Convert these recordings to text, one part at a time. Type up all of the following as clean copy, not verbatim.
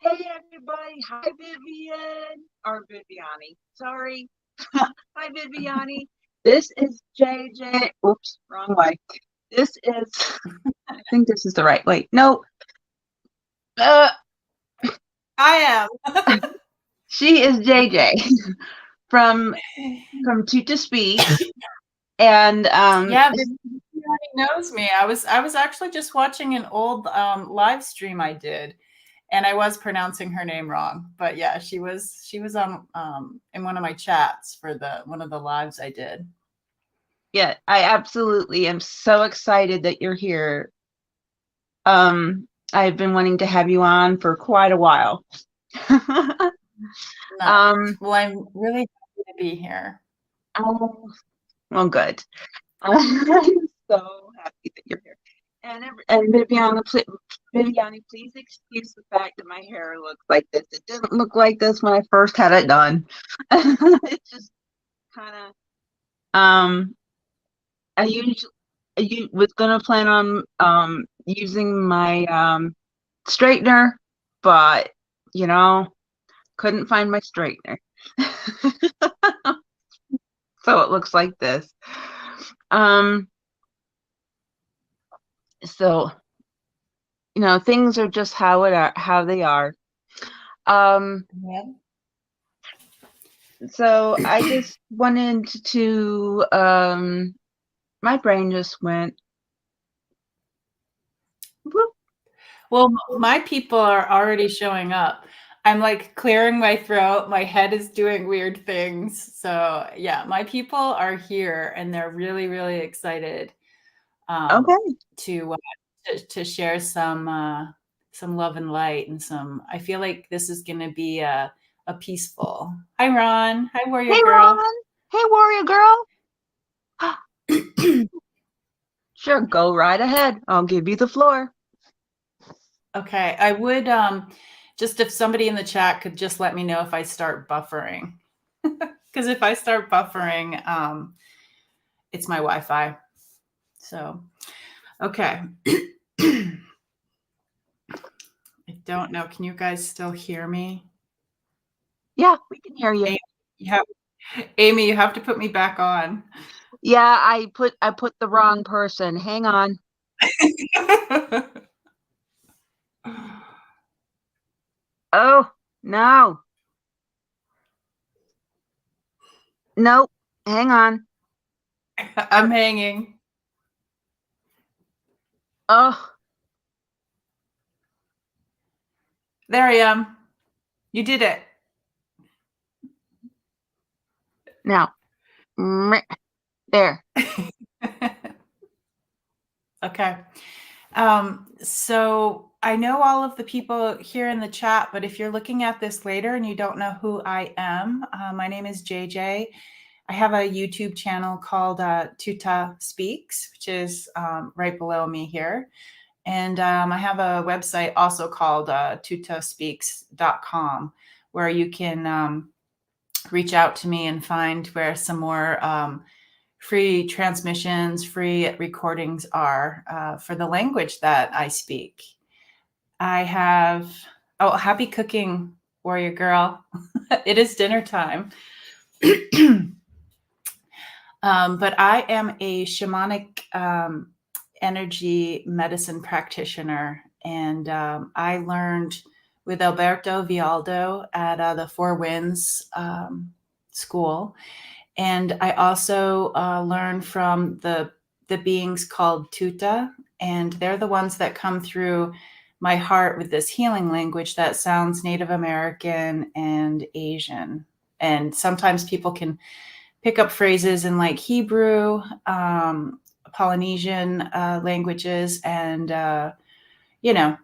Hey everybody, hi Vivian, or Viviani, sorry. Hi Viviani. This is JJ. Oops, wrong way. This is, I think this is the right way. No, uh, I am. she is JJ from Tuta Speaks. And Yeah, Vivian already knows me. I was actually just watching an old live stream I did, and I was pronouncing her name wrong. But yeah, she was on in one of my chats for the one of the lives I did. yeah, I absolutely am so excited that you're here. I've been wanting to have you on for quite a while. Nice. um, Well, I'm really happy to be here. oh, well, good. I'm so happy that you're here. And Viviani, please excuse the fact that my hair looks like this. It didn't look like this when I first had it done. It's just kind of I usually you was gonna plan on using my straightener, but you know couldn't find my straightener, so it looks like this. Um, so things are just how they are. Um, Yeah. so I just wanted to my brain just went whoop. Well, my people are already showing up. I'm like clearing my throat. My head is doing weird things. So yeah, my people are here and they're really, really excited um, Okay. to, uh, to share some love and light and some. I feel like this is going to be a peaceful. Hi, Ron. Hi, Warrior Hey Girl. Ron. Hey Warrior Girl. Sure, go right ahead. I'll give you the floor. Okay, I would just if somebody in the chat could just let me know if I start buffering. Because if I start buffering, it's my Wi-Fi. So, okay. I don't know. Can you guys still hear me? Yeah, we can hear you. Amy, Amy, you have to put me back on. Yeah, I put the wrong person. Hang on. Oh, no. Nope. Hang on. I'm hanging. Oh, There I am. You did it. now. There. Okay. So I know all of the people here in the chat, but if you're looking at this later and you don't know who I am, my name is JJ. I have a YouTube channel called Tuta Speaks, which is right below me here. And I have a website also called tutaspeaks.com where you can reach out to me and find where some more free transmissions, free recordings are for the language that I speak. I have, oh, happy cooking, Warrior Girl. It is dinner time. But I am a shamanic energy medicine practitioner, and I learned with Alberto Vialdo at the Four Winds School, and I also learned from the beings called Tuta, and they're the ones that come through my heart with this healing language that sounds Native American and Asian. And sometimes people can pick up phrases in like Hebrew, Polynesian languages, and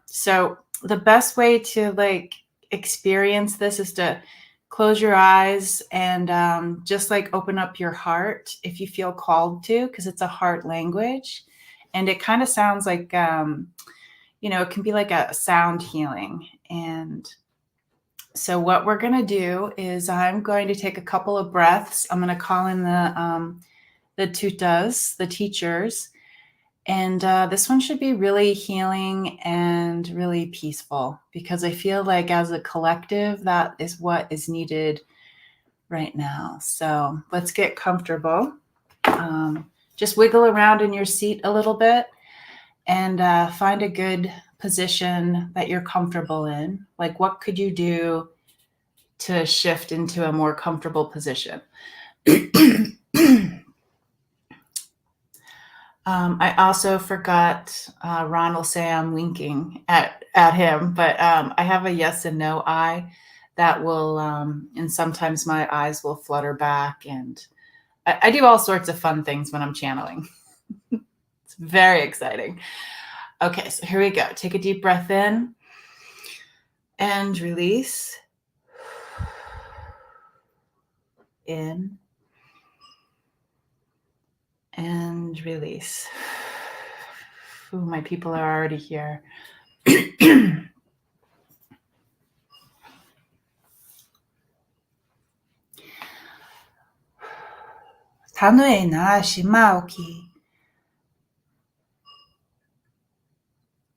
so the best way to like experience this is to close your eyes and just like open up your heart if you feel called to, because it's a heart language, and it kind of sounds like it can be like a sound healing. And so what we're going to do is I'm going to take a couple of breaths. I'm going to call in the tutas, the teachers, And this one should be really healing and really peaceful, because I feel like as a collective, that is what is needed right now. So let's get comfortable. Just wiggle around in your seat a little bit and find a good position that you're comfortable in. Like, what could you do to shift into a more comfortable position? I also forgot, Ron will say I'm winking at him, but I have a yes and no eye that will, and sometimes my eyes will flutter back, and I do all sorts of fun things when I'm channeling. It's very exciting. Okay, so here we go. Take a deep breath in and release. In and release. Ooh, my people are already here. 他对那是毛起，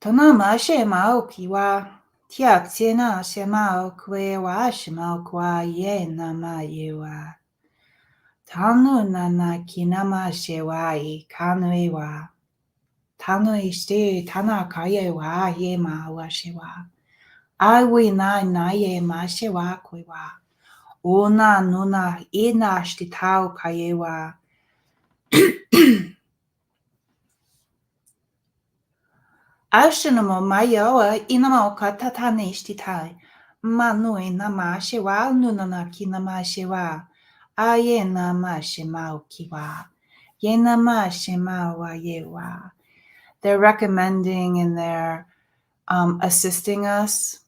他那么是毛起哇，跳起那是毛起哇是毛qua ye那么也哇，他努那那起那么是哇伊卡努哇，他努是他那卡也哇也嘛哇是哇，爱为那那也嘛是哇亏哇，我那努那伊那是他卡也哇。Ashinamo mayoa inamo katatane ishtitai. Manui nama shewa nunana kinama shewa. Ayena ma shemao kiwa. Yena ma shemawa yewa. They're recommending and they're assisting us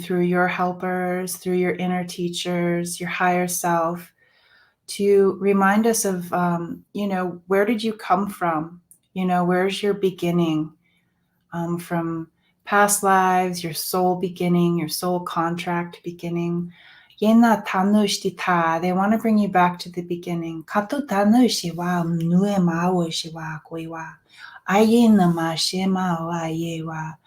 through your helpers, through your inner teachers, your higher self, to remind us of, where did you come from? Where's your beginning? From past lives, your soul beginning, your soul contract beginning. Yena tanushtita. They want to bring you back to the beginning. Katu tanushiwa nue mawo shiwa koiwa. Ayena mashe mao ayewa.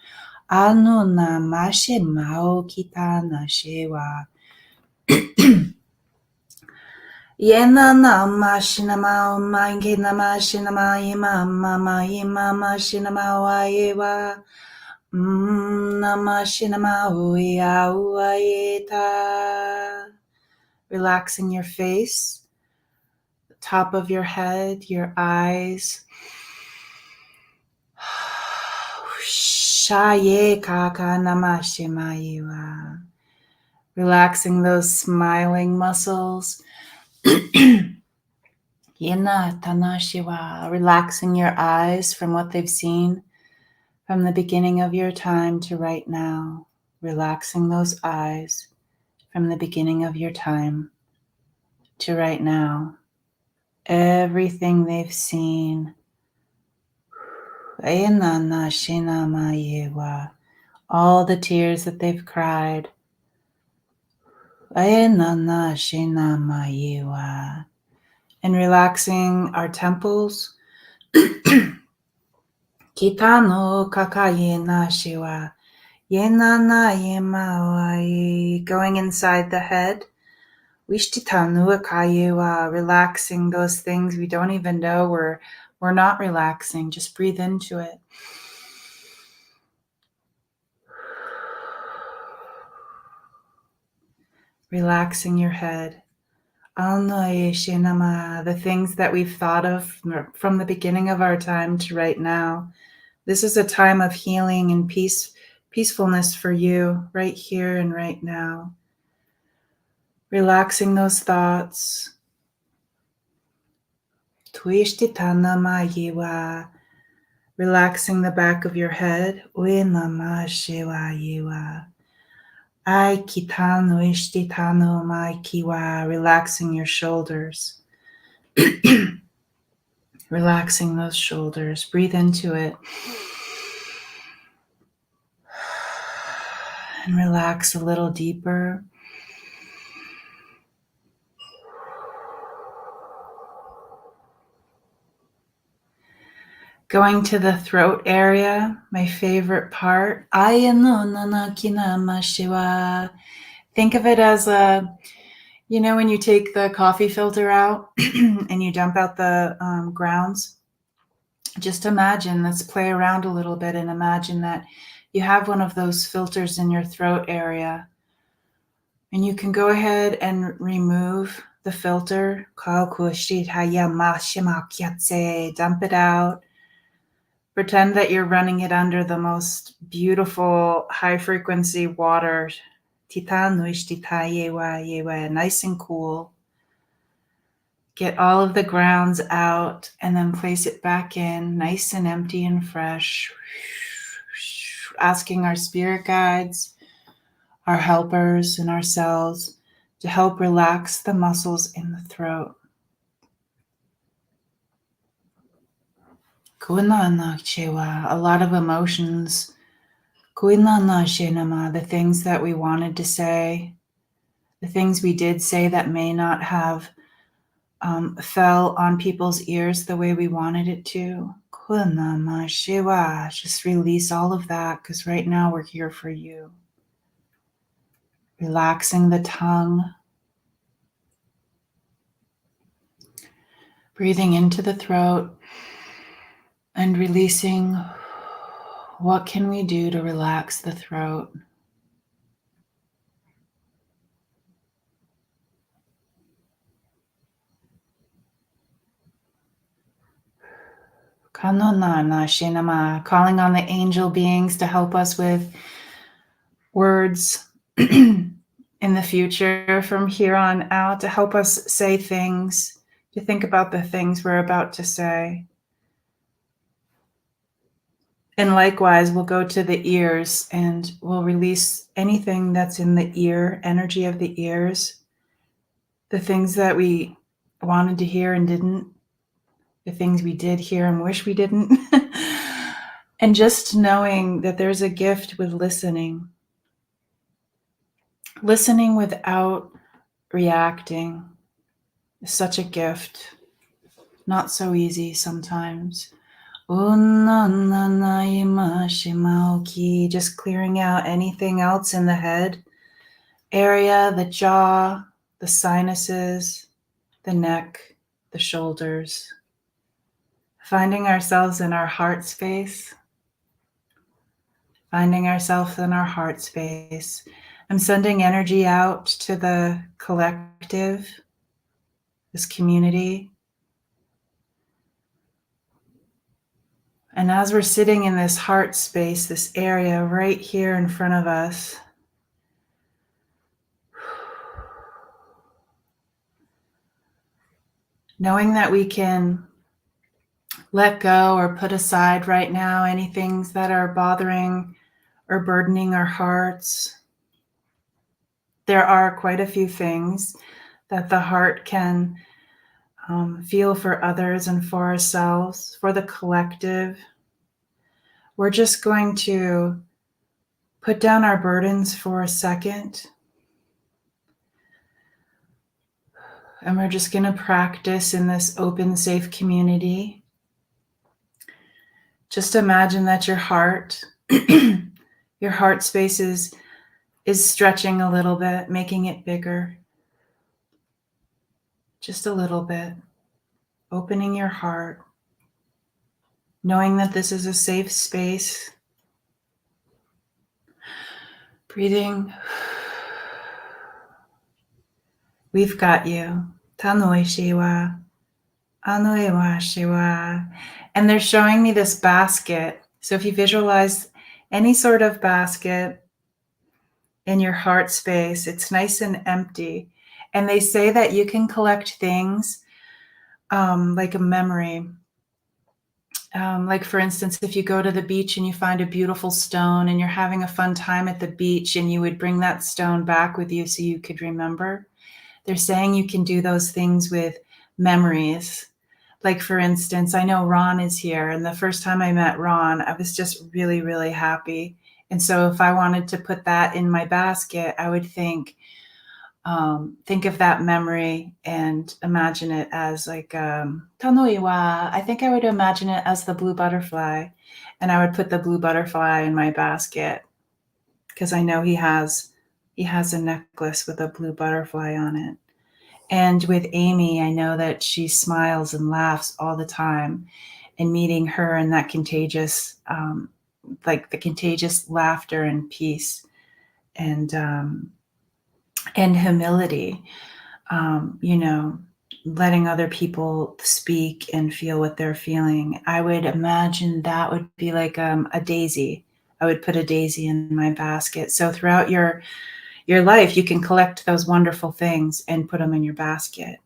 Anu na mashe mao kita na shewa. Yena na mashina mao mange na mashina ma ima mama ima mashina mao ayewa. Relaxing your face, the top of your head, your eyes. Relaxing those smiling muscles. Relaxing your eyes from what they've seen from the beginning of your time to right now. Relaxing those eyes from the beginning of your time to right now. Everything they've seen. All the tears that they've cried. And relaxing our temples. Kitano kakaye na shiwa. Yenana yemawai. Going inside the head. Wishtitanu akayewa. Relaxing those things we don't even know we're not relaxing. Just breathe into it. Relaxing your head. The things that we've thought of from the beginning of our time to right now. This is a time of healing and peacefulness for you right here and right now. Relaxing those thoughts. Relaxing the back of your head. Relaxing your shoulders. Relaxing those shoulders. Breathe into it. And relax a little deeper. Going to the throat area, my favorite part. Think of it as when you take the coffee filter out and you dump out the grounds. Just imagine, let's play around a little bit and imagine that you have one of those filters in your throat area. And you can go ahead and remove the filter. Dump it out. Pretend that you're running it under the most beautiful high frequency water. Nice and cool. Get all of the grounds out and then place it back in, nice and empty and fresh. Asking our spirit guides, our helpers, and ourselves to help relax the muscles in the throat. A lot of emotions. The things that we wanted to say, the things we did say that may not have fell on people's ears the way we wanted it to. Just release all of that, because right now we're here for you. Relaxing the tongue. Breathing into the throat and releasing. What can we do to relax the throat? Calling on the angel beings to help us with words in the future from here on out, to help us say things, to think about the things we're about to say. And likewise, we'll go to the ears and we'll release anything that's in the ear, energy of the ears, the things that we wanted to hear and didn't, the things we did hear and wish we didn't. And just knowing that there's a gift with listening. Listening without reacting is such a gift. Not so easy sometimes. Just clearing out anything else in the head area, the jaw, the sinuses, the neck, the shoulders. Finding ourselves in our heart space. Finding ourselves in our heart space. I'm sending energy out to the collective, this community. And as we're sitting in this heart space, this area right here in front of us, knowing that we can let go or put aside right now any things that are bothering or burdening our hearts. There are quite a few things that the heart can feel for others and for ourselves, for the collective. We're just going to put down our burdens for a second. And we're just going to practice in this open, safe community. Just imagine that your heart, your heart space is stretching a little bit, making it bigger. Just a little bit. Opening your heart. Knowing that this is a safe space. Breathing. We've got you. Tanoi Shiwa. Anuewa Shiwa. And they're showing me this basket. So if you visualize any sort of basket in your heart space, it's nice and empty. And they say that you can collect things like a memory. Like for instance, if you go to the beach and you find a beautiful stone and you're having a fun time at the beach and you would bring that stone back with you so you could remember. They're saying you can do those things with memories. Like for instance, I know Ron is here, and the first time I met Ron, I was just really, really happy. And so if I wanted to put that in my basket, I would think, think of that memory and imagine it as like tanoi wa. I think I would imagine it as the blue butterfly, and I would put the blue butterfly in my basket because I know he has a necklace with a blue butterfly on it. And with Amy, I know that she smiles and laughs all the time, and meeting her in that contagious, like the contagious laughter and peace and humility, you know, letting other people speak and feel what they're feeling. I would imagine that would be like a daisy. I would put a daisy in my basket. So throughout your life, you can collect those wonderful things and put them in your basket.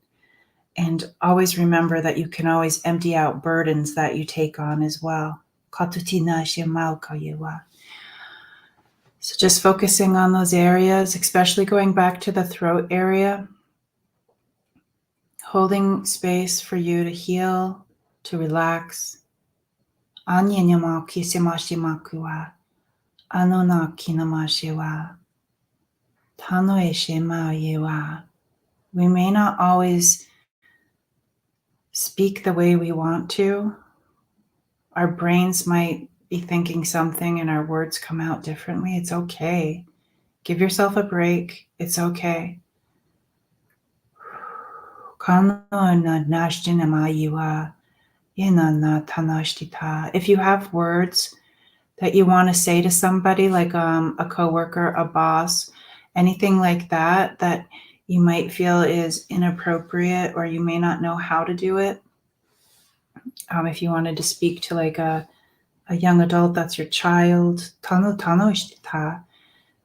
And always remember that you can always empty out burdens that you take on as well. So just focusing on those areas, especially going back to the throat area, holding space for you to heal, to relax. We may not always speak the way we want to. Our brains might be thinking something and our words come out differently. It's okay. Give yourself a break. It's okay. If you have words that you want to say to somebody, like a coworker, a boss, anything like that, that you might feel is inappropriate or you may not know how to do it. If you wanted to speak to like a young adult, that's your child,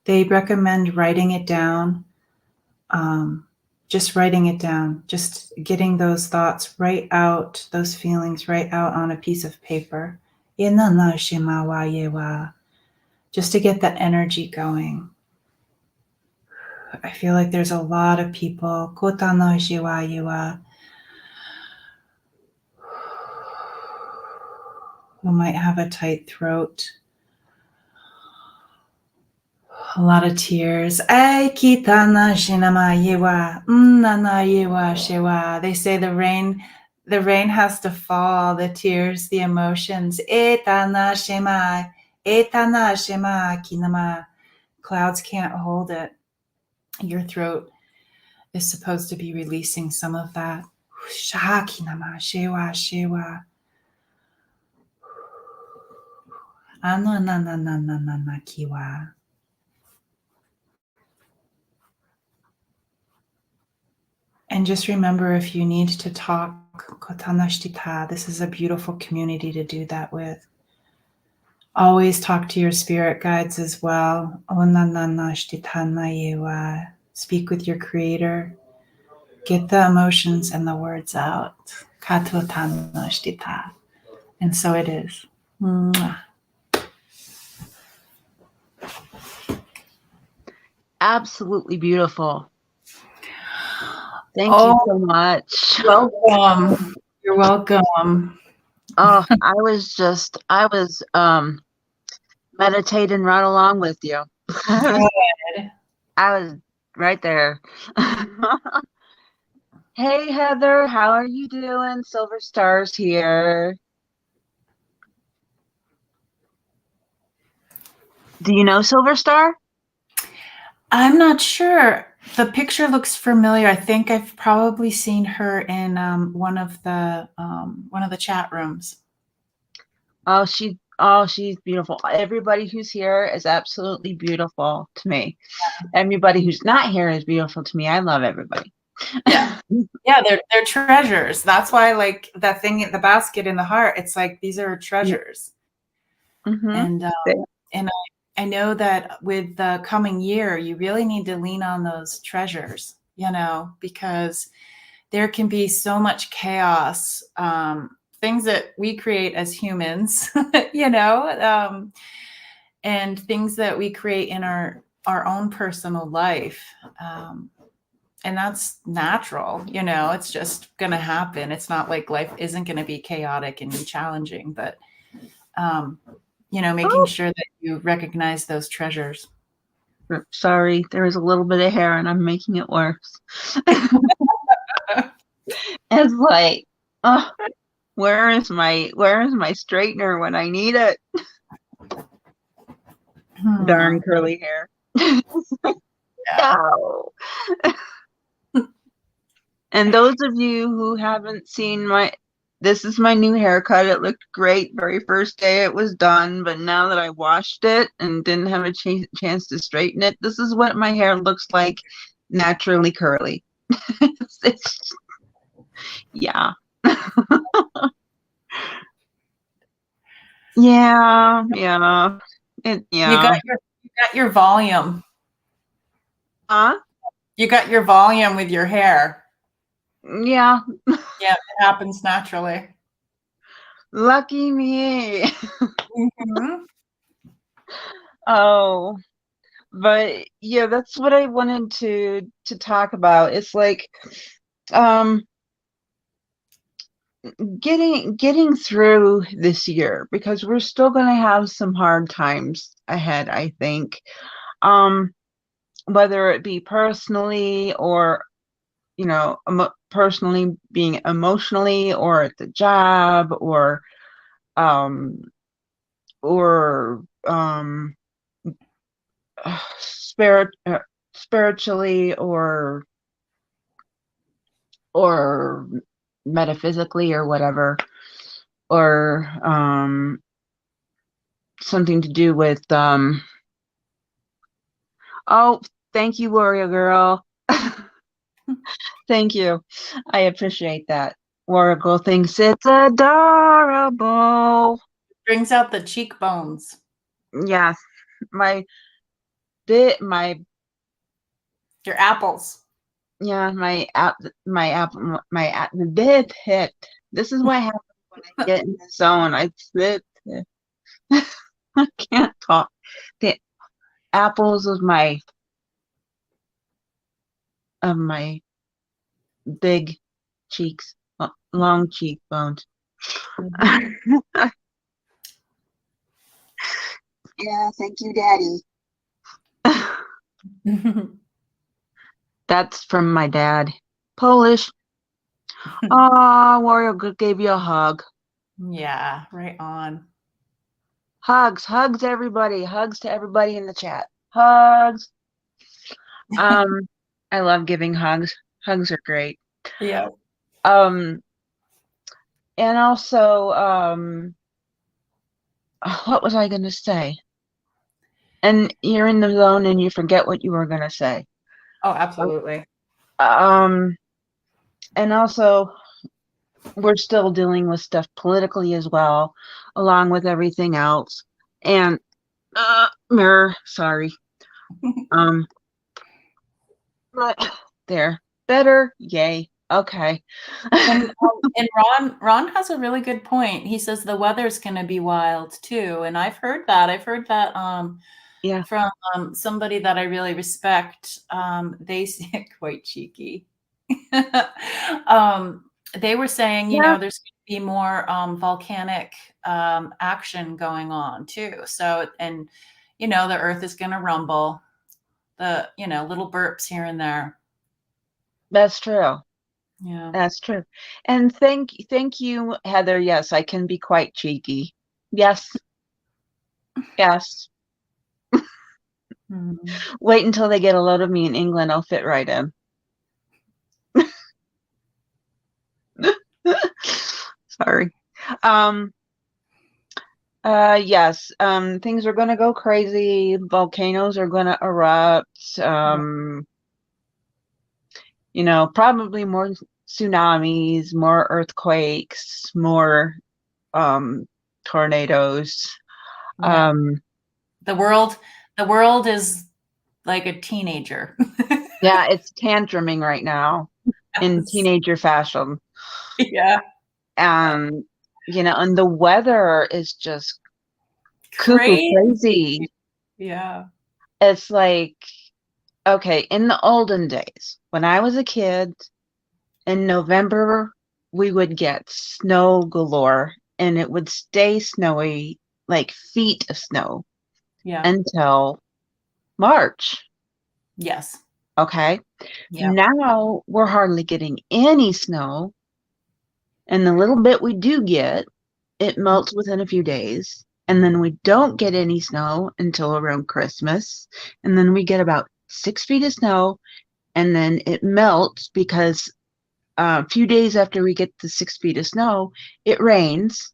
they recommend writing it down. Just writing it down, just getting those thoughts right out, those feelings right out on a piece of paper. Just to get the energy going. I feel like there's a lot of people who might have a tight throat. A lot of tears. They say the rain has to fall, the tears, the emotions. Clouds can't hold it. Your throat is supposed to be releasing some of that. And just remember, if you need to talk, this is a beautiful community to do that with. Always talk to your spirit guides as well. Speak with your creator. Get the emotions and the words out. And so it is. Absolutely beautiful. Thank you so much. Welcome. You're welcome. Oh, I was meditating right along with you. Good. I was right there. Hey, Heather, how are you doing? Silver Stars here. Do you know Silver Star? I'm not sure. The picture looks familiar. I think I've probably seen her in one of the chat rooms. Oh, she's beautiful. Everybody who's here is absolutely beautiful to me. Everybody who's not here is beautiful to me. I love everybody. Yeah. Yeah, they're treasures. That's why, like, that thing in the basket in the heart, it's like these are treasures. Mm-hmm. And I know that with the coming year, you really need to lean on those treasures, because there can be so much chaos, things that we create as humans, and things that we create in our own personal life. And that's natural, it's just going to happen. It's not like life isn't going to be chaotic and challenging, but, making sure that you recognize those treasures. Sorry, there is a little bit of hair and I'm making it worse. It's like, oh, where is my straightener when I need it? Darn curly hair. Yeah. No. And those of you who haven't seen this is my new haircut. It looked great very first day it was done, but now that I washed it and didn't have a chance to straighten it, this is what my hair looks like, naturally curly. Yeah. Yeah, yeah. You Yeah. got your volume. Huh? You got your volume with your hair. Yeah. Yeah, it happens naturally. Lucky me. Mhm. Oh, but yeah, that's what I wanted to talk about. It's like um getting through this year because we're still going to have some hard times ahead, I think. Um whether it be personally or personally being emotionally or at the job um or spirit spiritually or metaphysically or whatever, or something to do with oh, thank you, Warrior Girl. Thank you. I appreciate that. Warrior Girl thinks it's adorable. Brings out the cheekbones. Yes. My bit my Your apples. Yeah, my bit hit. This is what happens when I get in the zone. I sit. I can't talk. The apples of my big cheeks, long cheekbones. Yeah, thank you, Daddy. That's from my dad. Polish. Oh, Wario gave you a hug. Yeah, right on. Hugs, everybody. Hugs to everybody in the chat. Hugs. Um, I love giving hugs. Hugs are great. Yeah. Um, and also, what was I gonna say? And you're in the zone and you forget what you were gonna say. Oh, absolutely. Um, and also, we're still dealing with stuff politically as well, along with everything else. And mirror, sorry. Um, but there, better, yay, okay. And Ron has a really good point. He says the weather's going to be wild too, and I've heard that. I've heard that Yeah, from somebody that I really respect. They say quite cheeky. um, they were saying, yeah, there's going to be more volcanic action going on too. So, and the Earth is going to rumble. The little burps here and there. that's true. Yeah. That's true. And thank you, Heather. Yes, I can be quite cheeky. Yes, yes. Mhm. Wait until they get a load of me in England. I'll fit right in. Sorry. Um, yes, things are gonna go crazy. Volcanoes are gonna erupt. Probably more tsunamis, more earthquakes, more tornadoes. Yeah. Um, The world the world is like a teenager. yeah, it's tantruming right now in Yes. teenager fashion. Yeah. And and the weather is just cuckoo Crazy. crazy. Yeah. It's like, okay, in the olden days, when I was a kid, in November, we would get snow galore and it would stay snowy, like feet of snow, Yeah. until March. Yes. Okay. Yep. Now we're hardly getting any snow. And the little bit we do get, it melts within a few days. And then we don't get any snow until around Christmas. And then we get about 6 feet of snow. And then it melts because a few days after we get the 6 feet of snow, it rains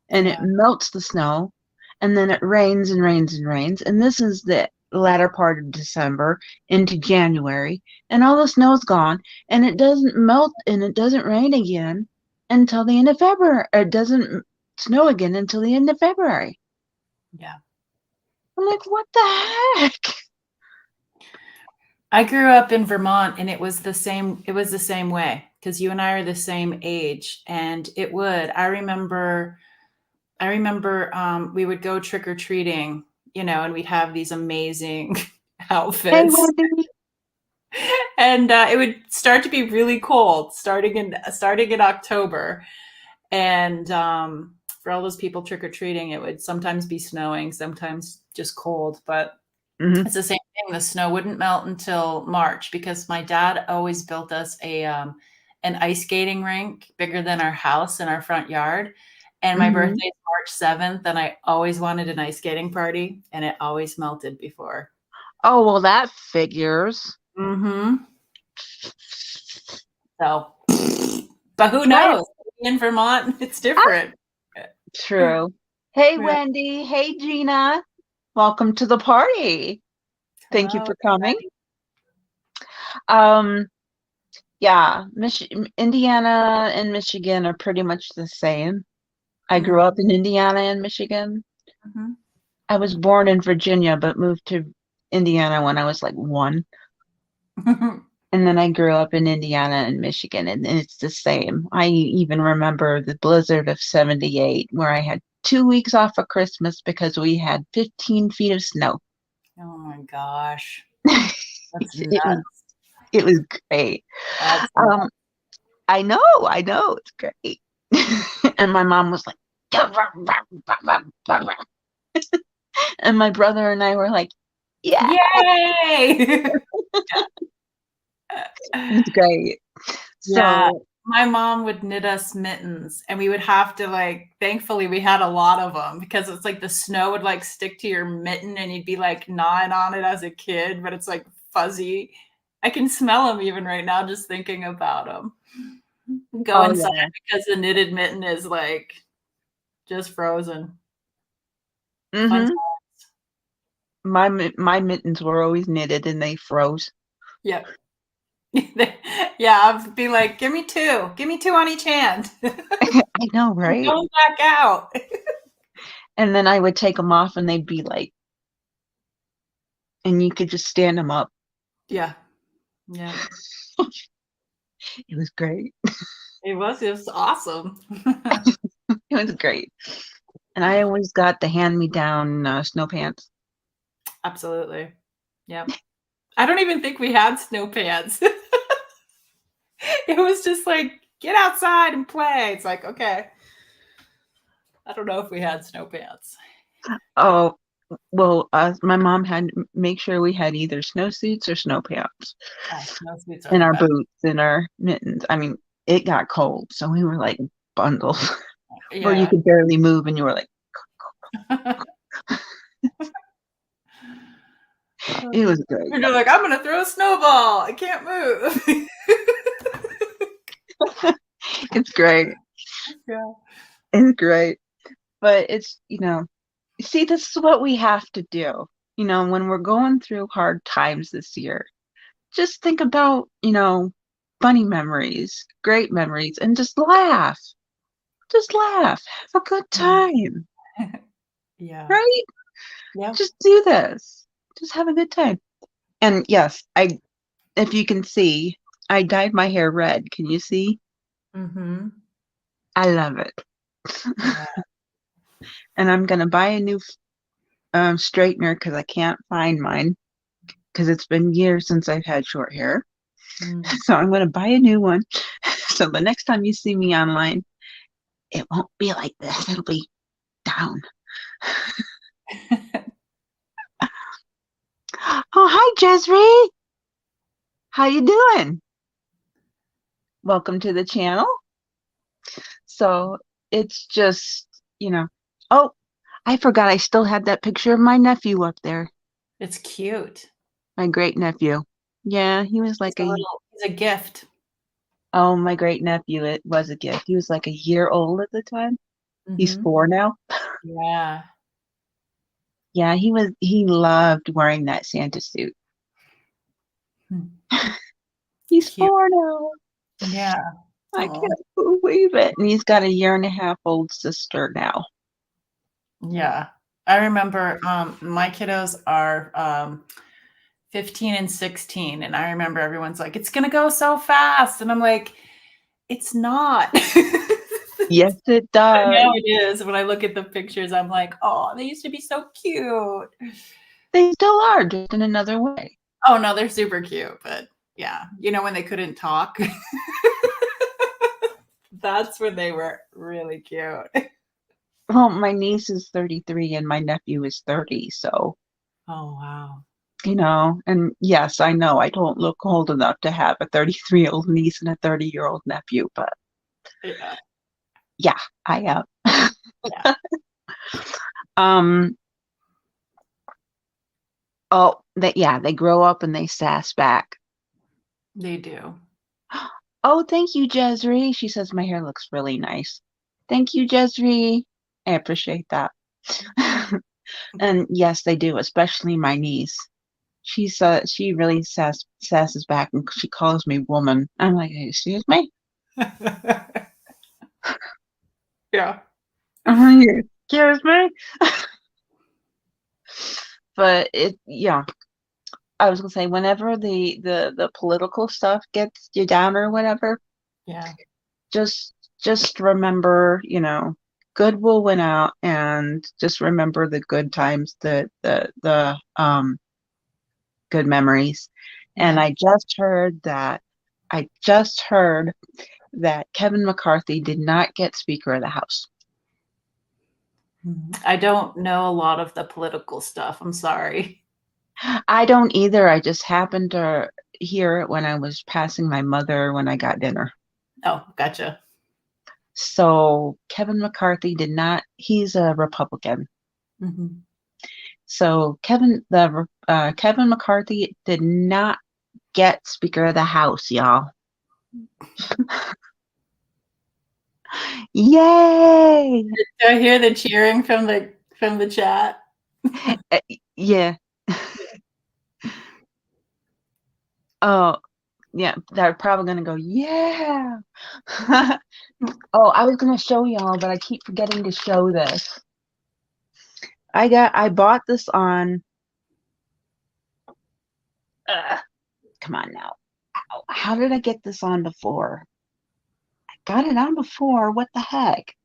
and it Yeah. melts the snow. And then it rains and rains and rains. And this is the latter part of December into January. And all the snow's gone. And it doesn't melt and it doesn't rain again until the end of February. It doesn't snow again until the end of February. Yeah. I'm like, what the heck? I grew up in Vermont and it was the same way because you and I are the same age and I remember we would go trick or treating, and we'd have these amazing Hey, outfits Wendy. and it would start to be really cold starting in October. And for all those people trick or treating, it would sometimes be snowing, sometimes just cold, but Mm-hmm. it's the same thing. The snow wouldn't melt until March because my dad always built us an ice skating rink bigger than our house in our front yard. And my Mm-hmm. birthday is March 7th, and I always wanted an ice skating party, and it always melted before. Oh, well, that figures. Mm-hmm. So, but who Why? knows? In Vermont, it's different. True. Hey, Yeah. Wendy. Hey, Gina. Welcome to the party. Thank you Hello, for coming. everybody. Um, yeah, Indiana and Michigan are pretty much the same. I grew up in Indiana and Michigan. Mm-hmm. I was born in Virginia, but moved to Indiana when I was like 1. And then I grew up in Indiana and Michigan, and it's the same. I even remember the blizzard of 78, where I had 2 weeks off of Christmas because we had 15 feet of snow. Oh my gosh. That's It was nuts. it was great. That's Um, I know, it's great. And my mom was like, and my brother and I were like, yeah, yay! it's great. Yeah, So, my mom would knit us mittens, and we would have to thankfully we had a lot of them because it's like the snow would stick to your mitten and you'd be gnawing on it as a kid, but it's fuzzy. I can smell them even right now just thinking about them. Go oh inside yeah. because the knitted mitten is just frozen. Fun hmm times. my mittens were always knitted and they froze. Yep. Yeah, I'd be like, give me two. Give me two on each hand. I know, I'm right? going back out. And then I would take them off and they'd be like, and you could just stand them up. Yeah. Yeah. It was great. It was awesome. It was great. And I always got the hand-me-down snow pants. Absolutely. Yep. I don't even think we had snow pants. It was just get outside and play. It's okay. I don't know if we had snow pants. Oh, well, my mom had make sure we had either snowsuits or snow pants Snow suits are and the our best. boots and our mittens. I mean, it got cold, so we were like bundled where you Yeah. could barely move and you were like, it was great. And you're I'm gonna throw a snowball. I can't move. It's great. Yeah. It's great. But it's, see, this is what we have to do. When we're going through hard times this year, just think about, funny memories, great memories, and just laugh. Just laugh. Have a good time, Yeah. right? Yep. Just do this. Just have a good time. And yes, if you can see, I dyed my hair red. Can you see? Mm-hmm. I love it. Yeah. And I'm gonna buy a new straightener because I can't find mine because it's been years since I've had short hair. Mm. So I'm gonna buy a new one. So the next time you see me online, it won't be like this. It'll be down. Oh, hi, Jesri. How you doing? Welcome to the channel. So it's just, you know, oh, I forgot I still had that picture of my nephew up there, It's cute. my great nephew. Yeah, he was He's like a little, he's a gift. oh, my great nephew, it was a gift. He was like a year old at the time. He's Hmm. 4 now. Yeah. Yeah, he loved wearing that Santa suit. Hmm. He's Cute. 4 now. Yeah. I Oh, can't believe it. And he's got a year and a half old sister now. yeah. I remember my kiddos are 15 and 16, and I remember everyone's like, it's gonna go so fast. And I'm like, it's not. Yes, it I does. know it is. When I look at the pictures, I'm like, oh, they used to be so cute. They still are, just in another way. Oh no, they're super cute, but yeah, when they couldn't talk, that's when they were really cute. Well, my niece is 33 and my nephew is 30, so, Oh wow. and yes, I know I don't look old enough to have a 33-year-old niece and a 30-year-old nephew, but Yeah. yeah, I am. Yeah, Um, oh, they grow up and they sass back. they do. Oh, thank you, Jesri. She says my hair looks really nice. Thank you, Jesri. I appreciate that. And yes, they do, especially my niece. She really sasses back and she calls me woman. I'm like, excuse me? Yeah. Excuse me? But yeah, I was gonna say whenever the political stuff gets you down or whatever, Yeah. just just remember, good will win out, and just remember the good times, the good memories. And Yeah. I just heard that Kevin McCarthy did not get Speaker of the House. I don't know a lot of the political stuff. I'm sorry. I don't either. I just happened to hear it when I was passing my mother when I got dinner. Oh, gotcha. So Kevin McCarthy did not, he's a Republican. Hmm. So Kevin McCarthy did not get Speaker of the House, y'all. Yay! Do I hear the cheering from the chat? Uh, yeah. Oh, yeah. They're probably gonna go, yeah. Oh, I was gonna show y'all, but I keep forgetting to show this. I bought this on. Come on now. Ow, how did I get this on before? I got it on before. What the heck?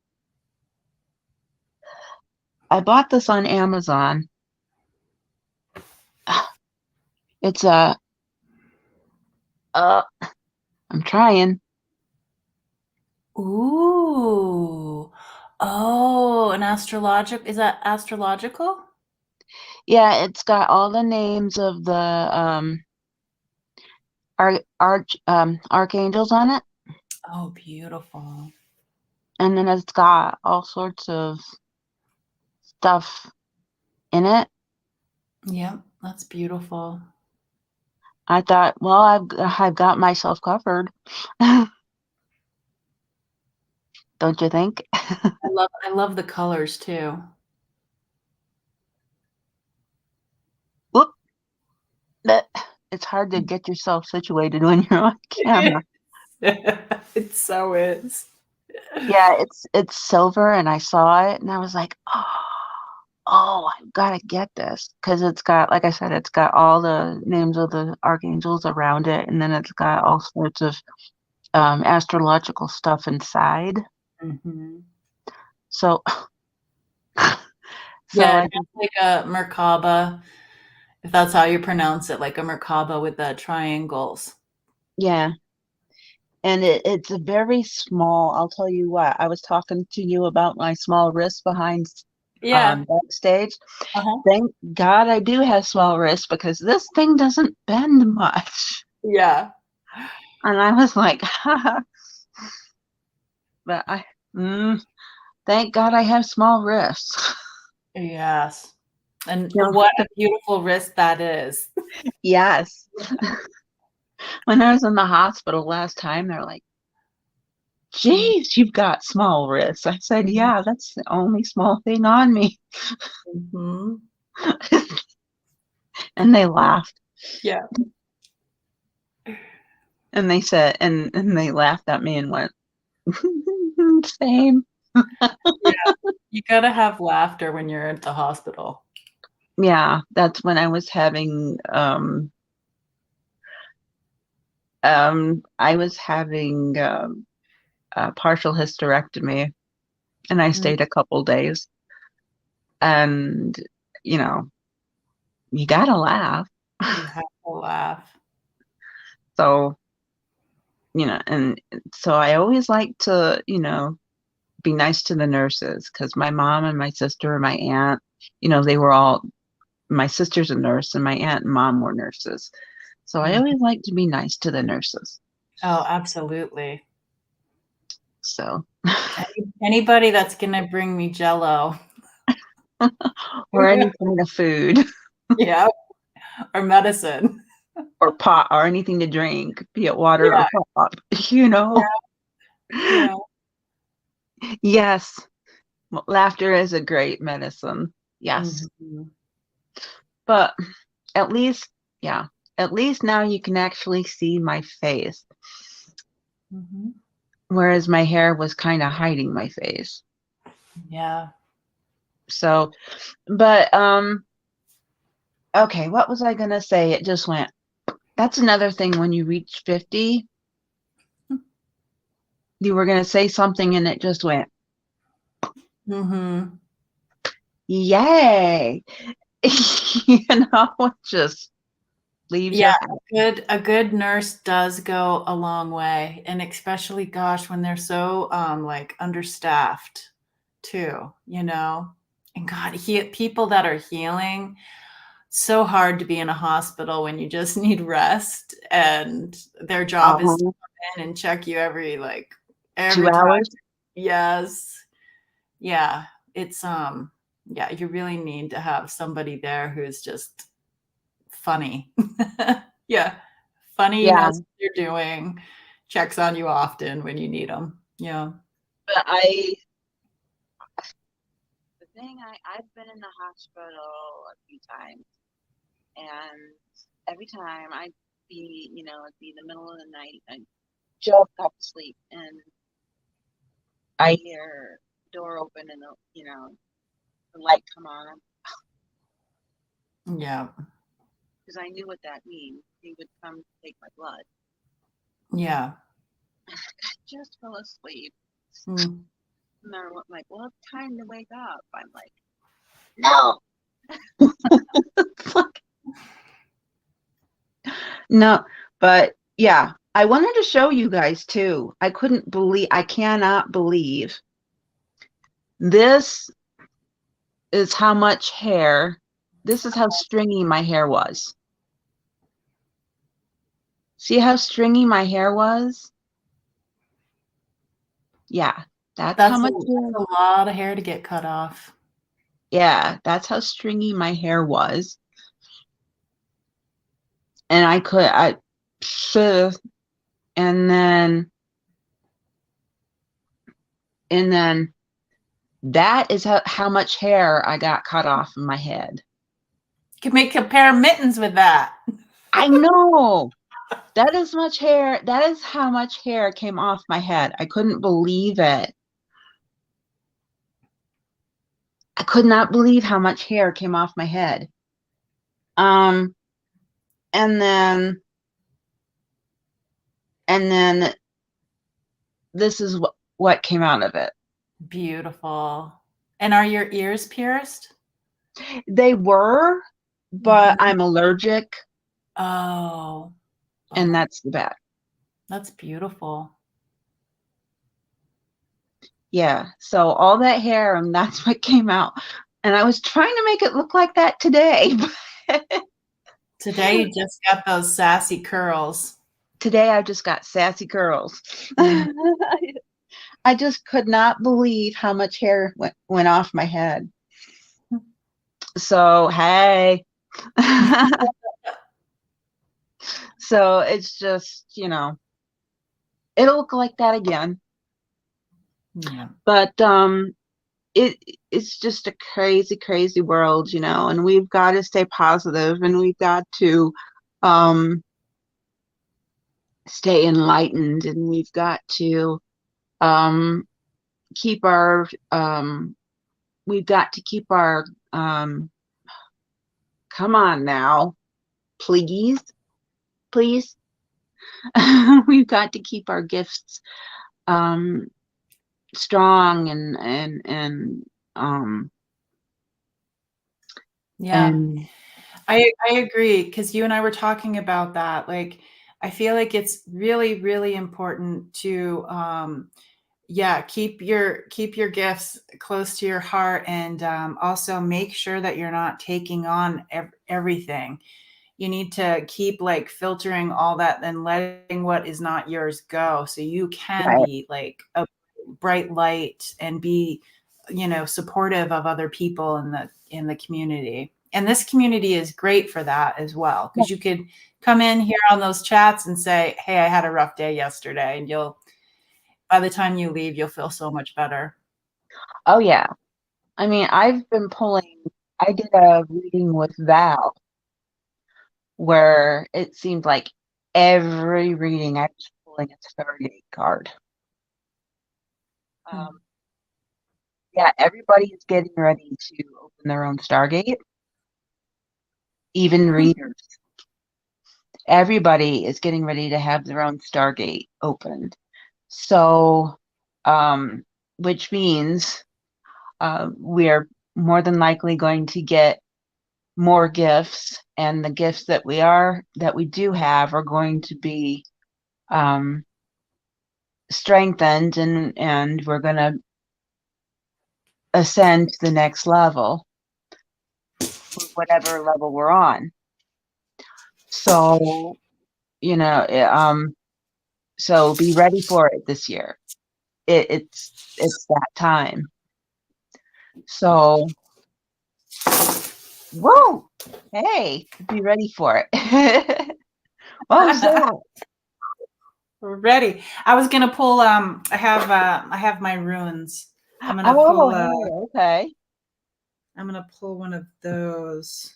I bought this on Amazon. It's a. Uh, I'm trying. Ooh. Oh, an astrological. Is that astrological? Yeah, it's got all the names of the archangels on it, Oh, beautiful. and then it's got all sorts of stuff in it. Yep, that's beautiful. I thought, well, I've got myself covered. Don't you think? I love the colors too. Whoop. That it's hard to get yourself situated when you're on camera. It so is. Yeah, it's silver, and I saw it, and I was like, oh, I've got to get this because it's got, like I said, it's got all the names of the archangels around it, and then it's got all sorts of astrological stuff inside. Mhm. So, so Yeah, I it just, has like a Merkaba, if that's how you pronounce it, like a Merkaba with the triangles. yeah, and it's a very small. I'll tell you what. I was talking to you about my small wrist behind. Yeah. backstage. Uh-huh. Thank God I do have small wrists because this thing doesn't bend much. Yeah. And I was like, haha, but mm, thank God I have small wrists. Yes. And You what know, a beautiful wrist that is. yes. When I was in the hospital last time, they're like, geez, you've got small wrists. I said, yeah, that's the only small thing on me. Mhm. And they laughed. Yeah. And they said, and they laughed at me and went, same. Yeah. You gotta have laughter when you're at the hospital. Yeah, that's when I was having I was having a partial hysterectomy and I Mm, stayed a couple days and you know, you gotta laugh. you have to laugh. So, and so I always like to, be nice to the nurses because my mom and my sister and my aunt, they were all my sister's a nurse and my aunt and mom were nurses. So I Mhm. always like to be nice to the nurses. Oh, absolutely. So, Anybody that's gonna bring me Jello. or any kind of food Yeah, or medicine. or pot or anything to drink, be it water Yeah, or pop, you know. yeah, yeah. Yes, laughter is a great medicine. Yes. Mhm. But at least, yeah, at least now you can actually see my face. Mhm. Whereas my hair was kind of hiding my face. Yeah. So, but okay, what was I gonna say? It just went. That's another thing when you reach 50, you were gonna say something and it just went, Mhm. yay. It just leaves Yeah, your head. a good nurse does go a long way, and especially, gosh, when they're so, like, understaffed too, you know? And God, people that are healing, so hard to be in a hospital when you just need rest, and their job is to Uh-huh. come in and check you Two every time. hours. Yes. Yeah, it's, yeah, you really need to have somebody there who's just funny. Yeah. Funny, Yeah. knows what you're doing, checks on you often when you need them. Yeah. But the thing, I've been in the hospital a few times, and every time it'd be the middle of the night, I'd jump up to sleep, and I hear door open and the light come on Yeah. because I knew what that means. He would come to take my blood. Yeah. I just fell asleep. Mm. And they're like, well, it's time to wake up. I'm like, no. No, but yeah, I wanted to show you guys too. I cannot believe this is how much hair, this is how stringy my hair was. See how stringy my hair was? Yeah, that's how That's a much that's hair. a lot of hair to get cut off. Yeah, that's how stringy my hair was. And phew, and then, and then that is how much hair I got cut off in my head. You could make a pair of mittens with that. I know. That is much hair. That is how much hair came off my head. I couldn't believe it. I could not believe how much hair came off my head. Um, and then, and then this is what came out of it. Beautiful. And are your ears pierced? They were, but Mhm. I'm allergic, Oh, and bummer. that's the bad. That's beautiful. Yeah. So all that hair, and that's what came out. And I was trying to make it look like that today. Today you just got those sassy curls. Today I just got sassy curls. Mm. I just could not believe how much hair went off my head. So, hey. So it's just, it'll look like that again. Yeah. But it's just a crazy, crazy world, and we've got to stay positive, and we've got to um stay enlightened, and we've got to um keep our we've got to keep our come on now, please, please. We've got to keep our gifts um strong um Yeah. and I agree, because you and I were talking about that. Like, I feel like it's really, really important to yeah, keep your gifts close to your heart, and also make sure that you're not taking on everything. You need to keep like filtering all that and letting what is not yours go, so you can right. be like a bright light and be, supportive of other people in the community. And this community is great for that as well, because you could come in here on those chats and say, hey, I had a rough day yesterday, and you'll, by the time you leave, you'll feel so much better. Oh yeah. I mean, I did a reading with Val where it seemed like every reading I was pulling a Stargate card. Hmm. Yeah, everybody is getting ready to open their own Stargate, even readers. Everybody is getting ready to have their own Stargate opened. So, which means we are more than likely going to get more gifts, and the gifts that we do have are going to be um, strengthened, and we're going to ascend to the next level, whatever level we're on. So, you know, it, um, so be ready for it this year. It's that time. So, whoa, hey, be ready for it. What was that? We're ready. I was gonna pull. I have my runes. I'm gonna Oh, pull. hey, okay. I'm gonna pull one of those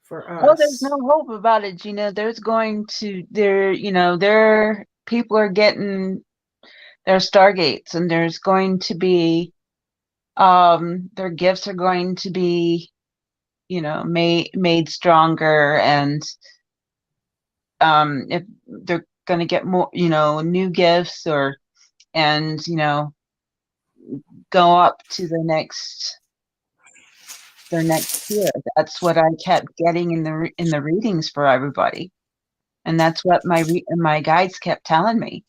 for Oh, there's us. no hope about it, Gina. There people are getting their stargates, and there's going to be their gifts are going to be, made stronger, and if they're going to get more, new gifts, and go up to their next tier. That's what I kept getting in the readings for everybody, and that's what my guides kept telling me.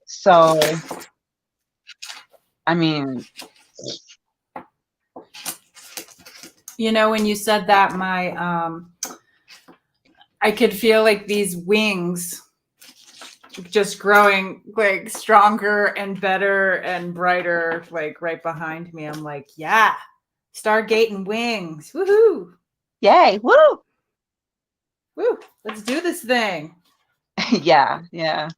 So, I mean, When you said that, my I could feel like these wings just growing like stronger and better and brighter, like right behind me. I'm like, yeah, Stargate and wings, woohoo, yay, woo! woo, let's do this thing. Yeah, yeah.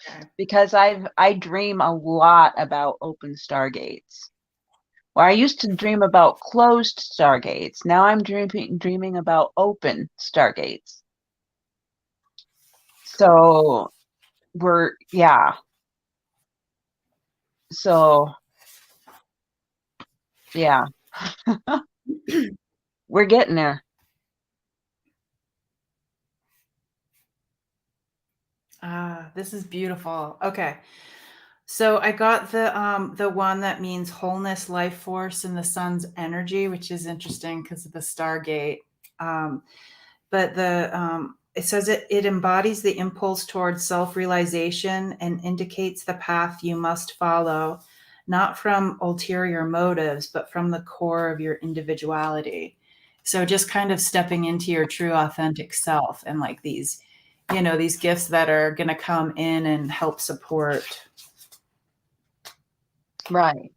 Okay. Because I dream a lot about open stargates. Where I used to dream about closed stargates. Now I'm dreaming about open stargates. So yeah. So yeah, we're getting there. Ah, this is beautiful. Okay. So I got the one that means wholeness, life force, and the sun's energy, which is interesting because of the Stargate. Um, but it says it embodies the impulse towards self-realization and indicates the path you must follow, not from ulterior motives, but from the core of your individuality. So just kind of stepping into your true authentic self, and like these, these gifts that are going to come in and help support. Right.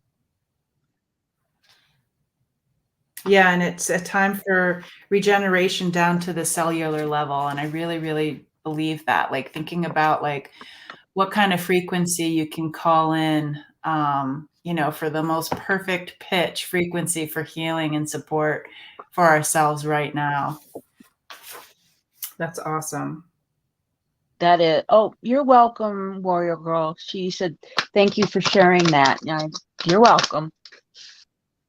Yeah, and it's a time for regeneration down to the cellular level. And I really, really believe that, like thinking about like what kind of frequency you can call in, for the most perfect pitch frequency for healing and support for ourselves right now. That's awesome. That is. Oh, you're welcome, Warrior Girl. She said, thank you for sharing that. You're welcome.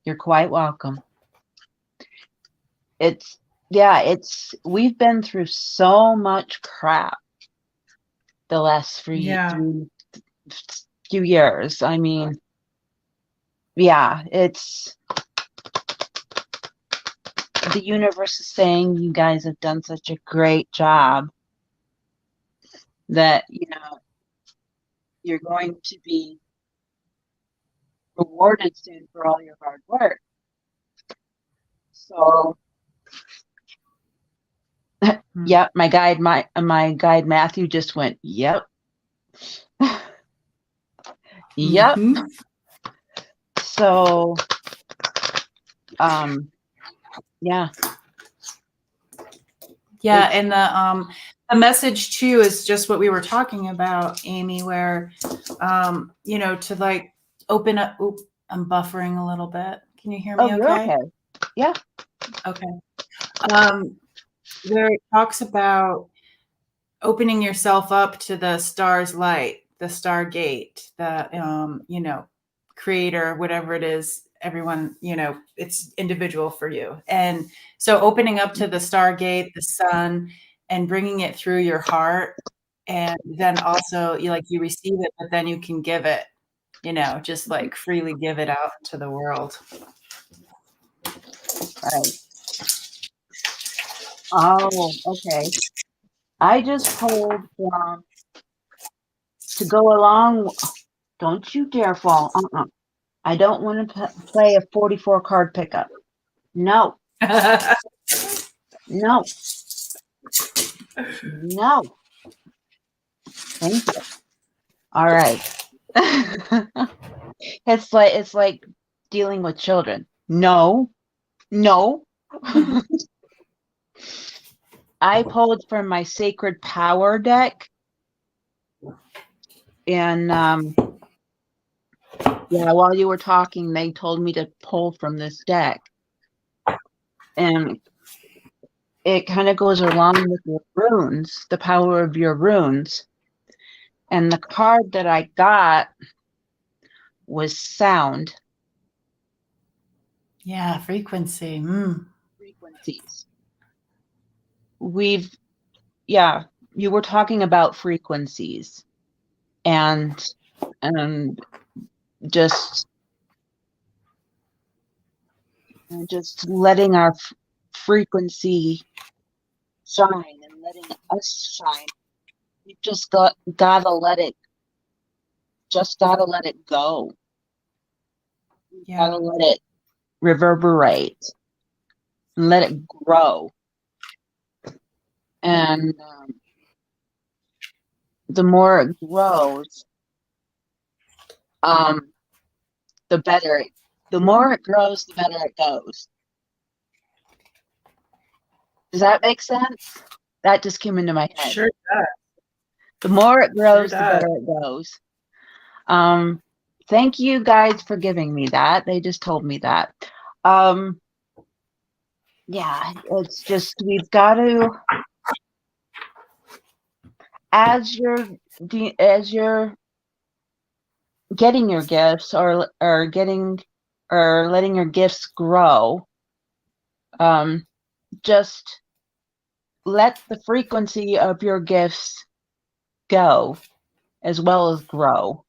You're quite welcome. We've been through so much crap the last few years. I mean, yeah, it's the universe is saying you guys have done such a great job that, you're going to be rewarded soon for all your hard work. So, yeah, my guide Matthew just went, yep. Yep. Mm-hmm. So, yeah. Yeah, and the message too is just what we were talking about, Amy, where to like open up. Oop, I'm buffering a little bit. Can you hear me? Oh, you're okay. Yeah. Okay. Where it talks about opening yourself up to the star's light, the stargate, the creator, whatever it is. Everyone, it's individual for you. And so opening up to the stargate, the sun, and bringing it through your heart. And then also you receive it, but then you can give it, just like freely give it out to the world. Right. Oh, okay. I just pulled to go along. Don't you dare fall. I don't want to play a 44 card pickup. No. No. No. Thank you. All right. It's like dealing with children. No. I pulled from my Sacred Power deck. And while you were talking, they told me to pull from this deck. And it kind of goes along with your runes, the power of your runes. And the card that I got was sound. Yeah, frequency. Frequencies. You were talking about frequencies and just letting our frequency shine and letting us shine. You just gotta let it go. You gotta let it reverberate and let it grow. And the more it grows, the better. The more it grows, the better it goes. Does that make sense? That just came into my head. Sure does. The more it grows, the better it goes. Thank you guys for giving me that. They just told me that. Yeah, it's just, we've got to, as you're getting your gifts or letting your gifts grow, just let the frequency of your gifts go as well as grow,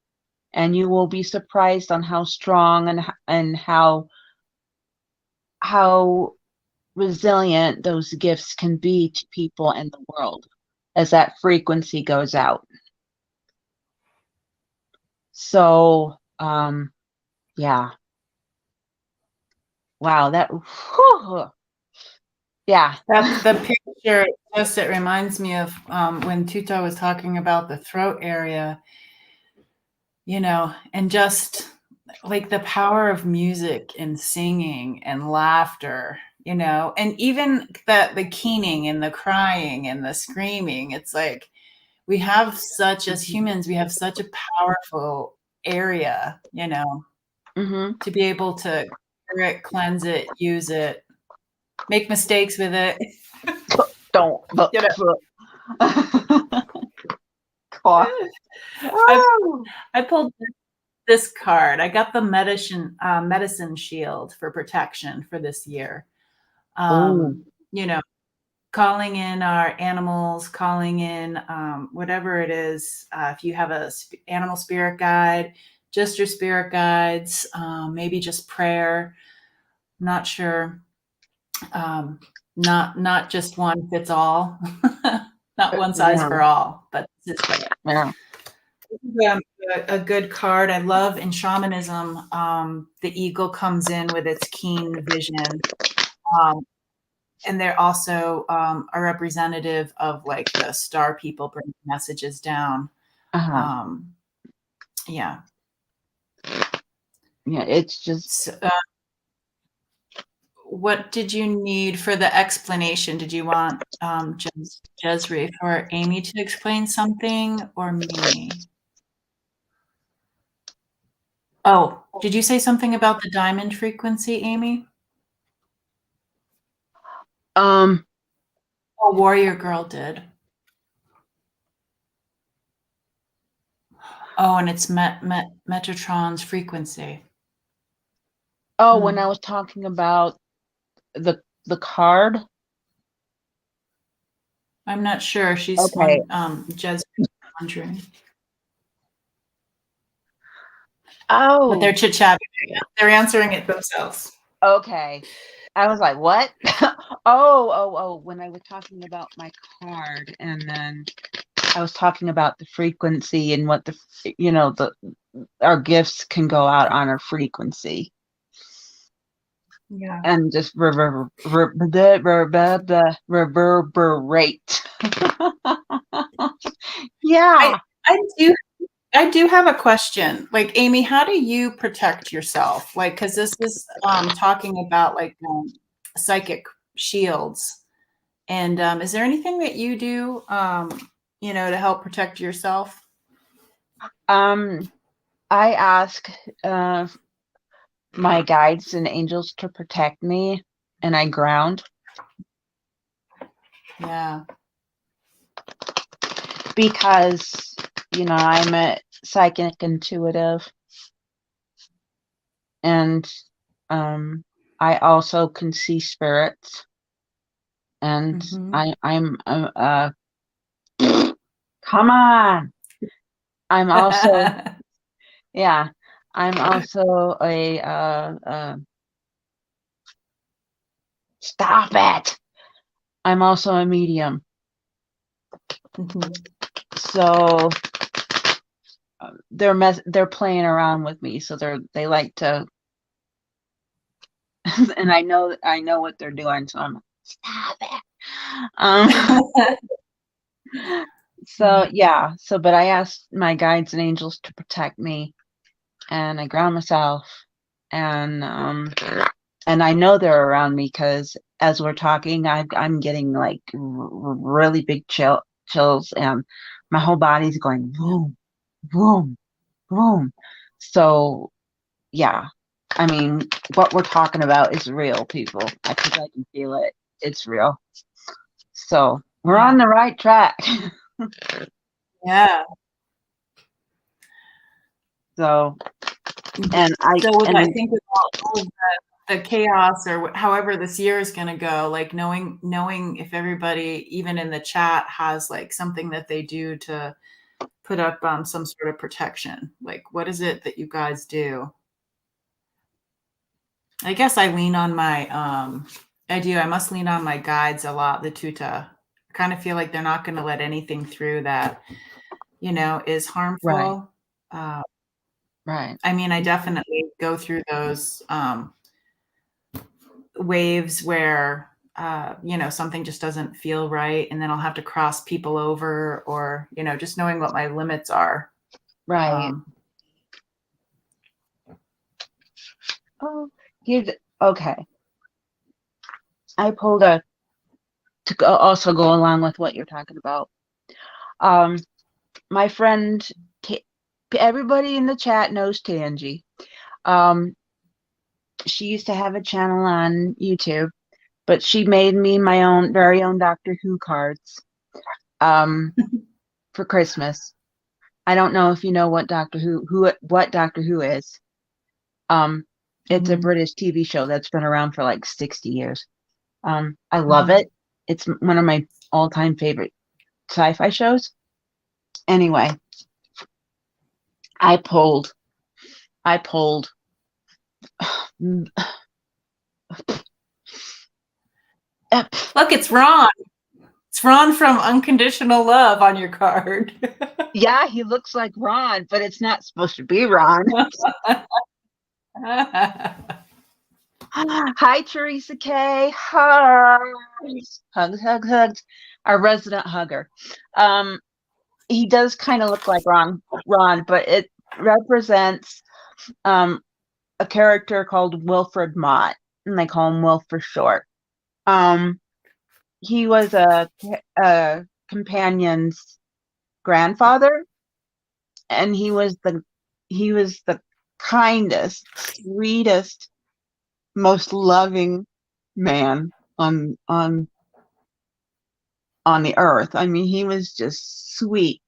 and you will be surprised on how strong and how resilient those gifts can be to people and the world as that frequency goes out. So Yeah. Wow. That. Whew, yeah. That the picture, just it reminds me of when Tuta was talking about the throat area, and just like the power of music and singing and laughter, and even the keening and the crying and the screaming. It's like as humans, we have such a powerful area, Mm-hmm. to be able to clear it, cleanse it, use it, make mistakes with it. Don't. you know, Cough. I Oh. I pulled this card. I got the medicine shield for protection for this year. Oh. You know, calling in our animals, calling in whatever it is. If you have a animal spirit guide, just your spirit guides, maybe just prayer. Not sure. Not just one fits all. Not one size Yeah. for all. But this is Yeah. a good card. I love in shamanism, the eagle comes in with its keen vision. Um, and they're also a representative of like the star people bringing messages down. Uh-huh. Yeah. Yeah. It's just. So, what did you need for the explanation? Did you want Jezri or Amy to explain something or me? Oh, did you say something about the diamond frequency, Amy? Um. Oh, Warrior Girl did. Oh, and it's Metatron's frequency. Oh, when I Hmm. was talking about the card. I'm not sure. She's Okay. one, Jezri wondering. But Oh. they're chit-chatting. They're answering it themselves. Okay. I was like, what? Oh. When I was talking about my card, and then I was talking about the frequency and what the our gifts can go out on our frequency Yeah. and just reverberate. I Yeah. I do I do have a question. Like, Amy, how do you protect yourself? Like, because this is talking about like psychic shields. And is there anything that you do, to help protect yourself? Um, I ask uh, my guides and angels to protect me, and I ground Yeah. because I'm a psychic intuitive, and I also can see spirits, and Hmm. I'm come on. I'm also yeah. I'm also a stop it. I'm also a medium. Hmm. So they're playing around with me, so they like to and I know what they're doing, so I'm like, stop it. Um so yeah, but I asked my guides and angels to protect me, and I ground myself, and I know they're around me because as we're talking, I'm getting like really big chills, and my whole body's going boom, boom, boom. So yeah, I mean, what we're talking about is real, people. Because I can feel it. It's real. So we're Yeah. on the right track. Yeah. So and I So with, I and think with all of the chaos or however this year is going to go, like knowing if everybody, even in the chat, has like something that they do to put up some sort of protection. Like, what is it that you guys do? I guess I lean on my I do. I must lean on my guides a lot, the tuta. I kind of feel like they're not going to let anything through that, is right. harmful. Uh, Right. I mean, I definitely go through those waves where something just doesn't feel right, and then I'll have to cross people over, or just knowing what my limits are. Right. Oh, here's okay. I pulled a also go along with what you're talking about. Um, my friend, everybody in the chat knows Tangi. Um, she used to have a channel on YouTube, but she made me my own very own Doctor Who cards um, for Christmas. I don't know if you know what what Doctor Who is. Um, it's a Mm-hmm. British TV show that's been around for like 60 years. I love Mm-hmm. it. It's one of my all-time favorite sci-fi shows. Anyway, I pulled I pulled Look, it's Ron. It's Ron from Unconditional Love on your card. yeah, he looks like Ron, but it's not supposed to be Ron. Hi, Teresa K. Hugs, hugs, hugs, hugs. Our resident hugger. He does kind of look like Ron, but it represents um a character called Wilfred Mott, and they call him Will for short. Um, he was a companion's grandfather, and he was the kindest, sweetest, most loving man on the earth. I mean, he was just sweet,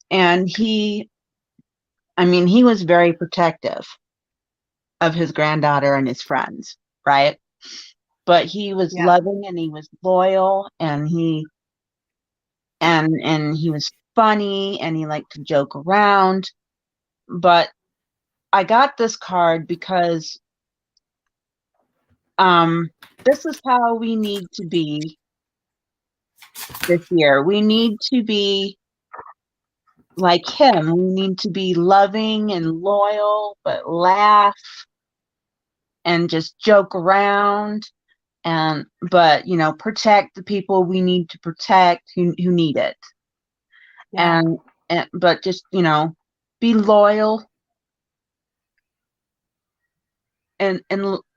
and he was very protective of his granddaughter and his friends, right? But he was Yeah. loving and he was loyal and he was funny and he liked to joke around. But I got this card because this is how we need to be this year. We need to be like him. We need to be loving and loyal, but laugh and just joke around and but protect the people we need to protect who need it. Yeah. And but just be loyal and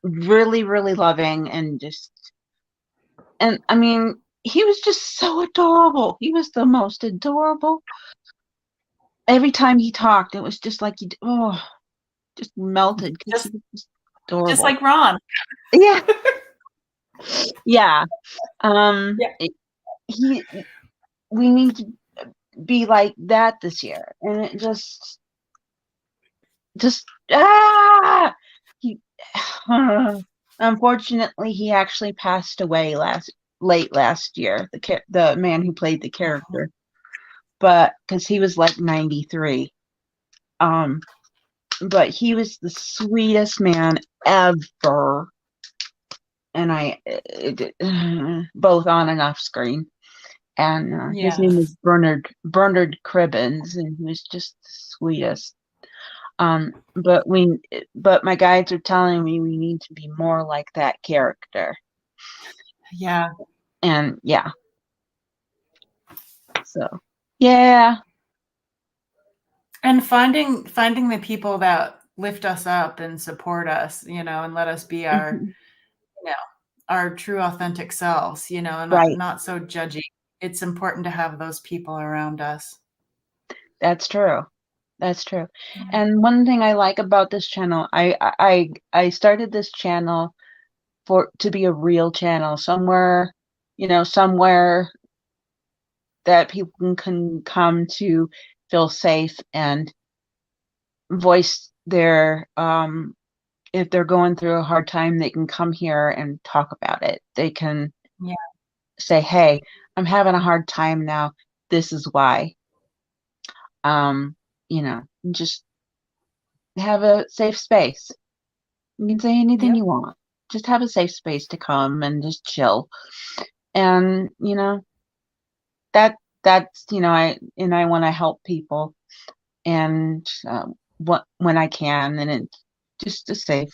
really really loving and just and I mean he was just so adorable. He was the most adorable. Every time he talked it was just like just melted because he Just was just just adorable. like Ron. Yeah. Yeah. um Yeah. he we need to be like that this year, and it just he unfortunately he actually passed away late last year, the man who played the character, but because he was like 93. But he was the sweetest man ever, and both on and off screen. And his name Yes. was Bernard Cribbins, and he was just the sweetest. But my guides are telling me we need to be more like that character. Yeah. And yeah, so yeah. And finding the people that lift us up and support us, and let us be Mhm. you know, our true authentic selves, and not, Right. not so judgy. It's important to have those people around us. That's true. That's true. And one thing I like about this channel, I started this channel for to be a real channel, somewhere that people can come to feel safe and voice their if they're going through a hard time, they can come here and talk about it. They can Yeah. say, "Hey, I'm having a hard time now. This is why." Just have a safe space. You can say anything Yep. you want. Just have a safe space to come and just chill. And that that's I want to help people and when I can, and it's just a safe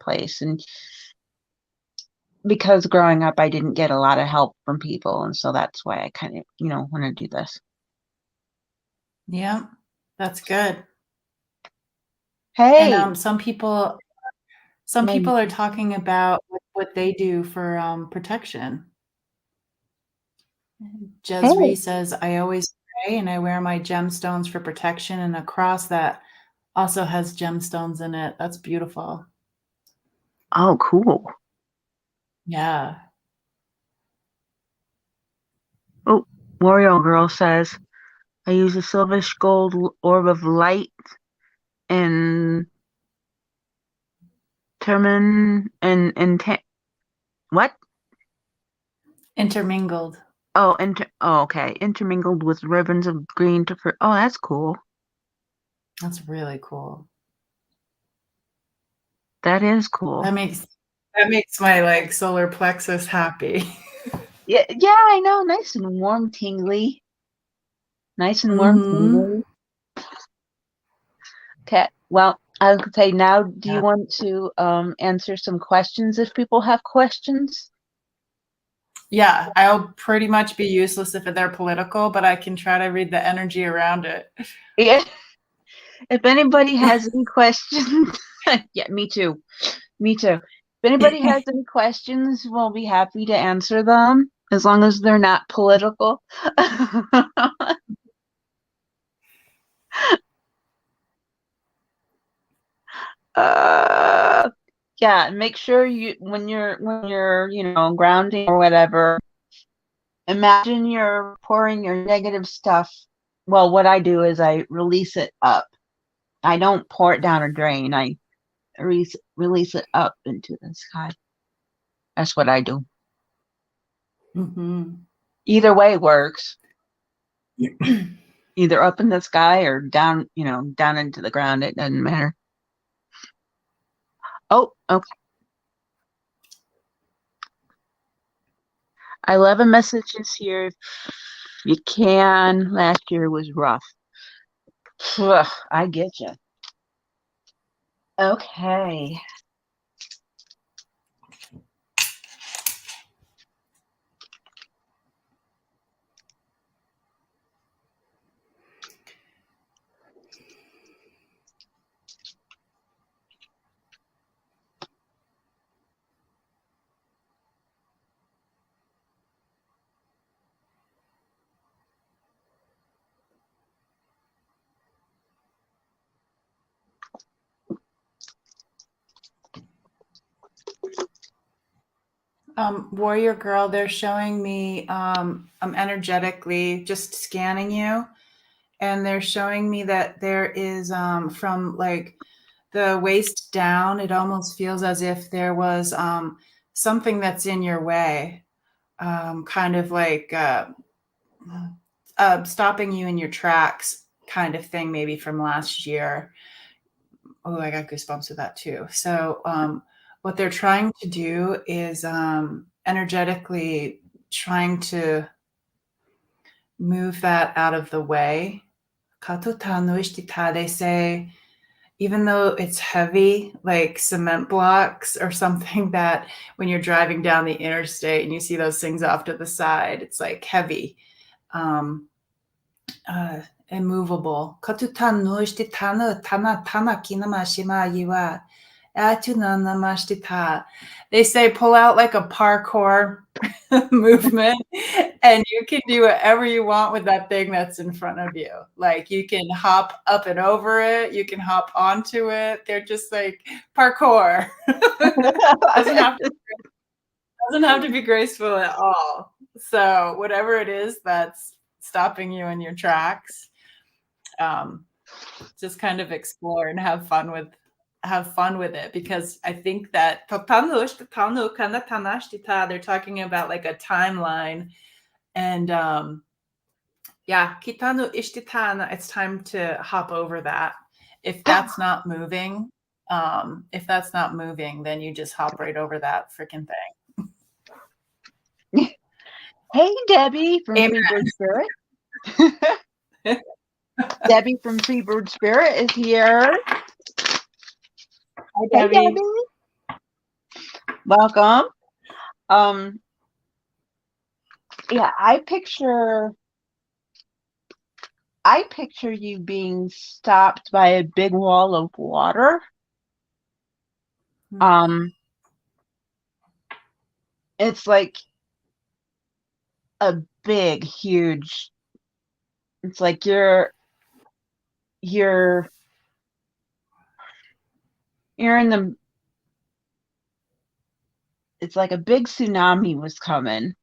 place. And because growing up, I didn't get a lot of help from people, and so that's why I kind of, want to do this. Yeah, that's good. Hey, And some people my are talking about what they do for protection. Jezree hey, says, I always pray and I wear my gemstones for protection and a cross that also has gemstones in it. That's beautiful. oh, cool. Yeah. Oh, Wario Girl says I use a silverish gold orb of light and termin and what? Intermingled. Oh, okay. Intermingled with ribbons of green to oh, that's cool. That's really cool. That is cool. That makes my like solar plexus happy. Yeah, yeah, I know. Nice and warm, tingly. Nice and warm, Mm-hmm. tingly. Okay. Well, I would say now, do Yeah. you want to answer some questions if people have questions? Yeah, I'll pretty much be useless if they're political, but I can try to read the energy around it. Yeah. If anybody has any questions, yeah, me too. Me too. If anybody has any questions, we'll be happy to answer them as long as they're not political. uh, yeah, make sure you when you're grounding or whatever, imagine you're pouring your negative stuff. Well, what I do is I release it up. I don't pour it down a drain. I release it up into the sky. That's what I do. Mm-hmm. Either way works. Either up in the sky or down, down into the ground. It doesn't matter. Oh, okay. I love a messages here. If you can. Last year was rough. Ugh, I get you. Okay. Warrior girl, they're showing me I'm energetically just scanning you, and they're showing me that there is from like the waist down, it almost feels as if there was something that's in your way, kind of like stopping you in your tracks kind of thing, maybe from last year. Oh, I got goosebumps with that too. So what they're trying to do is energetically trying to move that out of the way. They say, even though it's heavy, like cement blocks or something, that when you're driving down the interstate and you see those things off to the side, it's like heavy, uh, immovable. They say pull out like a parkour movement, and you can do whatever you want with that thing that's in front of you. Like you can hop up and over it, you can hop onto it. They're just like parkour. doesn't have to doesn't have to be graceful at all. So whatever it is that's stopping you in your tracks, just kind of explore and have fun with it, because I think that they're talking about like a timeline, and yeah, kitano ishtitana, it's time to hop over that. If that's not moving, then you just hop right over that freaking Hey, Debbie from thing. Free Bird Spirit. Amen. Debbie from Freebird Spirit is here. Hi, Hey, Debbie. Debbie. Welcome. Yeah, I picture you being stopped by a big wall of water. It's like a big, huge. It's like you're in the. It's like a big tsunami was coming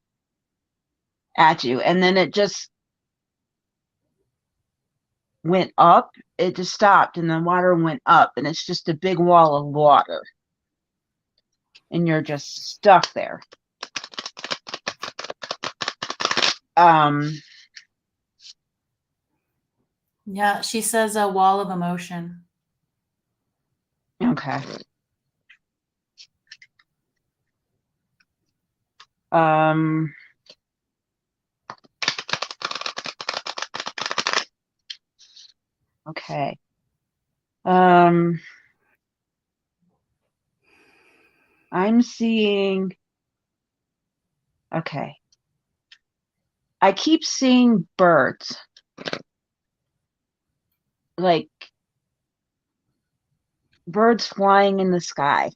at you, and then it just went up. It just stopped, and the water went up, and it's just a big wall of water, and you're just stuck there. Yeah, she says a wall of emotion. Okay. Okay. I'm seeing. Okay. I keep seeing birds. Like birds flying in the sky.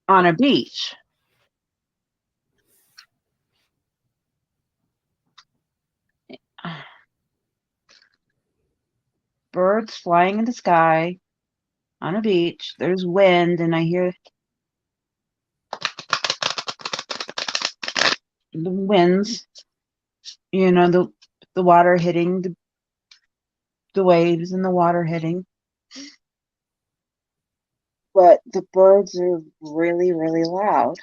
On a beach. Birds flying in the sky on a beach. There's wind, and I hear the winds, the water hitting, the waves and the water hitting. But the birds are really, really loud.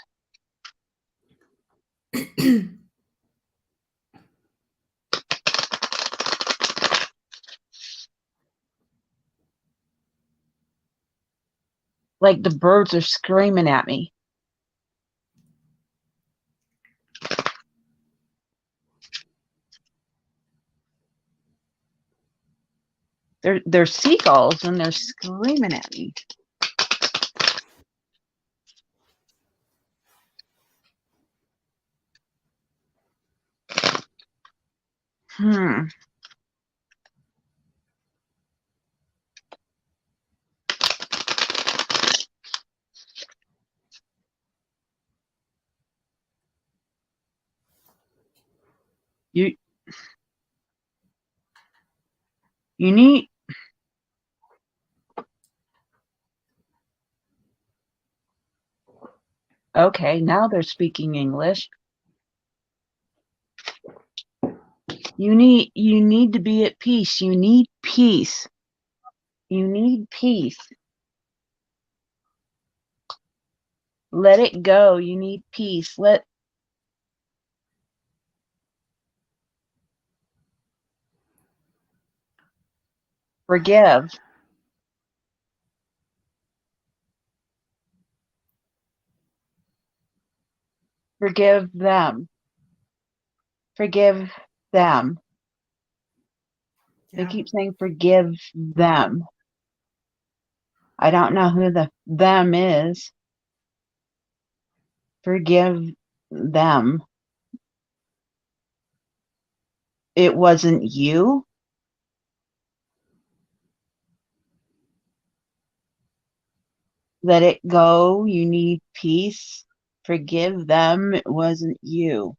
Like the birds are screaming at me. They're seagulls, and they're screaming at me. You need. Okay, now they're speaking English. You need to be at peace. You need peace. You need peace. Let it go. You need peace. Forgive. Forgive them. Forgive them. They keep saying forgive them. I don't know who the them is. Forgive them. It wasn't you. Let it go. You need peace. Forgive them. It wasn't you.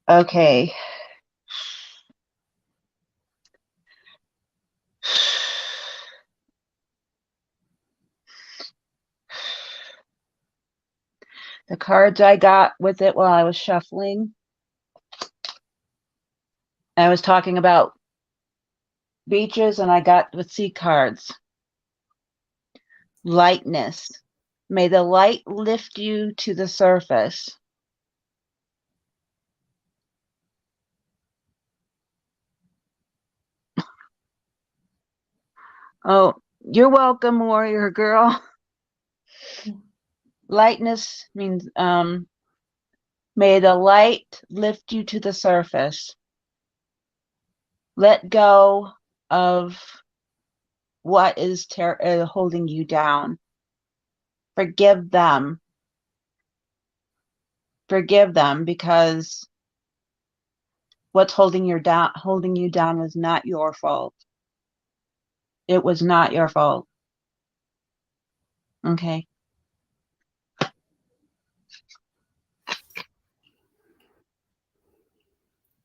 Okay. The cards I got with it while I was shuffling, I was talking about beaches, and I got with sea cards. Lightness. May the light lift you to the surface. Oh, you're welcome, warrior girl. Lightness means may the light lift you to the surface. Let go of what is holding you down. Forgive them. Forgive them, because what's holding you down was not your fault. It was not your fault. Okay.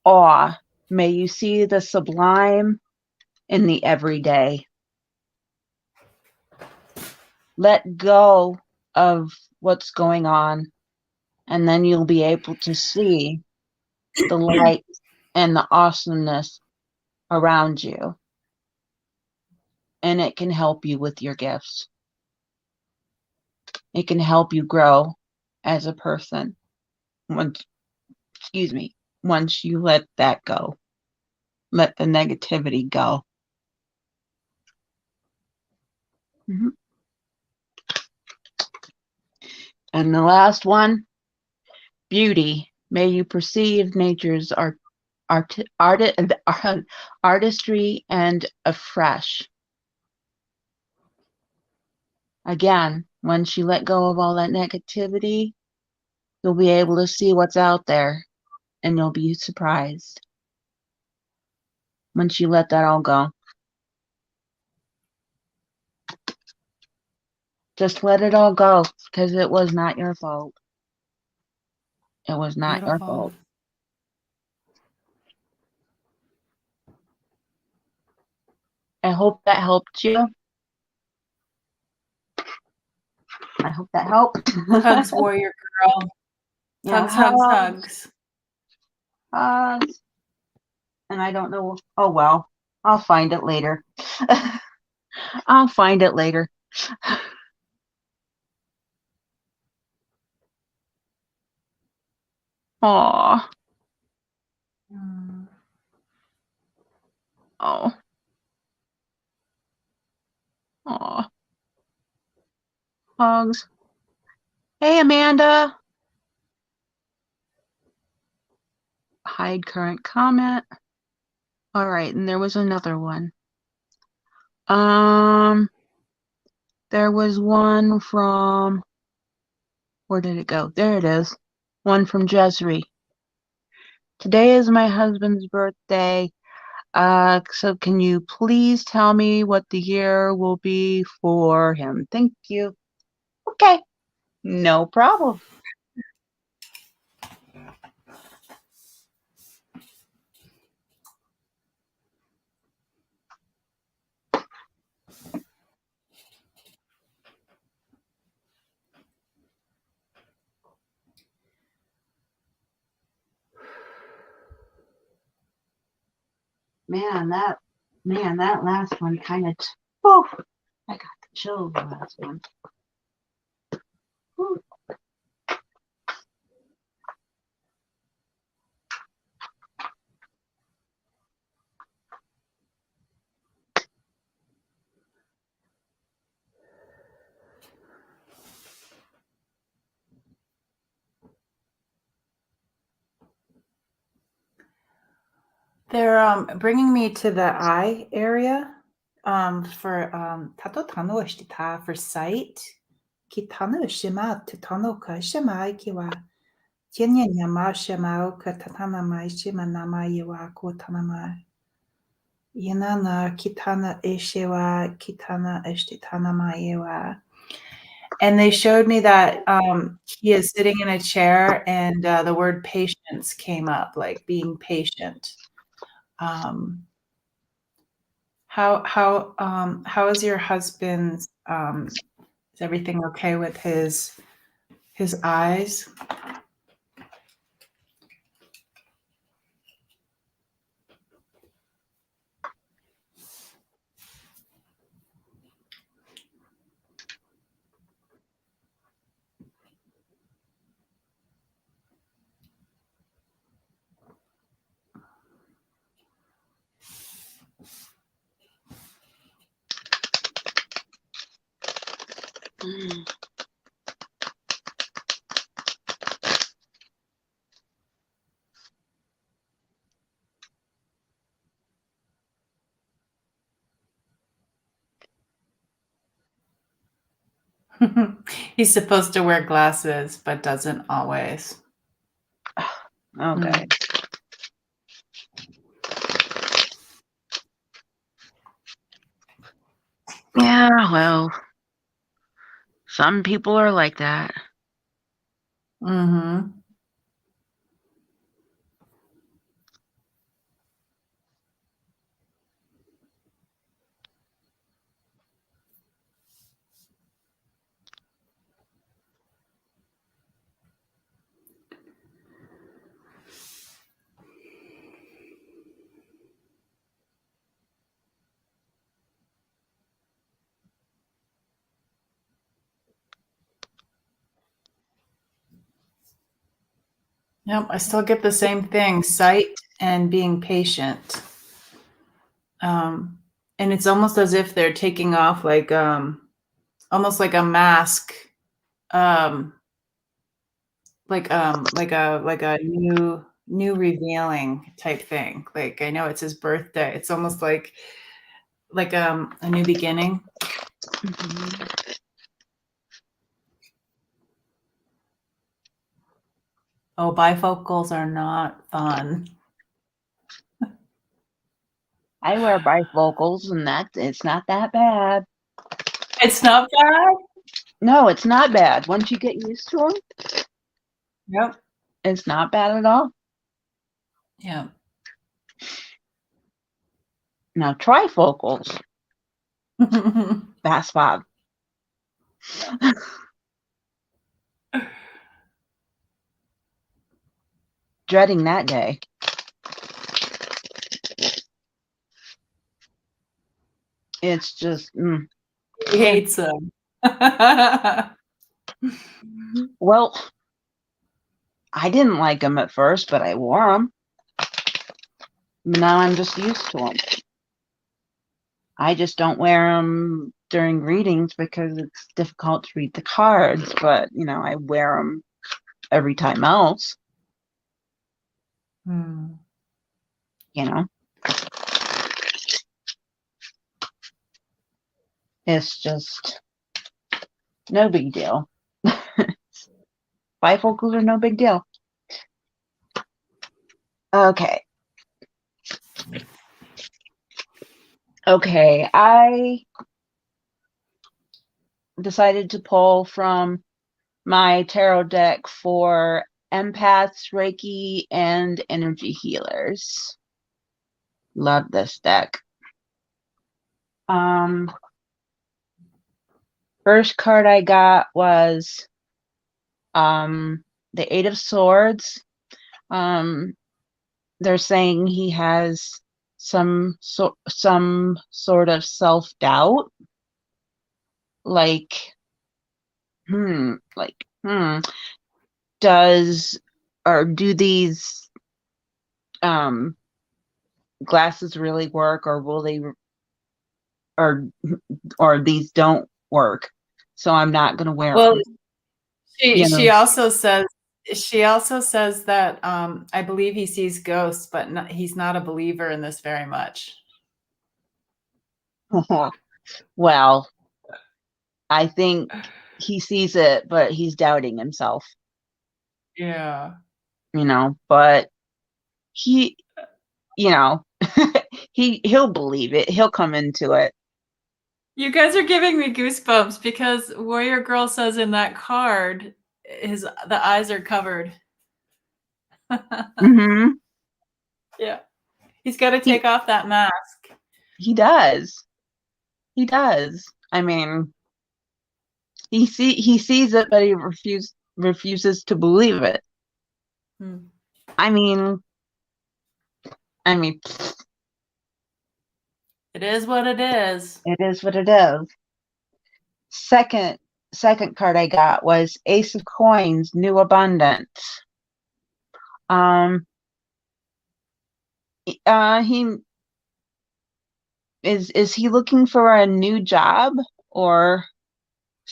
Awe. May you see the sublime in the everyday. Let go of what's going on, and then you'll be able to see the light and the awesomeness around you. And it can help you with your gifts. It can help you grow as a person. Once you let that go. Let the negativity go. Mm-hmm. And the last one, beauty. May you perceive nature's artistry and afresh. Again, once you let go of all that negativity, you'll be able to see what's out there, and you'll be surprised once you let that all go. Just let it all go, because it was not your fault. It was not your Beautiful. fault. I hope that helped you. I hope that helped. Hugs, warrior girl. Yeah, Hugs, hugs, hugs. Hugs. And I don't know. Oh, well, I'll find it later. I'll find it later. Aw. Oh. Aw. Hugs. Hey, Amanda. Hide current comment. All right, and there was another one. There was one from, where did it go? There it is. One from Jesri. Today is my husband's birthday. So can you please tell me what the year will be for him? Thank you. Okay, no problem. Man, that last one kind of, oh, I got the chills the last one. Whew. They're bringing me to the eye area for tato tano ishtita for sight. Ki tano shima to tano ka shima ikiwa. Tienya nyama shima ka tatana mai shima nama iwa ko tanama. Yanana kitana ishiwa kitana ishtitana maiwa. And they showed me that he is sitting in a chair, and the word patience came up, like being patient. How is your husband's? Is everything okay with his eyes? He's supposed to wear glasses, but doesn't always. Okay. Yeah, well, some people are like that. Mm-hmm. Yep, I still get the same thing, sight and being patient. And it's almost as if they're taking off like almost like a mask, um, like a new revealing type thing. Like I know it's his birthday. It's almost like a new beginning. Mhm. Oh, bifocals are not fun. I wear bifocals, and it's not that bad. It's not bad. No, it's not bad. Once you get used to them, Yep. it's not bad at all. Yeah. Now, trifocals, that's bad. Dreading that day. It's just, He hates them. well, I didn't like them at first, but I wore them. Now I'm just used to them. I just don't wear them during readings because it's difficult to read the cards, but, I wear them every time else, Hmm. you know. It's just no big deal. Bifocals are no big deal. Okay. Okay, I decided to pull from my tarot deck for empaths, Reiki, and energy healers. Love this deck. First card I got was the Eight of Swords. They're saying he has some sort of self-doubt, like like does or do these glasses really work, or will they, or these don't work, so I'm not going to wear Well, them, she you she know. also says she also says that I believe he sees ghosts, but he's not a believer in this very much. Well, I think he sees it, but he's doubting himself, Yeah. but he, you know, he'll believe it. He'll come into it. You guys are giving me goosebumps because Warrior Girl says in that card, the eyes are covered. Hmm. Yeah. He's got to He take off that mask. he does. He does. I mean, he sees it, but he refuses to believe it. Hmm. I mean, I mean, It is what it is. it is what it is. Second card I got was Ace of Coins, New Abundance. Um, he is he looking for a new job or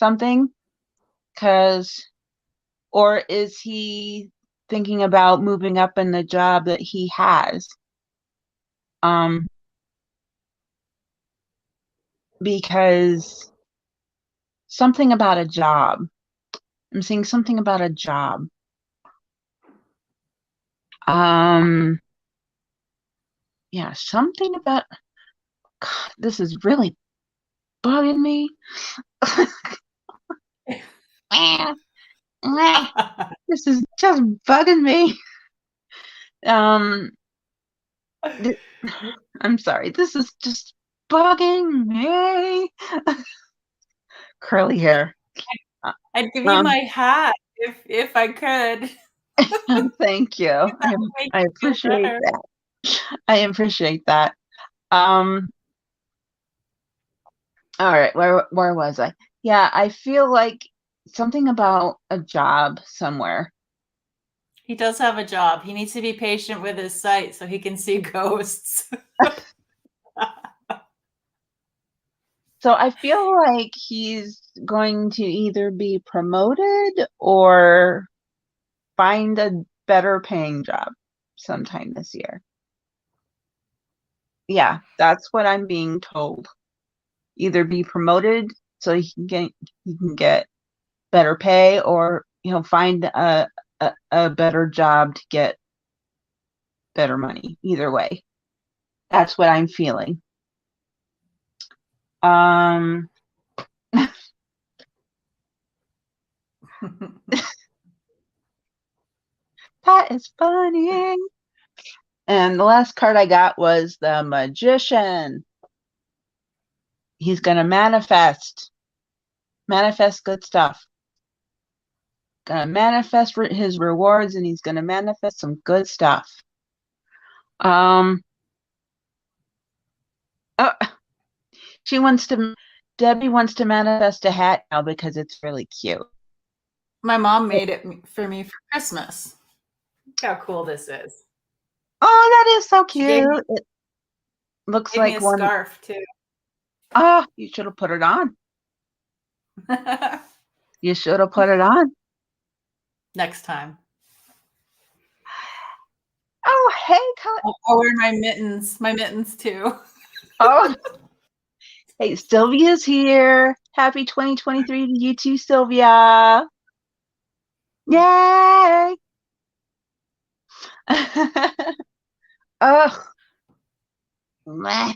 something? Or is he thinking about moving up in the job that he has? Um, because something about a job. I'm seeing something about a job. Um, yeah, something about God, this is really bugging me. This is just bugging me. Um, th- I'm sorry. This is just bugging me. Curly hair. Uh, I'd give you Um, my hat if I could. thank you. That would make I you feel appreciate better. that. I appreciate that. Um, all right, where was I? Yeah, I feel like something about a job somewhere. He does have a job. He needs to be patient with his sight so he can see ghosts. So I feel like he's going to either be promoted or find a better paying job sometime this year. Yeah, that's what I'm being told. Either be promoted so he can get better pay, or find a better job to get better money. Either way, that's what I'm feeling. Um, that is funny. And the last card I got was the Magician. He's gonna manifest good stuff. Gonna manifest his rewards, and he's gonna manifest some good stuff. Um, oh, she wants to. Debbie wants to manifest a hat now because it's really cute. My mom made it for me for Christmas. Look how cool this is. Oh, that is so She gave me, cute. It looks gave me like a one. scarf too. Oh, you should have put it on. You should have put it on. Next time. Oh, hey, Colin. I'll wear my mittens too. Oh, hey, Sylvia's here. Happy 2023 to you too, Sylvia. Yay! Oh, meh,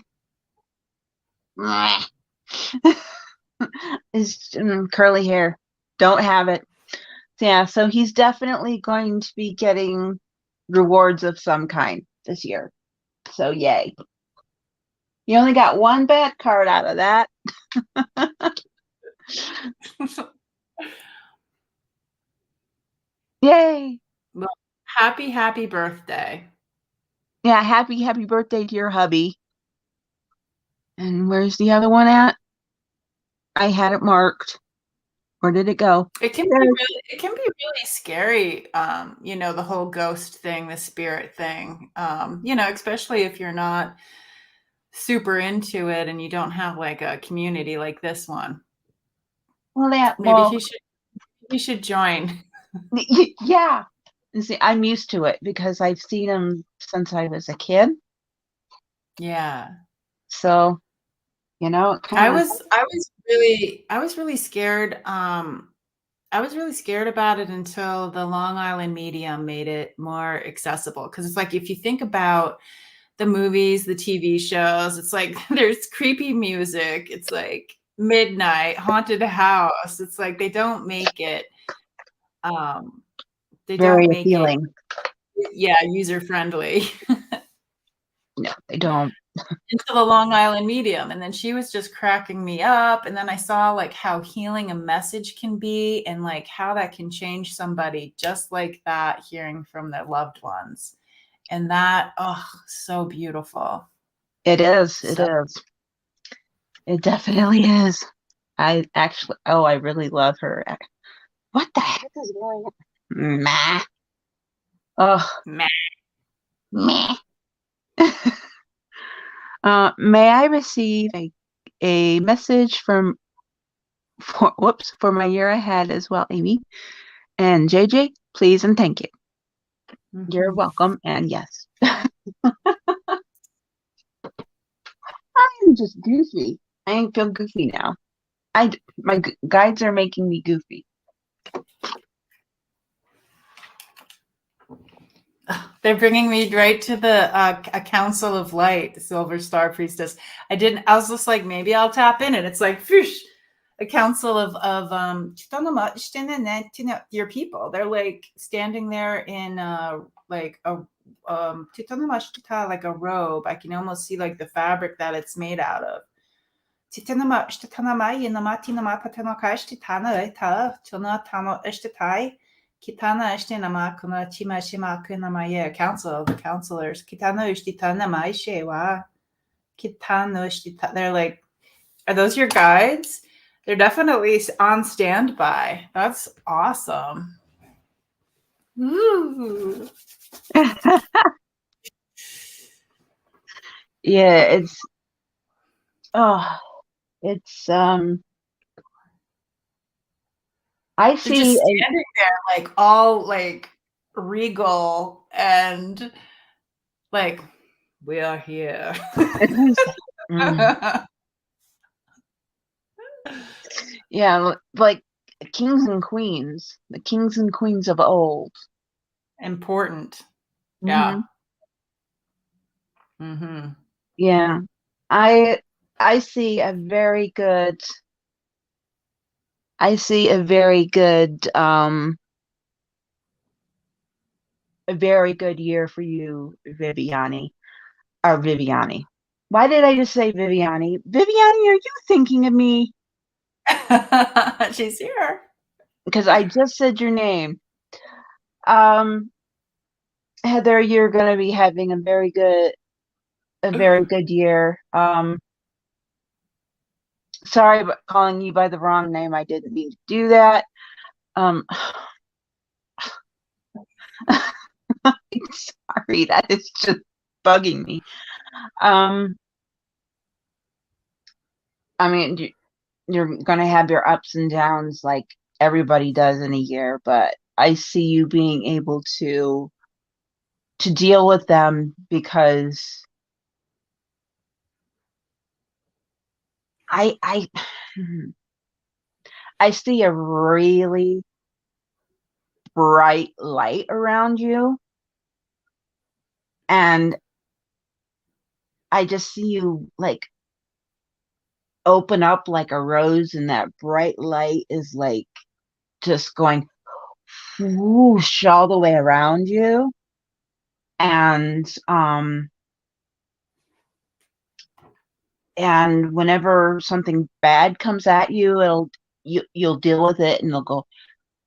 meh. It's curly hair. Don't have it. Yeah, so he's definitely going to be getting rewards of some kind this year. So yay. You only got one bad card out of that. Yay. Well, happy birthday. Yeah, happy birthday to your hubby. And where's the other one at? I had it marked. Where did it go? It can be really scary, the whole ghost thing, the spirit thing. Especially if you're not super into it and you don't have like a community like this one. Maybe Well, he should join. yeah. And see, I'm used to it because I've seen him since I was a kid. Yeah. So, I kind of. was I was really scared. I was really scared about it until the Long Island medium made it more accessible. Because it's like if you think about the movies, the TV shows, it's like there's creepy music. It's like midnight, haunted house. It's like um they Very don't make it, appealing. yeah, user friendly. No, they don't. Into the Long Island medium. And then she was just cracking me up. And then I saw like how healing a message can be and like how that can change somebody just like that, hearing from their loved ones. And that, oh, so beautiful. It is. It So is. It definitely is. I really love her. What the heck is going on? Meh. Oh, meh. meh. May I receive a message from for my year ahead as well, Amy. And JJ, please and thank you. You're Mhm. welcome. And yes, I'm just goofy. I feel goofy now. My guides are making me goofy. They're bringing me right to the a Council of Light, the Silver Star Priestess. I was just like, maybe I'll tap in, and it's like, whoosh, a council of your people. They're like standing there in like a like a robe. I can almost see like the fabric that it's made out of. Kitana ishtinama kuna chima shima kunamaya council, the counselors. Kitano ishtitana maishewa. Kitano ishtita. They're like, are those your guides? They're definitely on standby. That's awesome. Ooh. Yeah, oh, it's I They're just see standing there, like all like regal and like, we are here. a mm, yeah, like kings and queens, the kings and queens of old. Important. Yeah. Hmm. Mm-hmm. Yeah. I I see a very good I see a very good year for you, Viviani. Or Viviani. Why did I just say Viviani? Viviani, are you thinking of me? She's here. Because I just said your name. Um, Heather, you're gonna be having a very good year. Sorry about calling you by the wrong name. I didn't mean to do that. Um, sorry, that is just bugging me. Um, I mean, you're gonna have your ups and downs like everybody does in a year, but I see you being able to deal with them because I I see a really bright light around you, and I just see you like open up like a rose, and that bright light is like just going whoosh all the way around you. And and whenever something bad comes at you, you'll deal with it, and it'll go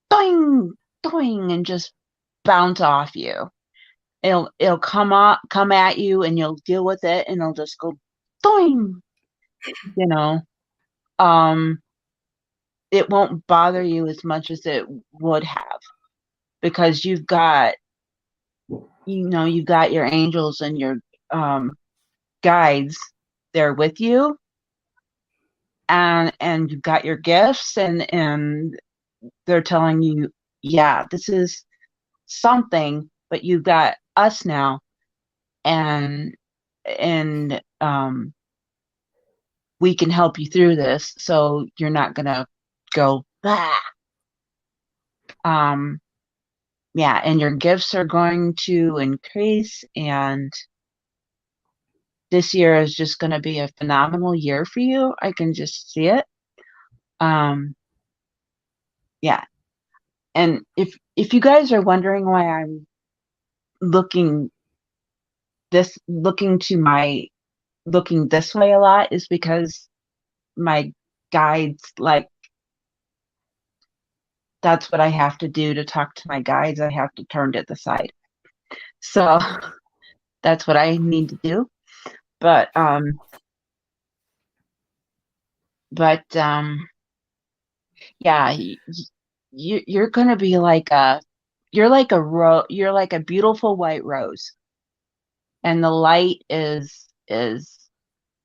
doing doing and just bounce off you. It'll come at you, and you'll deal with it, and it'll just go doing, you know. Um, it won't bother you as much as it would have because you've got your angels and your um guides there with you, and you've got your gifts, and they're telling you, yeah, this is something, but you've got us now, and and we can help you through this, so you're not gonna go bah. Um, yeah, and your gifts are going to increase, and this year is just going to be a phenomenal year for you. I can just see it. Um, yeah, and if you guys are wondering why I'm looking looking to my looking this way a lot, is because my guides, like, that's what I have to do to talk to my guides. I have to turn to the side. So that's what I need to do. But yeah, you're gonna be like you're like a beautiful white rose, and the light is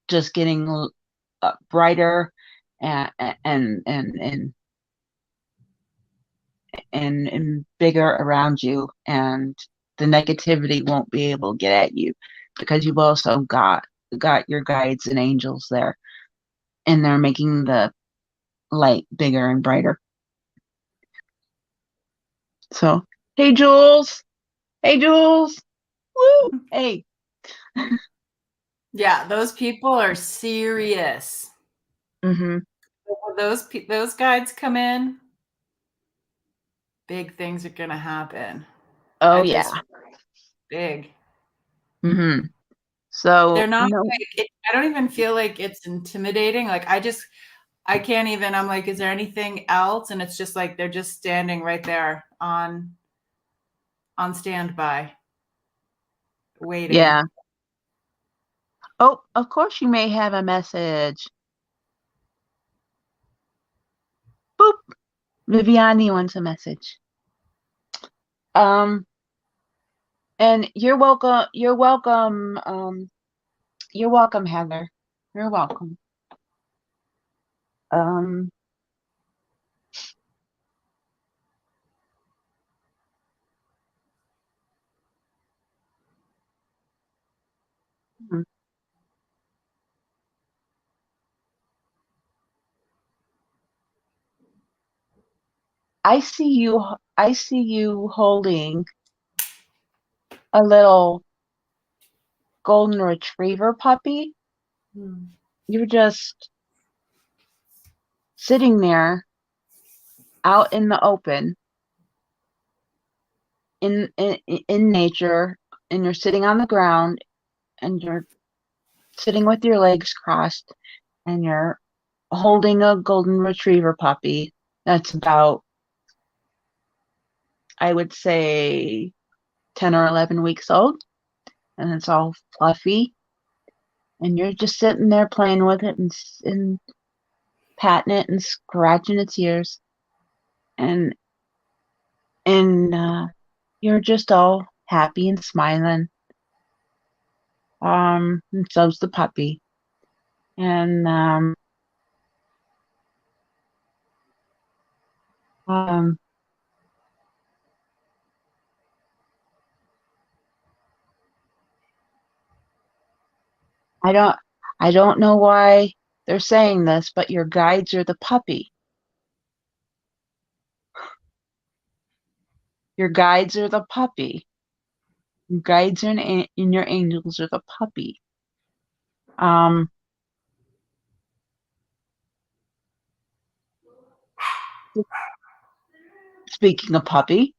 just getting brighter, and and and and and bigger around you, and the negativity won't be able to get at you because you've also got your guides and angels there, and they're making the light bigger and brighter. So, hey Jules, hey Jules, woo, hey. Yeah, those people are serious. Mm-hmm. When those guides come in, big things are gonna happen. Oh I yeah. just big. Mm-hmm. They're So not no, I don't even feel like it's intimidating. Like I can't even. I'm like, is there anything else? And it's just like they're just standing right there on standby, waiting. yeah. Oh, of course you may have a message. Boop. Viviani wants a message. Um, and you're welcome. You're welcome. You're welcome, Heather. You're welcome. Um, I see you. I see you holding a little golden retriever puppy. Hmm. You're just sitting there out in the open in nature, and you're sitting on the ground, and you're sitting with your legs crossed, and you're holding a golden retriever puppy that's about, I would say, 10 or 11 weeks old, and it's all fluffy, and you're just sitting there playing with it and patting it and scratching its ears, and and you're just all happy and smiling. And so's the puppy. And um, I don't I don't know why they're saying this, but your guides are the puppy. Your guides are the puppy. Your guides and your angels are the puppy. Um, Speaking of puppy,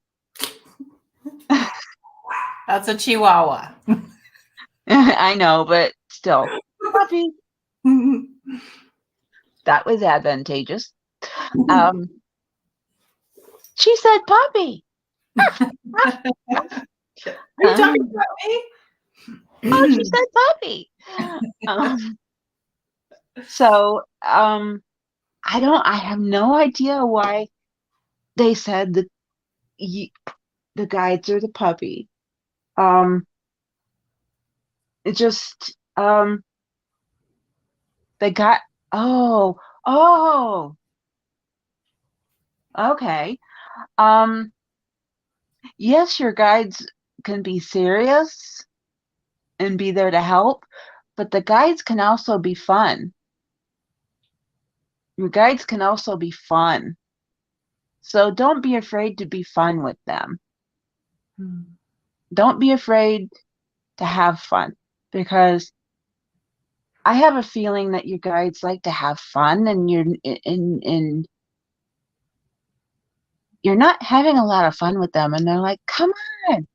That's a Chihuahua. I know, but still, puppy. That was advantageous. Um, she said puppy. Are you talking about Oh, she me? said puppy. Um, so I have no idea why they said that the guides are the puppy. Um, it just they got oh oh okay. Um, yes, your guides can be serious and be there to help, but the guides can also be fun. Your guides can also be fun. So don't be afraid to be fun with them. Don't be afraid to have fun, because I have a feeling that you guys like to have fun, and you're not having a lot of fun with them, and they're like, "Come on,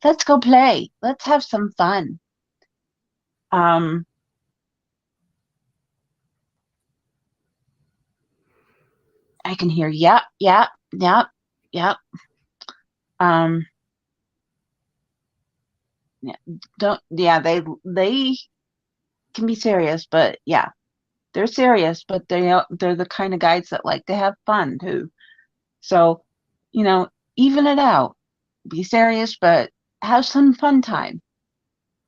let's go play. Let's have some fun." Um, I can hear, yep, yep, yep, yep. Um, yeah, don't, yeah, they can be serious, but yeah, they're serious, but they're the kind of guys that like to have fun too. So, you know, even it out. Be serious, but have some fun time.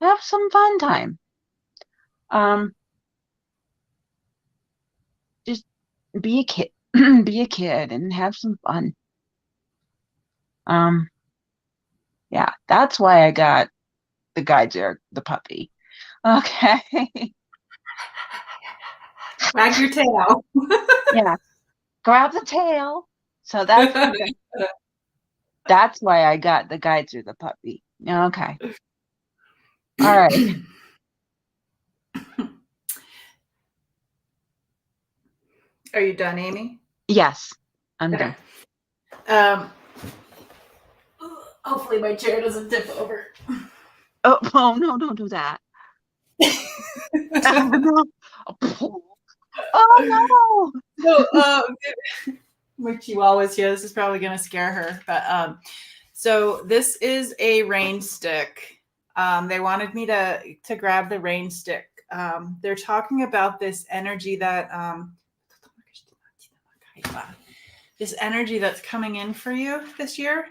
Have some fun time. Um, just be a kid, be a kid and have some fun. Um, yeah, that's why I got the guide the puppy. Okay. Wag your tail. Yeah, grab the tail. So that's why I got the guide the puppy. Okay. All right. Are you done, Amy? Yes, I'm Okay. done. Um, hopefully my chair doesn't tip over. Oh, oh no, don't do that. Oh no. Oh no. So, my chihuahua's here. This is probably going to scare her. But so this is a rain stick. They wanted me to grab the rain stick. They're talking about this energy that this energy that's coming in for you this year.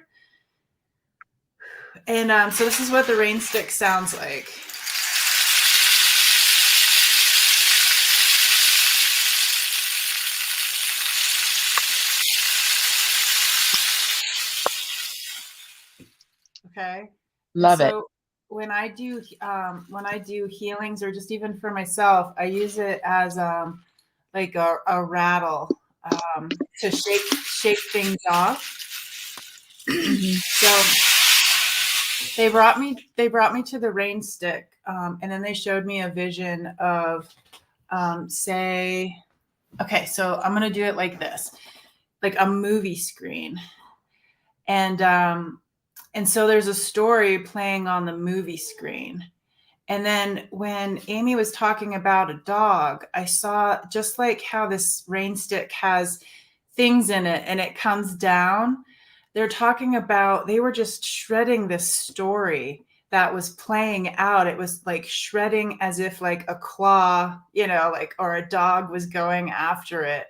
And so this is what the rain stick sounds like. Okay. And Love it. so when I do healings or just even for myself, I use it as like a rattle to shake things off. So they brought me to the rain stick, and then they showed me a vision of say, okay, so I'm gonna do it like this, like a movie screen, and so there's a story playing on the movie screen. And then when Amy was talking about a dog, I saw just like how this rain stick has things in it and it comes down. They're talking about, they were just shredding this story that was playing out. It was like shredding as if like a claw, like, or a dog was going after it.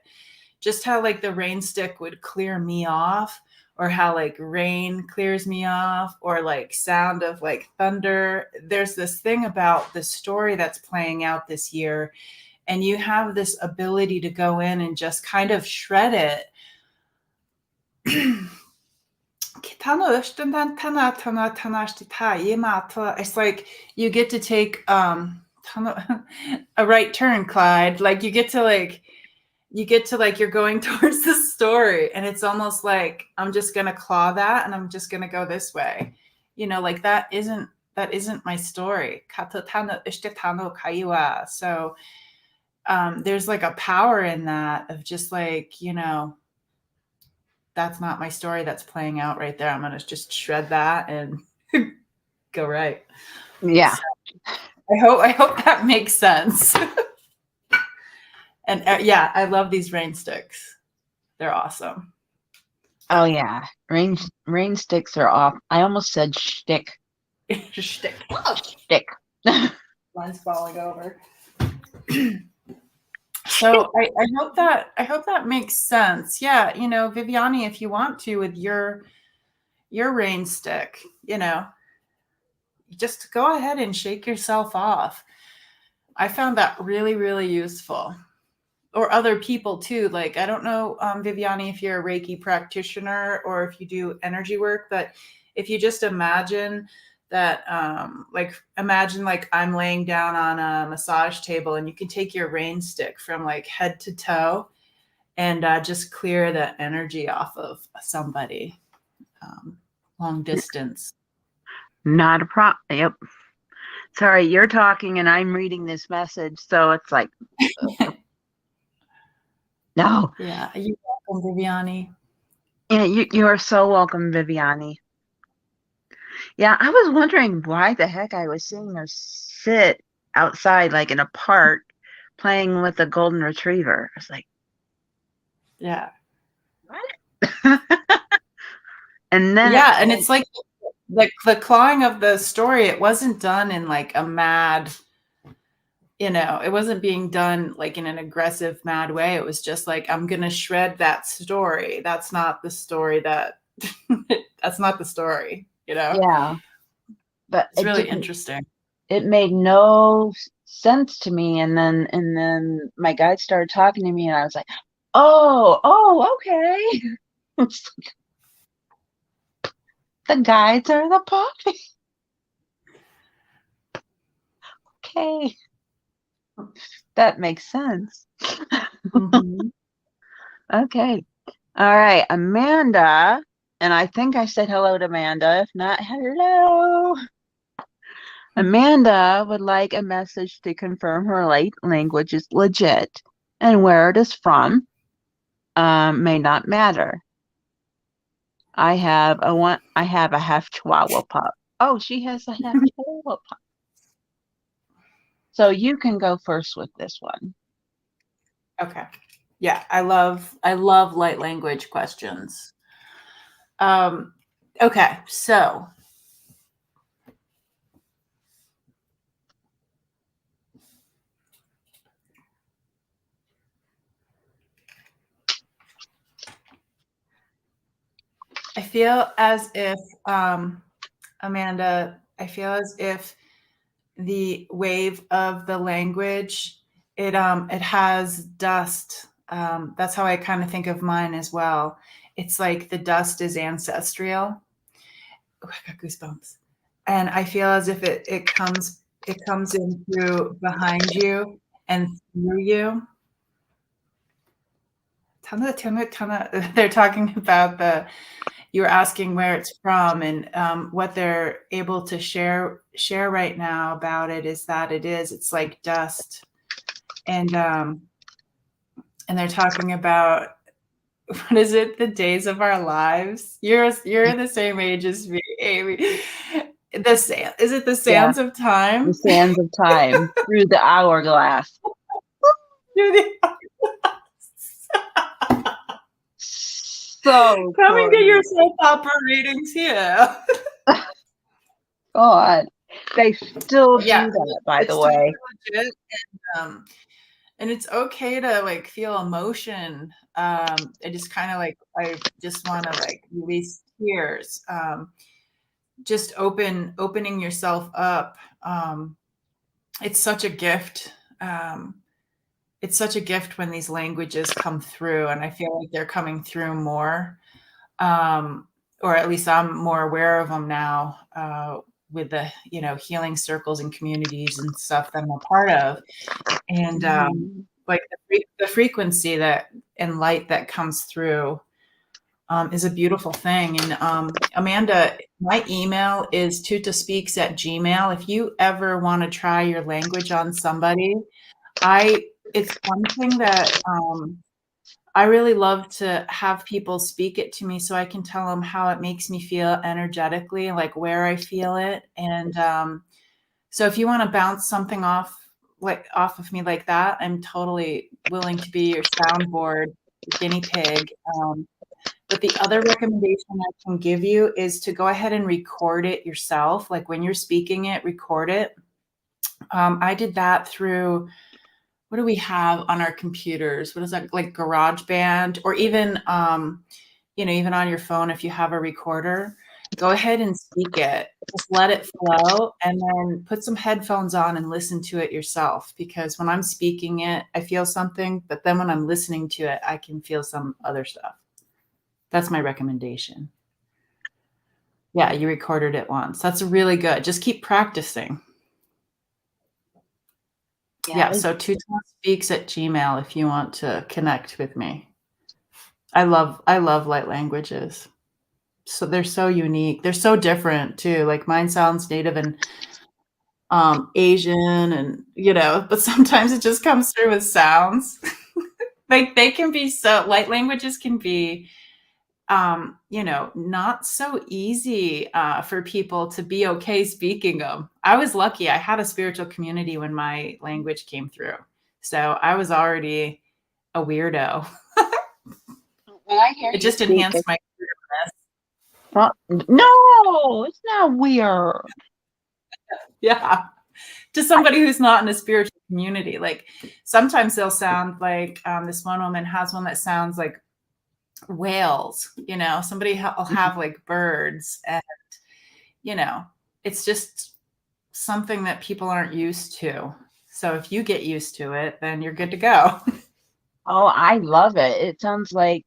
Just how like the rain stick would clear me off, or how like rain clears me off, or like sound of like thunder. There's this thing about the story that's playing out this year, and you have this ability to go in and just kind of shred it. It's like you get to take a right turn, Clyde. Like you get to you're going towards the story, and it's almost like I'm just gonna claw that and I'm just gonna go this way. Like that isn't my story. So there's like a power in that of just like, that's not my story that's playing out right there. I'm gonna just shred that and go right. Yeah. So I hope that makes sense. And yeah, I love these rain sticks. They're awesome. Oh yeah. Rain sticks are off. I almost said shtick. Shtick. Oh, shtick. Mine's falling over. So I hope that makes sense. Yeah, Viviani, if you want to with your rain stick, just go ahead and shake yourself off. I found that really, really useful. Or other people too. Like, I don't know, Viviani, if you're a Reiki practitioner or if you do energy work, but if you just imagine that, imagine like I'm laying down on a massage table and you can take your rain stick from like head to toe and just clear the energy off of somebody, long distance. Not a problem. Yep. Sorry, you're talking and I'm reading this message, so it's like, no. Yeah. You're welcome, Viviani. Yeah, you are so welcome, Viviani. Yeah, I was wondering why the heck I was seeing her sit outside, like in a park, playing with a golden retriever. I was like, Yeah. what? And then Yeah. And it's like the clawing of the story, it wasn't done in like a mad, it wasn't being done like in an aggressive, mad way. It was just like, I'm going to shred that story. That's not the story that's not the story, yeah, but It's really interesting. it made no sense to me. And then my guide started talking to me, and I was like, Oh, okay. The guides are the puppy. Okay, that makes sense. Mhm. Okay. All right, Amanda. And I think I said hello to Amanda. If not, hello. Amanda would like a message to confirm her light language is legit and where it is from may not matter. I have a half Chihuahua pup. Oh, she has a half Chihuahua pup. So you can go first with this one. Okay. Yeah, I love light language questions. Um, okay, so I feel as if Amanda, I feel as if the wave of the language, it has dust. That's how I kind of think of mine as well. It's like the dust is ancestral. Oh, I got goosebumps. And I feel as if it comes in through behind you and through you. They're talking about you were asking where it's from, and what they're able to share right now about it is that it's like dust, and they're talking about what is it, the days of our lives. You're the same age as me, Amy. Is it the Yeah, sands of the time? sands of time through the hourglass. You're the So come and get your true. soap opera readings here. God, they still Yeah, do that, by the it's totally way. legit. And it's okay to like feel emotion. I just kind of like I just want to like release tears. Just opening yourself up. It's such a gift. Um, it's such a gift when these languages come through, and I feel like they're coming through more. Um, or at least I'm more aware of them now, with the healing circles and communities and stuff that I'm a part of. And Mhm. like the frequency that and light that comes through, is a beautiful thing. And Amanda, my email is tutaspeaks@gmail. If you ever want to try your language on somebody, I it's one thing that I really love to have people speak it to me so I can tell them how it makes me feel energetically, like where I feel it. And so if you want to bounce something off of me like that, I'm totally willing to be your soundboard guinea pig. But the other recommendation I can give you is to go ahead and record it yourself. Like when you're speaking it, record it. I did that through, what do we have on our computers? What is that, like GarageBand, or even even on your phone if you have a recorder. Go ahead and speak it. Just let it flow, and then put some headphones on and listen to it yourself, because when I'm speaking it, I feel something, but then when I'm listening to it, I can feel some other stuff. That's my recommendation. Yeah, you recorded it once. That's really good. Just keep practicing. Yeah, Yes. so tutaspeaks@gmail if you want to connect with me. I love light languages. So they're so unique. They're so different too. Like mine sounds native and Asian, and but sometimes it just comes through with sounds. Like they can be so light languages can be not so easy for people to be okay speaking them. I was lucky. I had a spiritual community when my language came through. So I was already a weirdo. When I hear It you just speak, enhanced it's my not, no, it's not weird. yeah. To somebody who's not in a spiritual community. Like sometimes they'll sound like this one woman has one that sounds like whales. Somebody will have like birds, and you know, it's just something that people aren't used to. So if you get used to it, then you're good to go. Oh, I love it. It sounds like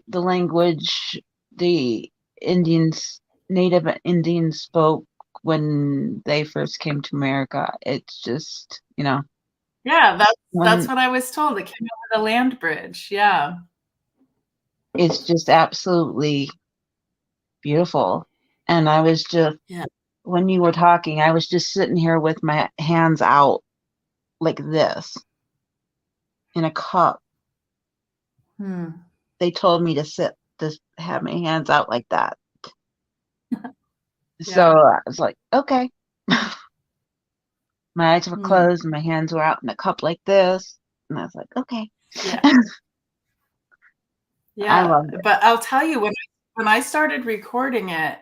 the language the Indians, Native Indians spoke when they first came to America. It's just, Yeah, that's when what I was told. It came over the land bridge. Yeah. it's just absolutely beautiful. And I was just, Yeah. when you were talking, I was just sitting here with my hands out like this in a cup. Hmm. They told me to have my hands out like that. So Yeah. I was like, okay. My eyes were Hmm. closed and my hands were out in a cup like this. And I was like, okay. Yeah. I Yeah. loved it. But I'll tell you when I started recording it,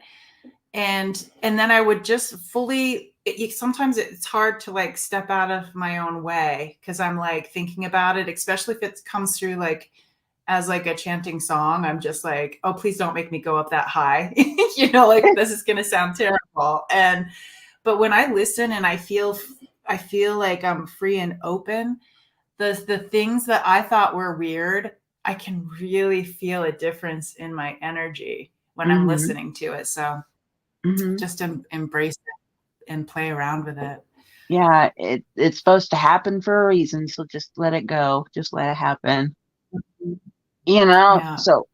and then I would just fully sometimes it's hard to like step out of my own way because I'm like thinking about it, especially if it comes through like as like a chanting song. I'm just like, oh, please don't make me go up that high. Like this is gonna sound terrible. But when I listen and I feel like I'm free and open, the things that I thought were weird, I can really feel a difference in my energy when I'm Hmm. listening to it. So Hmm. just embrace it and play around with it. Yeah, it's supposed to happen for a reason, so just let it go. Just let it happen. Yeah. So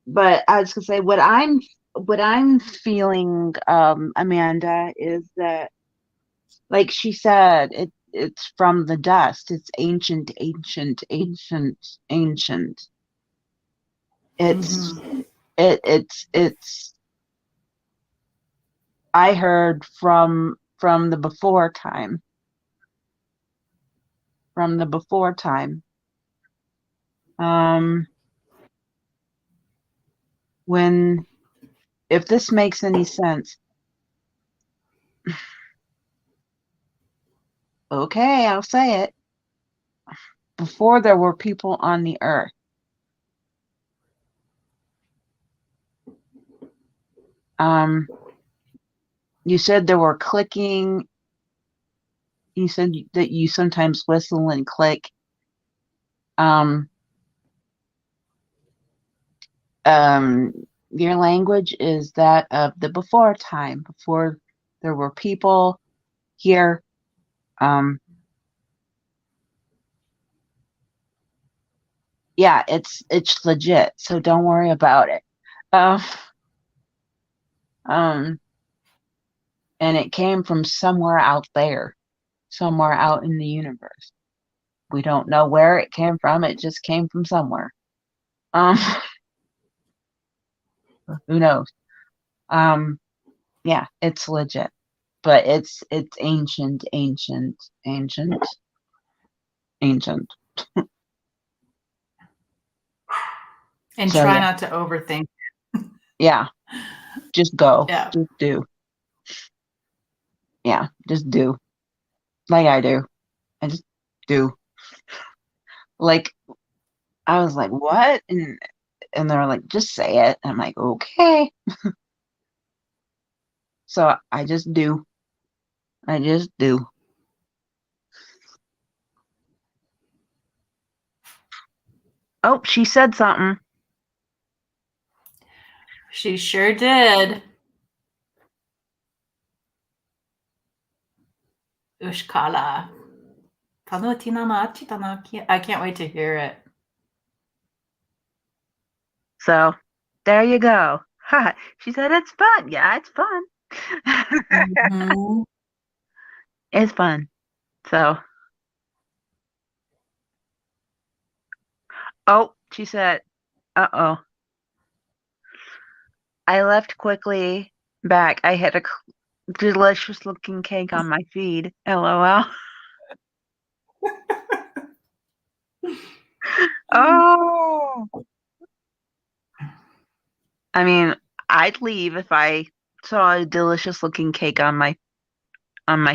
but I was gonna say what I'm feeling, Amanda, is that like she said, it's from the dust. It's ancient, ancient, ancient, ancient. It's Mm-hmm. it's I heard from the before time, from the before time. Um, when if this makes any sense, okay, I'll say it. Before there were people on the earth, um, you said there were clicking. You said that you sometimes whistle and click. Um, um, your language is that of the before time, before there were people here. Um, yeah, it's legit, so don't worry about it. Um, um, and it came from somewhere out there, somewhere out in the universe. We don't know where it came from. It just came from somewhere. Um, who knows? Um, yeah, it's legit, but it's ancient, ancient, ancient, ancient. And So try yeah, not to overthink. yeah, just go, Yeah. just do. Yeah, just do like I do. I just do. Like I was like, what? And they're like, just say it. I'm like, okay. So I just do. I just do. Oh, she said something. She sure did. Ushkala. I can't wait to hear it. So there you go. She said it's fun. Yeah, it's fun. Mhm. It's fun. So, oh, she said, uh-oh. I left quickly back. I had a delicious looking cake on my feed. LOL. Oh, I mean, I'd leave if I saw a delicious looking cake on my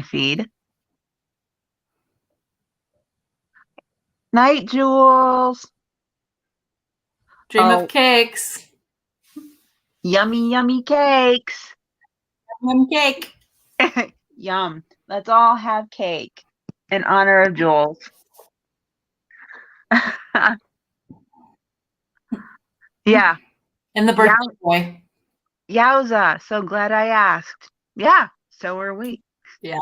feed. Night, Jules. Dream of Oh, cakes. yummy, yummy cakes. Lemon cake. Yum. Let's all have cake in honor of Jules. Yeah. And the Yeah. birthday boy. Yowza. So glad I asked. Yeah. So are we. Yeah.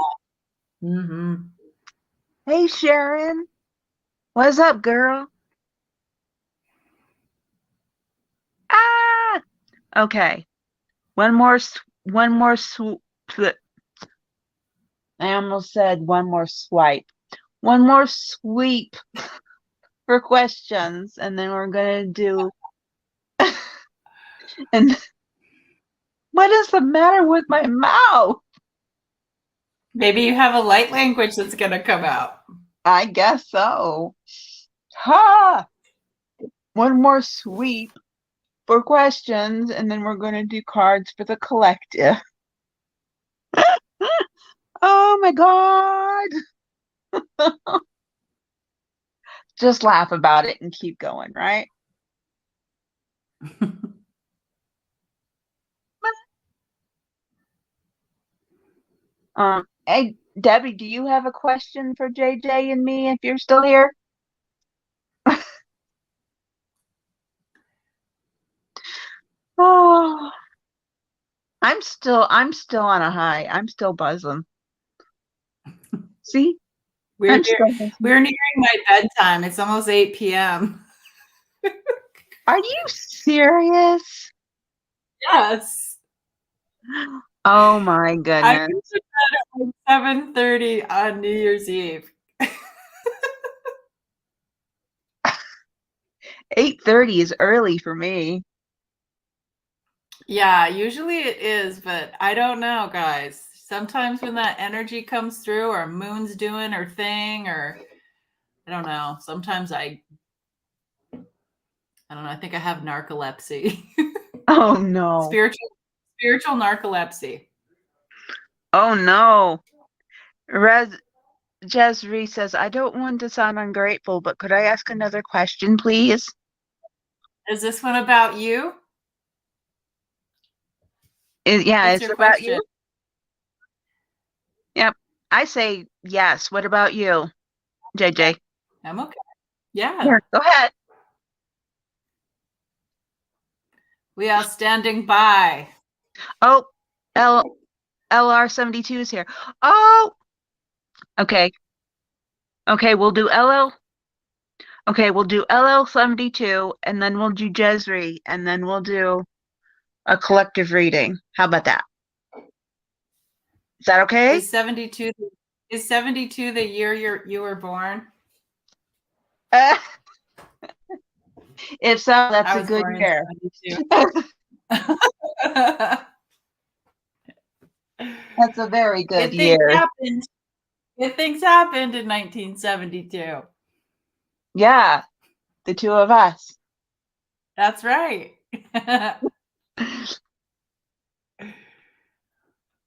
Mm-hmm. Hey, Sharon. What's up, girl? Ah. Okay. One more I almost said one more swipe. One more sweep for questions, and then we're gonna do. And what is the matter with my mouth? Maybe you have a light language that's going to come out. I guess so. Ha! One more sweep for questions, and then we're gonna do cards for the collective. Oh my God! Just laugh about it and keep going, right? Hey, Debbie, do you have a question for JJ and me if you're still here? Oh, I'm still on a high. I'm still buzzing. See? We're I'm near, still buzzing. we're nearing my bedtime. It's almost 8 p.m. Are you serious? Yes. Oh my I goodness. went to bed at like 7:30 on New Year's Eve. 8:30 is early for me. Yeah, usually it is, but I don't know, guys. Sometimes when that energy comes through or moon's doing her thing or I don't know. Sometimes I don't know, I think I have narcolepsy. Oh no. Spiritual narcolepsy. Oh no. Res Jesri says, I don't want to sound ungrateful, but could I ask another question, please? Is this one about you? Yeah, What's it's your about question? you. Yep. I say yes. What about you, JJ? I'm okay. Yeah. Here, go ahead. We are standing by. Oh, L LR72 is here. Oh, okay. Okay, we'll do LL. Okay, we'll do LL72, and then we'll do Jesri, and then we'll do a collective reading. How about that? Is that okay? Is 72 the year you were born? Uh, if so, that's I a was good born in year. 72. That's a very good Good things year. happened. Good things happened in 1972. Yeah, the two of us. That's right.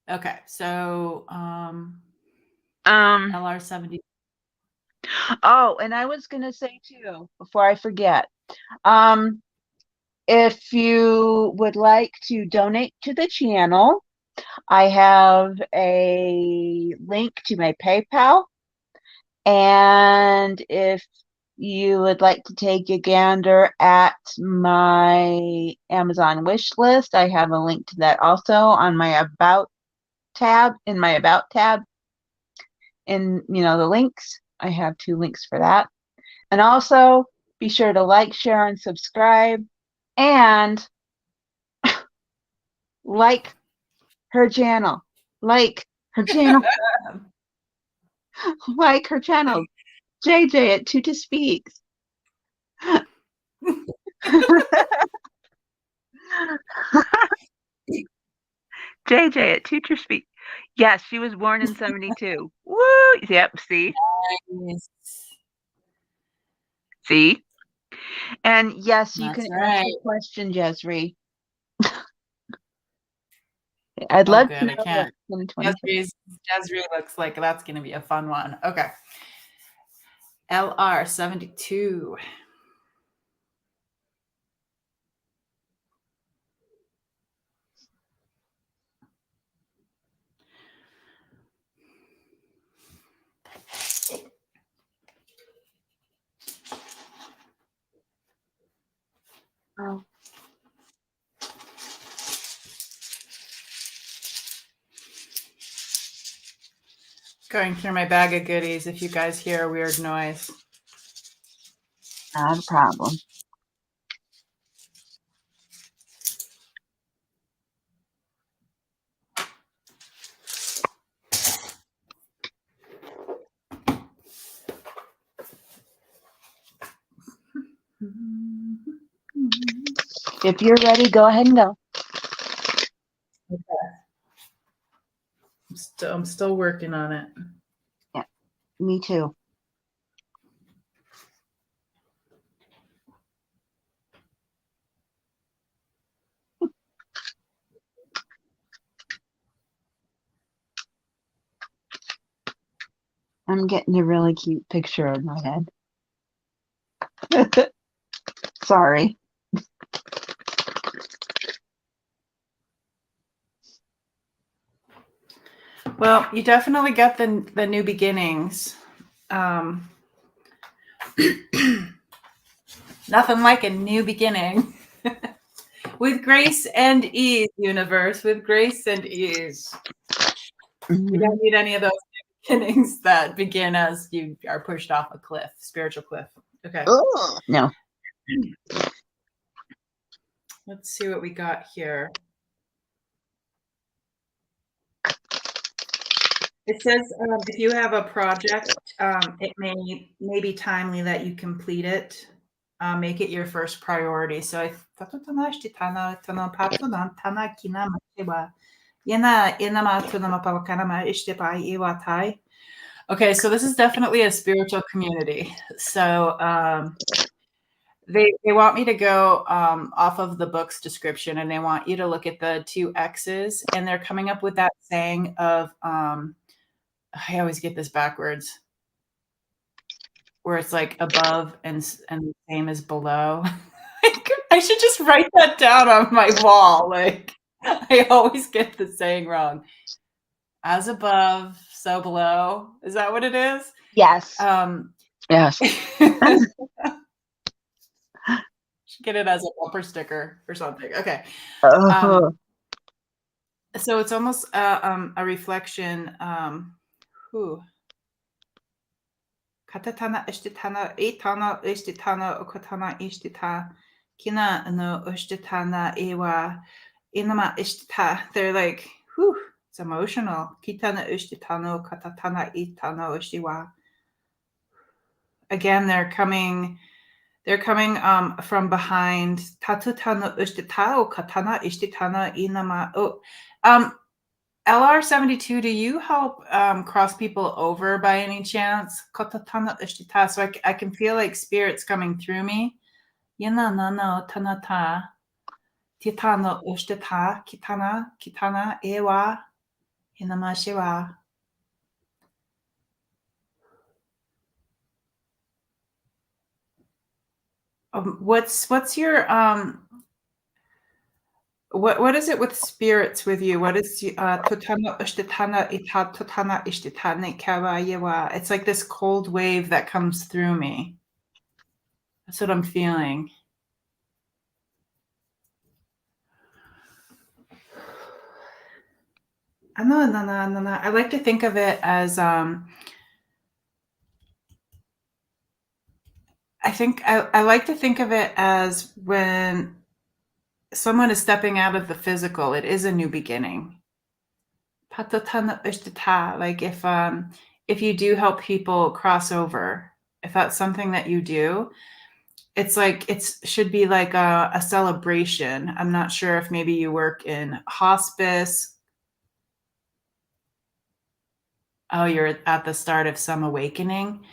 Okay, so Um, LR70. oh, and I was gonna say too, before I forget, um, if you would like to donate to the channel, I have a link to my PayPal. And if you would like to take a gander at my Amazon wish list, I have a link to that also on my About tab, in my About tab. In, the links, I have two links for that. And also be sure to like, share, and subscribe. And like her channel. Like her channel. Like her channel. JJ at Tuta Speaks. JJ at Teacher Speak. Yes, she was born in 72. Woo! Yep, see? Nice. See? And yes, you can That's ask right. your question, Jesri. I'd Oh, love to good. I know what can't. 2022. Jasri looks like that's going to be a fun one. Okay. LR72. Going through my bag of goodies if you guys hear a weird noise. Not a problem. If you're ready, go ahead and go. Okay. I'm still working on it. Yeah, me too. I'm getting a really cute picture in my head. Sorry. Well, you definitely get the new beginnings. Nothing like a new beginning. With grace and ease, universe, with grace and ease. Mm-hmm. You don't need any of those beginnings that begin as you are pushed off a cliff, spiritual cliff. Okay. Oh, no. Let's see what we got here. It says if you have a project, it may be timely that you complete it. Make it your first priority. So okay, so this is definitely a spiritual community. So they want me to go off of the book's description, and they want you to look at the 2 X's, and they're coming up with that saying of I always get this backwards, where it's like above and the same as below. I should just write that down on my wall. Like I always get the saying wrong. As above, so below. Is that what it is? Yes. Yes. Should get it as a bumper sticker or something. Okay. So it's almost a reflection. Katatana ishtitana etana ishtitana okatana ishtita kina no ishtitana ewa inama ishtita. They're like, whew, it's emotional. Kitana ishtitano katatana itano ishtiwa. Again, they're coming from behind. Tatutano ishtitao katana ishtitana inama. Oh, LR72, do you help cross people over by any chance? Kotatana ishtita. So I can feel like spirits coming through me. Yana no tanata. Titano ishtita. Kitana ewa. Inamashiwa. What's your what is it with spirits with you? What is totana ishtitana ita totana ishtitane kawa yewa? It's like this cold wave that comes through me. That's what I'm feeling. I like to think of it as I like to think of it as when someone is stepping out of the physical, it is a new beginning. Like if you do help people cross over, if that's something that you do, it's like should be like a celebration. I'm not sure if maybe you work in hospice. Oh, you're at the start of some awakening.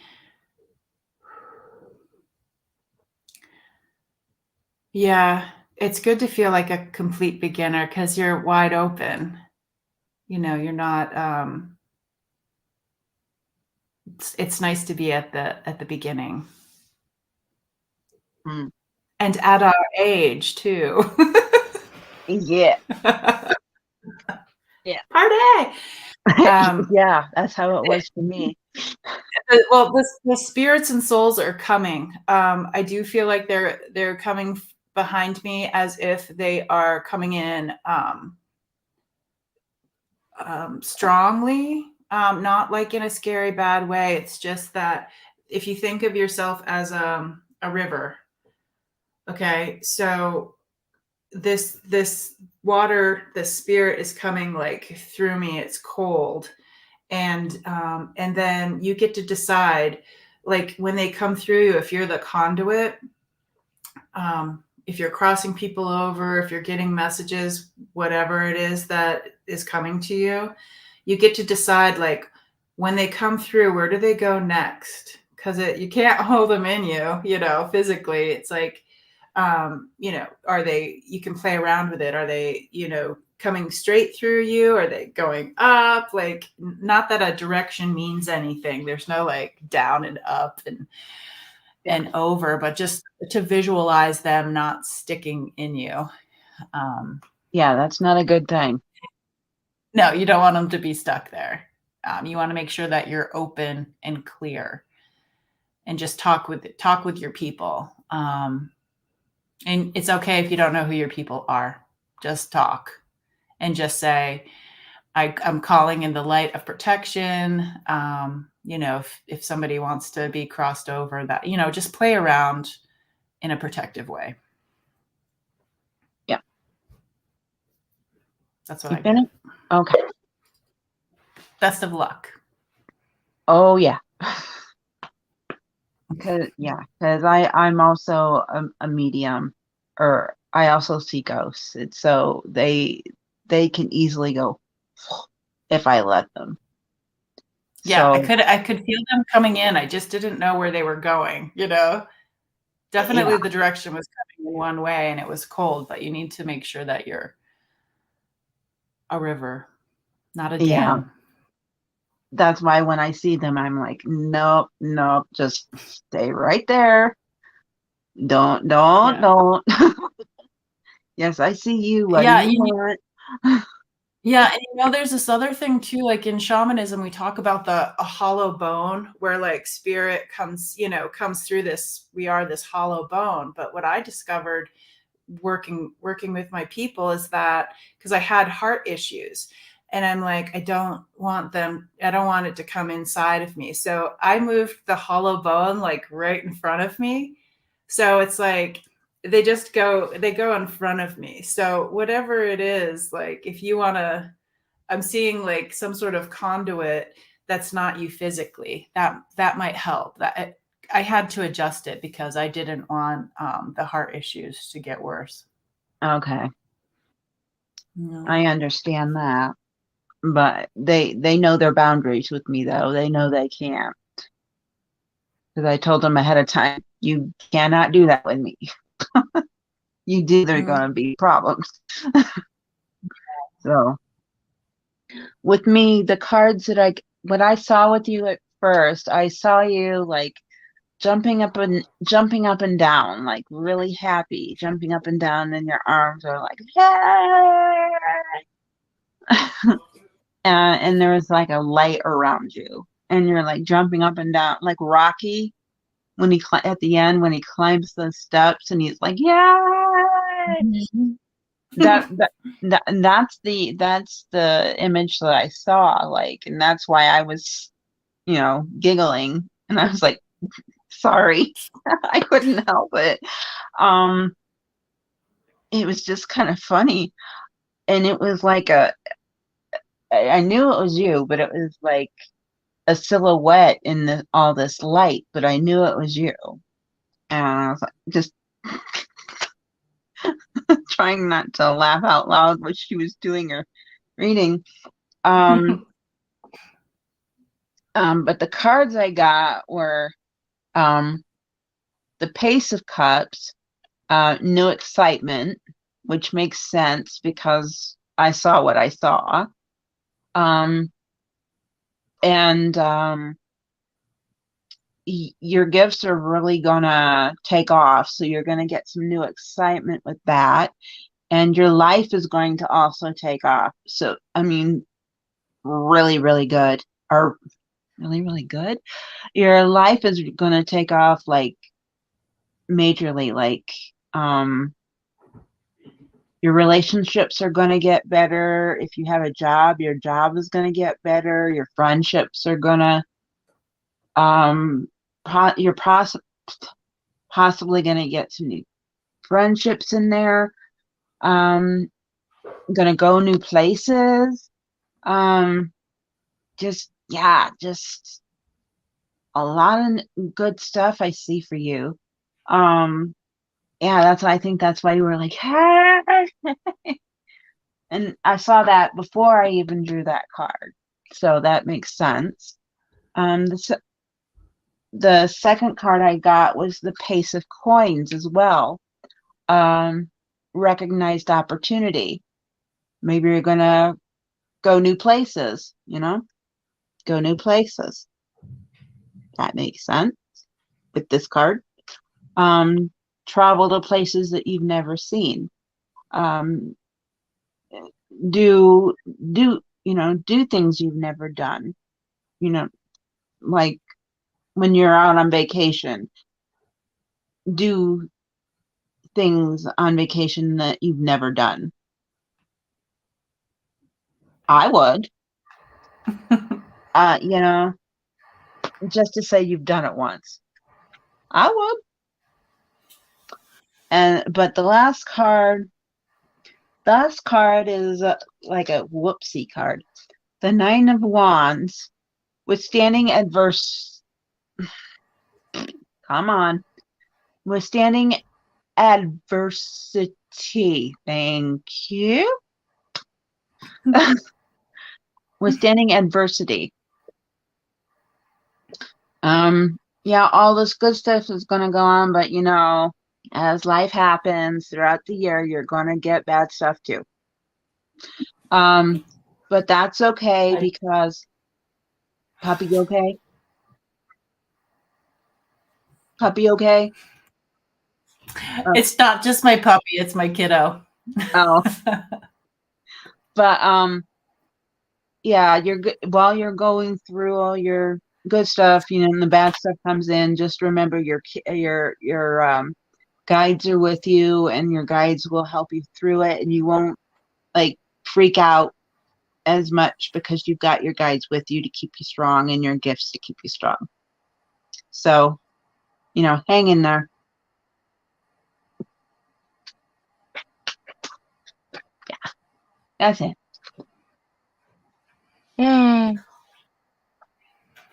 Yeah, it's good to feel like a complete beginner because you're wide open. You know, you're not it's nice to be at the beginning. Mm. And at our age too. Yeah. Yeah. Party. Yeah, that's how it was for me. Well, the spirits and souls are coming. I do feel like they're coming behind me as if they are coming in strongly, Not like in a scary bad way. It's just that if you think of yourself as a river, okay, so this water, the spirit is coming like through me. It's cold, and then you get to decide, like when they come through you, if you're the conduit, if you're crossing people over, if you're getting messages, whatever it is that is coming to you, you get to decide, like, when they come through, where do they go next? Because you can't hold them in you, physically. It's like, are they, you can play around with it. Are they, coming straight through you? Are they going up? Like, not that a direction means anything. There's no like down and up and over, but just to visualize them not sticking in you. Yeah, that's not a good thing. No, you don't want them to be stuck there. You want to make sure that you're open and clear, and just talk with your people. And it's okay if you don't know who your people are. Just talk and just say, I'm calling in the light of protection. If somebody wants to be crossed over, that, just play around in a protective way. Yeah. That's what I get. Okay. Best of luck. Oh yeah. Because I'm also a medium, or I also see ghosts. It's so they can easily go if I let them. Yeah, So I could feel them coming in. I just didn't know where they were going, Definitely yeah, the direction was coming in one way and it was cold, but you need to make sure that you're a river, not a yeah. dam. That's why when I see them, I'm like, nope, nope, just stay right there. Yeah. Don't. Yes, I see you. What do Yeah, you want? yeah, and there's this other thing too, like in shamanism, we talk about a hollow bone where like spirit comes through this, we are this hollow bone. But what I discovered working with my people is that, because I had heart issues, and I'm like, I don't want it to come inside of me. So I moved the hollow bone like right in front of me. So it's like they go in front of me. So whatever it is, like if you want to, I'm seeing like some sort of conduit that's not you physically, that might help. That I had to adjust it because I didn't want the heart issues to get worse. Okay, No. I understand that. But they know their boundaries with me though. They know they can't. Because I told them ahead of time, you cannot do that with me. You do, there are Mm. gonna be problems. So with me, the cards that what I saw with you at first, I saw you like jumping up and down, like really happy, jumping up and down, and your arms are like, yay! And there was like a light around you, and you're like jumping up and down, like Rocky when at the end when he climbs the steps and he's like, yay! Mhm. That that, that's the image that I saw, like, and that's why I was, giggling, and I was like, sorry, I couldn't help it. Um, it was just kind of funny, and it was like I knew it was you, but it was like a silhouette in all this light, but I knew it was you, and I was like, just trying not to laugh out loud when she was doing her reading. Um, but the cards I got were um, the Pace of Cups, New Excitement, which makes sense because I saw what I saw. Um, and your gifts are really gonna take off. So you're gonna get some new excitement with that. And your life is going to also take off. So, I mean, really, really good. Or really, really good. Your life is gonna take off like majorly, like, Your relationships are going to get better. If you have a job, your job is going to get better. Your friendships are going to, you're possibly going to get some new friendships in there. Going to go new places. Just a lot of good stuff I see for you. Yeah, I think that's why you were like, hey. And I saw that before I even drew that card. So that makes sense. The second card I got was the Pace of Coins as well. Um, Recognized opportunity. Maybe you're gonna go new places, go new places. That makes sense with this card. Travel to places that you've never seen. Um, do do things you've never done. Like when you're out on vacation, do things on vacation that you've never done. I would, you know, just to say you've done it once. I would. But the last card is like a whoopsie card. The Nine of Wands, withstanding adverse. Come on, withstanding adversity. Thank you. Withstanding adversity. Yeah, all this good stuff is going to go on, but as life happens throughout the year, you're going to get bad stuff too. But that's okay because puppy okay? Puppy okay? It's not just my puppy, it's my kiddo. Oh. But yeah, you're good while you're going through all your good stuff, and the bad stuff comes in. Just remember your guides are with you, and your guides will help you through it, and you won't like freak out as much because you've got your guides with you to keep you strong and your gifts to keep you strong. So, hang in there. Yeah, that's it. Yay.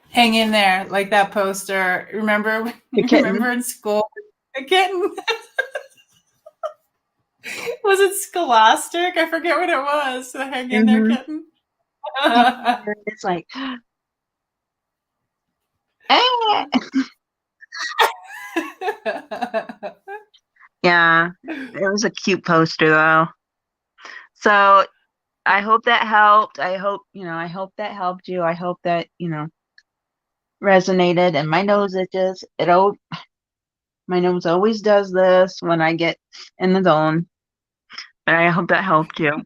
Hang in there, like that poster. Remember in school, a kitten? Was it Scholastic? I forget what it was. The Hang in there kitten. It's like, yeah, it was a cute poster though. So I hope that helped. I hope that helped you. I hope that, resonated. And my nose itches. My nose always does this when I get in the zone. But I hope that helped you.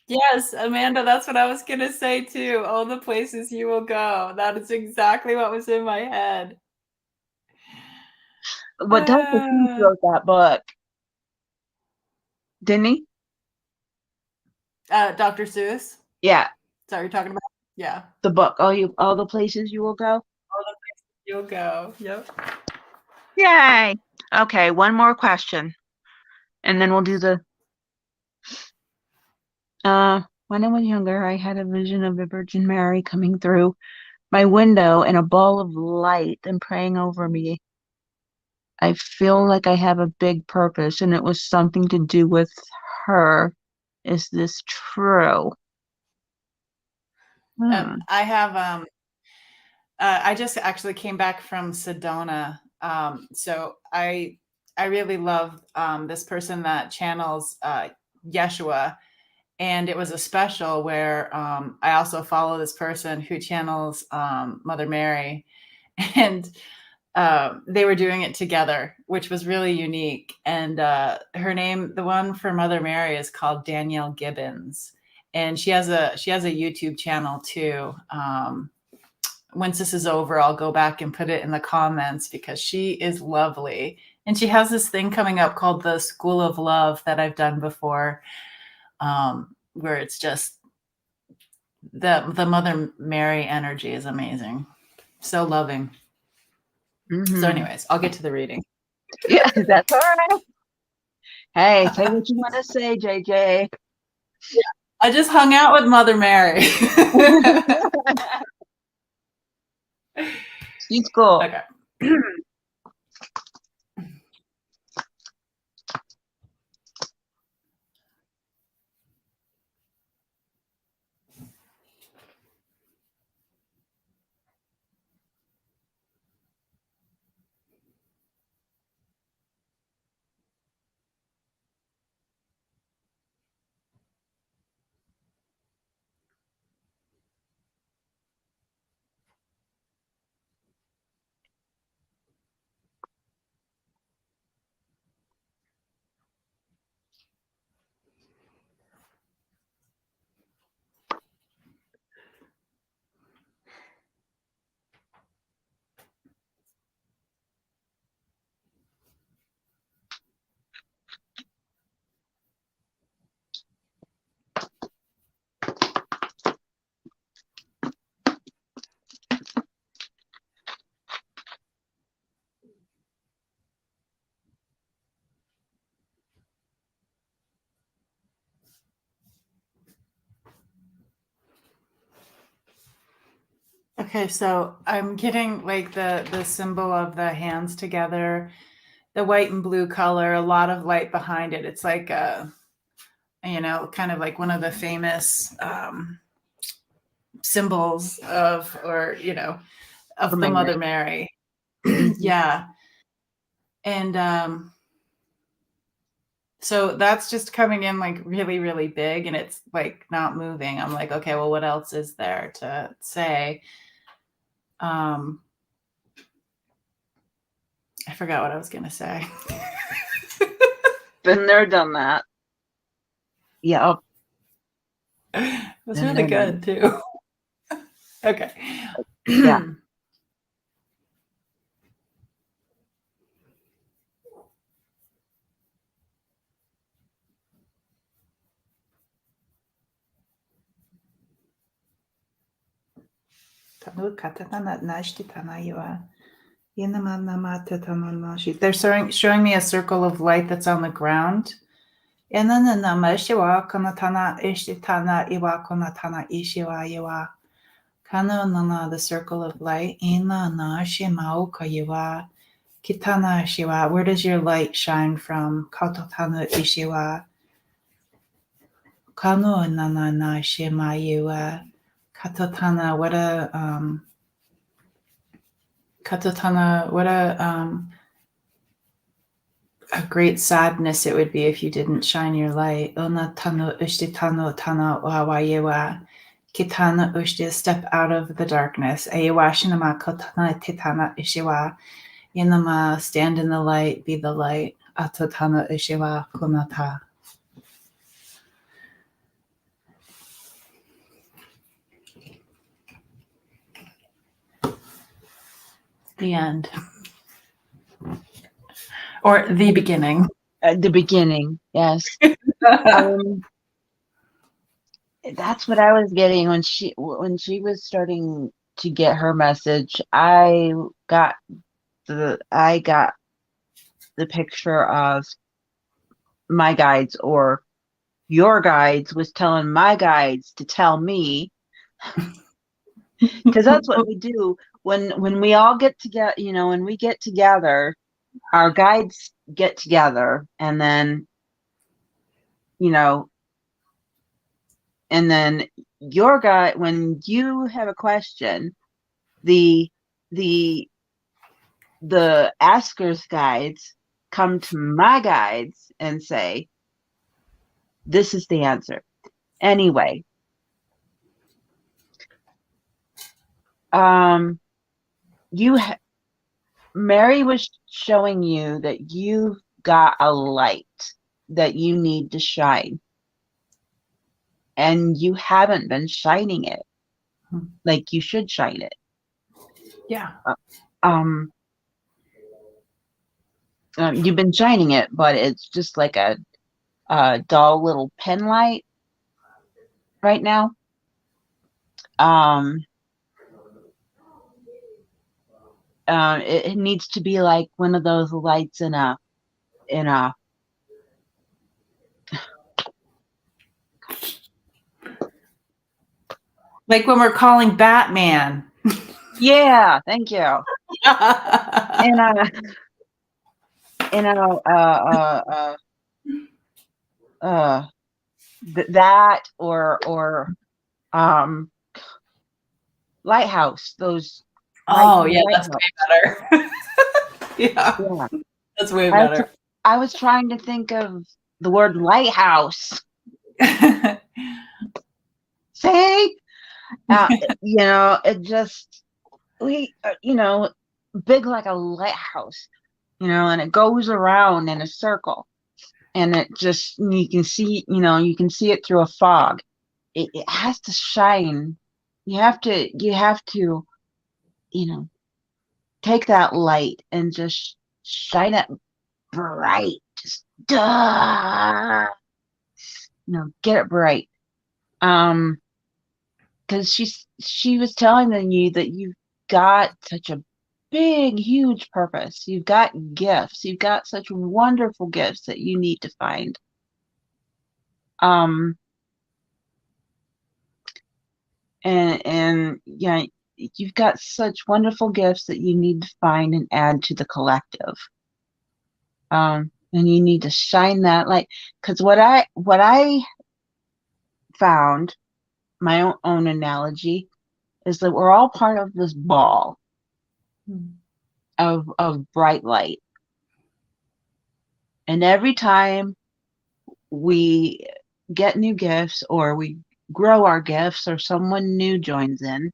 Yes, Amanda, that's what I was going to say too. All the places you will go. That is exactly what was in my head. But Dr. Seuss wrote that book. Didn't he? Dr. Seuss? Yeah. Is that what you're talking about? Yeah. The book. All the places you will go? All the places you'll go. Yep. Yay. Okay, one more question. And then we'll do the when I was younger, I had a vision of the Virgin Mary coming through my window in a ball of light and praying over me. I feel like I have a big purpose, and it was something to do with her. Is this true? I have I just actually came back from Sedona. So I really love this person that channels Yeshua. And it was a special where I also follow this person who channels Mother Mary. And they were doing it together, which was really unique. And her name, the one for Mother Mary, is called Danielle Gibbons. And she has a YouTube channel too. Once this is over, I'll go back and put it in the comments because she is lovely And she has this thing coming up called the School of Love that I've done before, where it's just the Mother Mary energy is amazing. So loving. Mm-hmm. So anyways, I'll get to the reading. Yeah, that's all right. Hey, say what you want to say, JJ. I just hung out with Mother Mary. She's cool. Okay. Okay, so I'm getting like the symbol of the hands together, the white and blue color, a lot of light behind it. It's like kind of like one of the famous symbols of, or of the Mother Mary. Yeah. And so that's just coming in like really, really big, and it's like not moving. I'm like, okay, well, what else is there to say? I forgot what I was gonna say. Been there, done that. Yeah. It was really good too. Okay. Yeah. They're showing me a circle of light that's on the ground. The circle of light. Where does your light shine from? Katotana, what a great sadness it would be if you didn't shine your light. Kitana ushti, step out of the darkness. Ayawashinama kotana titana ishiwa. Yanama, stand in the light, be the light. Atotana ishiwa kunata. The end. Or the beginning. At the beginning, yes. That's what I was getting when she was starting to get her message. I got the picture of my guides, or your guides was telling my guides to tell me, because that's what we do when we all get together. When we get together, our guides get together, and then and then your guy, when you have a question, the asker's guides come to my guides and say, this is the answer. Anyway, Mary was showing you that you've got a light that you need to shine, and you haven't been shining it like you should shine it. Yeah. You've been shining it, but it's just like a dull little pen light right now. Um, it needs to be like one of those lights in a Like when we're calling Batman. yeah, thank you. In a in a uh that or lighthouse, those lights Oh, in the yeah, that's lighthouse. way better. Yeah, Yeah. that's way I was, better. I was trying to think of the word lighthouse. See? Uh, it just big like a lighthouse, and it goes around in a circle, and it just you can see it through a fog. It has to shine. You have to take that light and just shine it bright. Just duh, get it bright. Um, because she was telling you that you've got such a big, huge purpose. You've got gifts. You've got such wonderful gifts that you need to find. Um, and yeah, you've got such wonderful gifts that you need to find and add to the collective. And you need to shine that light. Because what I found, my own analogy, is that we're all part of this ball of bright light. And every time we get new gifts or we grow our gifts or someone new joins in,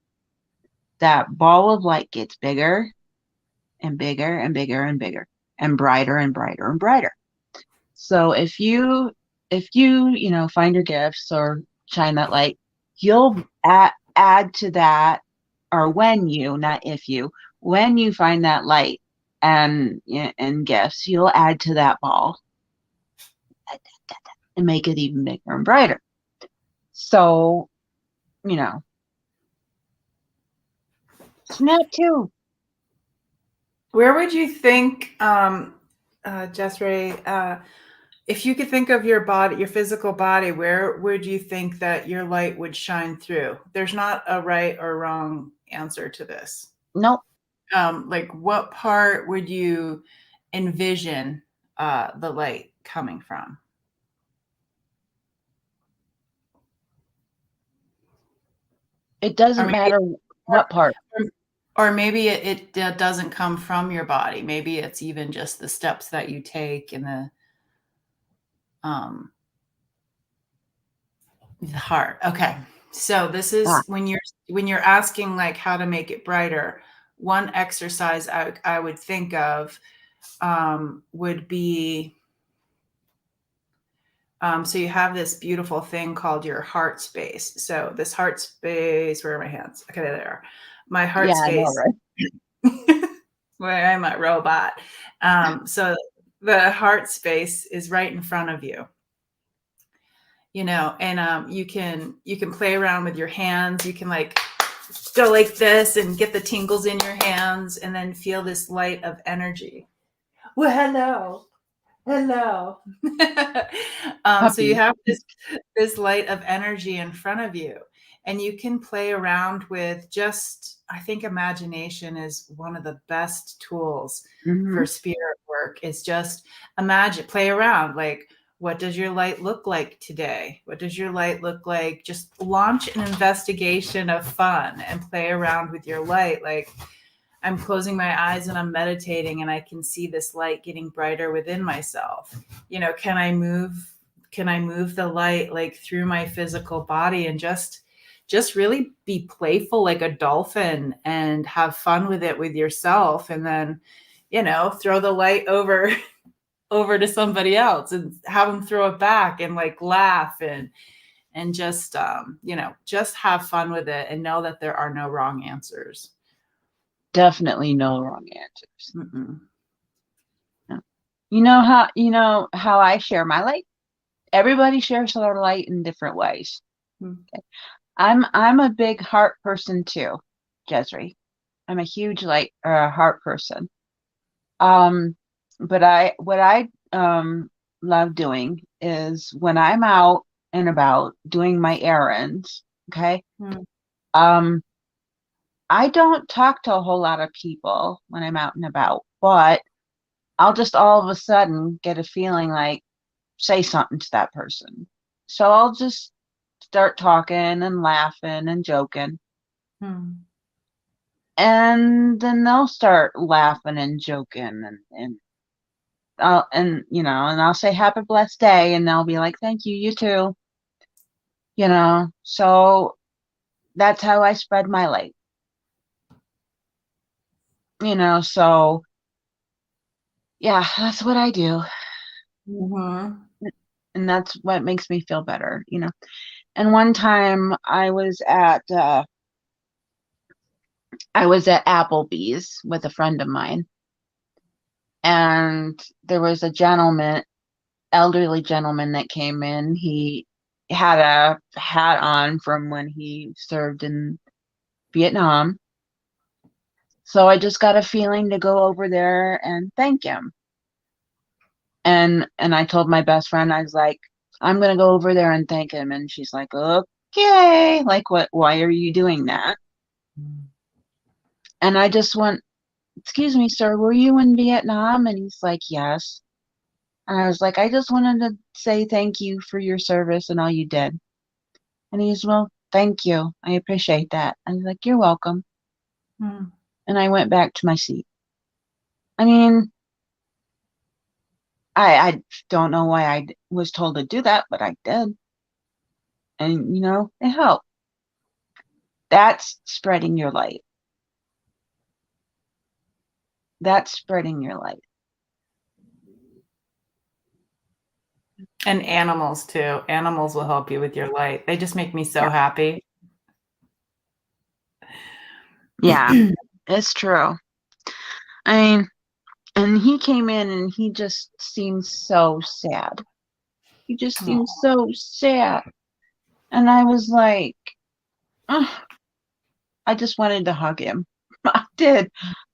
that ball of light gets bigger and bigger and bigger and bigger and brighter and brighter and brighter. So if you find your gifts or shine that light, you'll add to that, or when you find that light and gifts, you'll add to that ball and make it even bigger and brighter. So, you know, snap too. Where would you think, Jessray, if you could think of your body, your physical body, where would you think that your light would shine through? There's not a right or wrong answer to this. Nope. Like what part would you envision the light coming from? It Or doesn't maybe, matter what part. or maybe it doesn't come from your body. Maybe it's even just the steps that you take and um, the heart. Okay. So this Ah, is when you're asking like how to make it brighter. One exercise I would think of would be so you have this beautiful thing called your heart space. So this heart space, where are my hands? Okay, there they are. My yeah, heart I know, space, right? where I'm a robot. So the heart space is right in front of you, and you can play around with your hands. You can like go like this and get the tingles in your hands and then feel this light of energy. Well, hello. Hello. So you Puppy. have this light of energy in front of you, and you can play around with just, I think imagination is one of the best tools Hmm. for spirit work. Is just imagine, play around. Like, what does your light look like today? What does your light look like? Just launch an investigation of fun and play around with your light. Like, I'm closing my eyes and I'm meditating and I can see this light getting brighter within myself. Can I move the light like through my physical body and just really be playful like a dolphin and have fun with it with yourself, and then throw the light over to somebody else and have them throw it back and like laugh and just have fun with it and know that there are no wrong answers. Definitely no wrong answers. Mm-mm. No. you know how I share my light? Everybody shares their light in different ways. Mm. I'm a big heart person too, Jesri. I'm a huge light heart person. Um, but I what I love doing is when I'm out and about doing my errands, okay? Mm. Um, I don't talk to a whole lot of people when I'm out and about, but I'll just all of a sudden get a feeling like say something to that person. So I'll just start talking and laughing and joking. Mm. And then they'll start laughing and joking and I'll say have a blessed day and they'll be like, thank you, you too. So that's how I spread my light. So yeah, that's what I do. Mhm. And that's what makes me feel better. And one time I was at Applebee's with a friend of mine, and there was a elderly gentleman that came in. He had a hat on from when he served in Vietnam. So I just got a feeling to go over there and thank him. And I told my best friend, I was like, I'm gonna go over there and thank him. And she's like, okay, like what? Why are you doing that? And I just went, excuse me, sir, were you in Vietnam? And he's like, yes. And I was like, I just wanted to say thank you for your service and all you did. And he's, well, thank you. I appreciate that. I was like, you're welcome. Mm. And I went back to my seat. I mean, I don't know why was told to do that, but I did. And, it helped. That's spreading your light. That's spreading your light. And animals too. Animals will help you with your light. They just make me so Yeah. happy. Yeah, it's true. I mean, and he came in and he just seemed so sad. He just seemed Oh. so sad. And I was like, ugh, I just wanted to hug him. I did.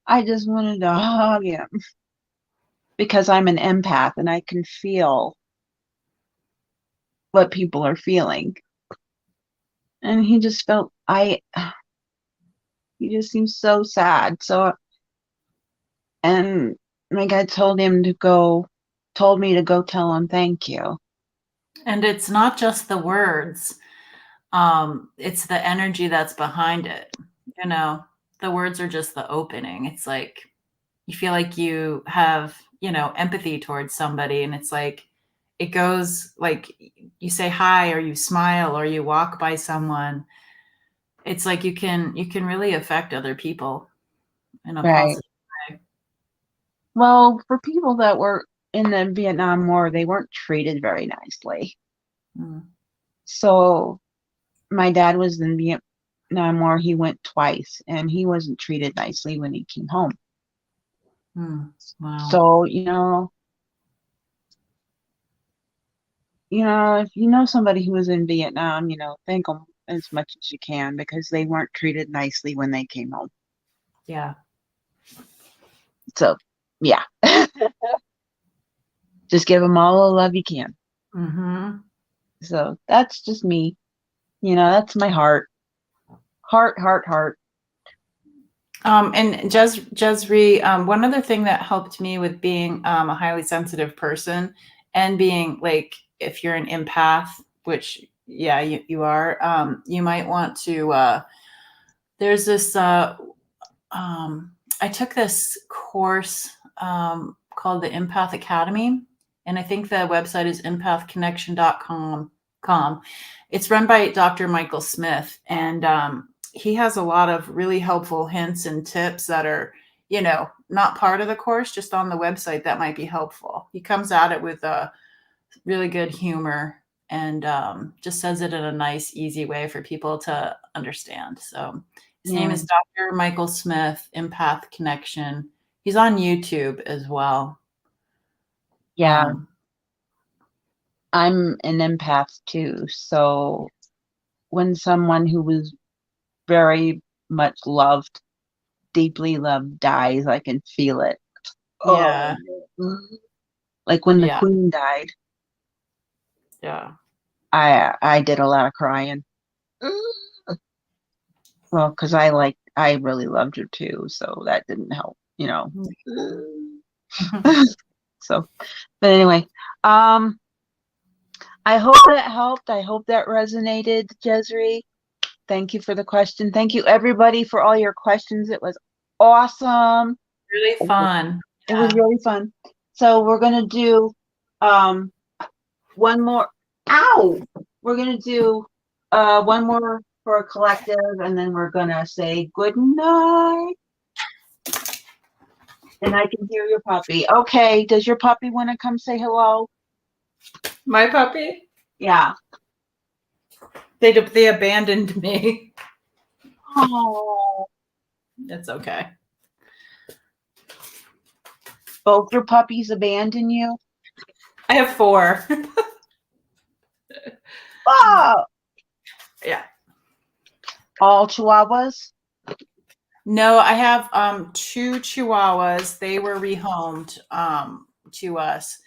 I just wanted to hug him because I'm an empath and I can feel what people are feeling. And he just he just seemed so sad. And my guy told me to go tell him thank you. And it's not just the words. It's the energy that's behind it. You know, the words are just the opening. It's like you feel like you have, empathy towards somebody, and it's like it goes like you say hi or you smile or you walk by someone. It's like you can really affect other people in a Right. positive way. Well, for people that were in the Vietnam War, they weren't treated very nicely. Mm. So my dad was in Vietnam War. He went twice, and he wasn't treated nicely when he came home. Mm. Wow. So, if you know somebody who was in Vietnam, thank them as much as you can because they weren't treated nicely when they came home. Yeah. So, yeah, just give them all the love you can. Mm-hmm. So that's just me. That's my heart. Heart, heart, heart. And Jesri, one other thing that helped me with being a highly sensitive person and being like, if you're an empath, which yeah, you are, you might want to. There's this. I took this course called the Empath Academy, and I think the website is empathconnection.com. It's run by Dr. Michael Smith, and he has a lot of really helpful hints and tips that are, not part of the course, just on the website that might be helpful. He comes at it with a really good humor and just says it in a nice, easy way for people to understand. So his name Yeah. is Dr. Michael Smith, Empath Connection. He's on YouTube as well. Yeah, I'm an empath too. So when someone who was very much loved, deeply loved, dies, I can feel it. yeah, Oh, like when the yeah, queen died, yeah. I did a lot of crying. Well, because I really loved her too, so that didn't help, you know. So, but anyway, um, I hope that helped. I hope that resonated, Jesri. Thank you for the question. Thank you everybody for all your questions. It was awesome. Really fun. It was Yeah. really fun. So we're gonna do um one more. Ow! We're gonna do one more for a collective, and then we're gonna say good night. And I can hear your puppy. Okay, does your puppy want to come say hello? My puppy? Yeah. They abandoned me. Oh, It's okay. both your puppies abandon you? I have 4. Oh, Yeah. all Chihuahuas? No, I have 2 Chihuahuas. They were rehomed to us.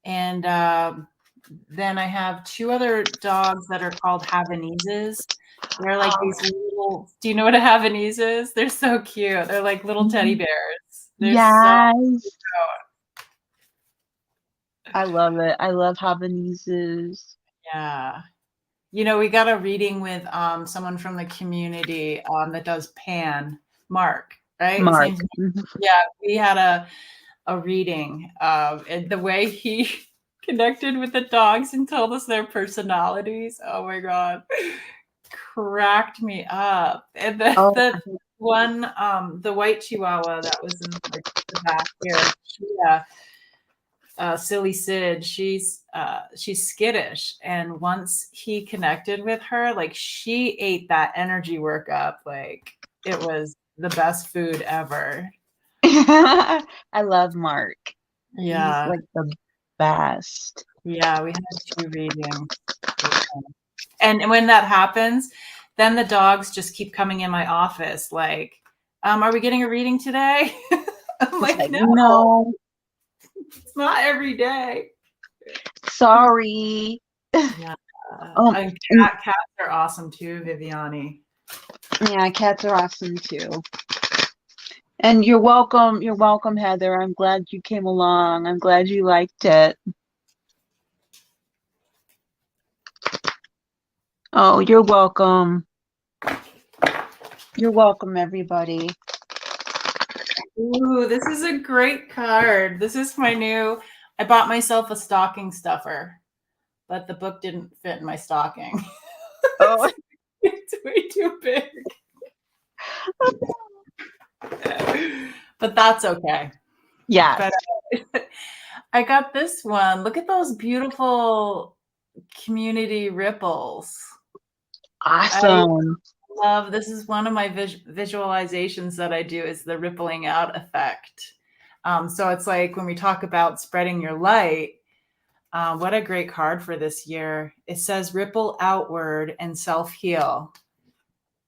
And then I have 2 other dogs that are called Havaneses. They're like these little, do you know what a Havanese is? They're so cute. They're like little teddy bears. They're so Yes. cute. I love it. I love Havaneses. Yeah. You know, we got a reading with someone from the community that does Pan, Mark, right? His Mark. name's Mhm. Yeah, we had a reading and the way he connected with the dogs and told us their personalities. Oh my god. Cracked me up. And Oh, the one the white chihuahua that was in like, the back here, Silly Sid, she's skittish, and once he connected with her, like she ate that energy work up like it was the best food ever. I love Mark. He's Yeah, like the best. yeah, we had 2 readings. And when that happens, then the dogs just keep coming in my office like, are we getting a reading today? I'm It's like, like, no, no, it's not every day. sorry. Yeah. Um, And cats are awesome too, Viviani. yeah, cats are awesome too. And you're welcome. You're welcome, Heather. I'm glad you came along. I'm glad you liked it. Oh, you're welcome. You're welcome, everybody. Ooh, this is a great card. This is my new. I bought myself a stocking stuffer, but the book didn't fit in my stocking. Oh, It's way too big. But that's okay. yes. But I got this one. Look at those beautiful community ripples. I Awesome. love this is one of my visualizations that I do is the rippling out effect. So it's like when we talk about spreading your light, what a great card for this year. It says ripple outward and self-heal.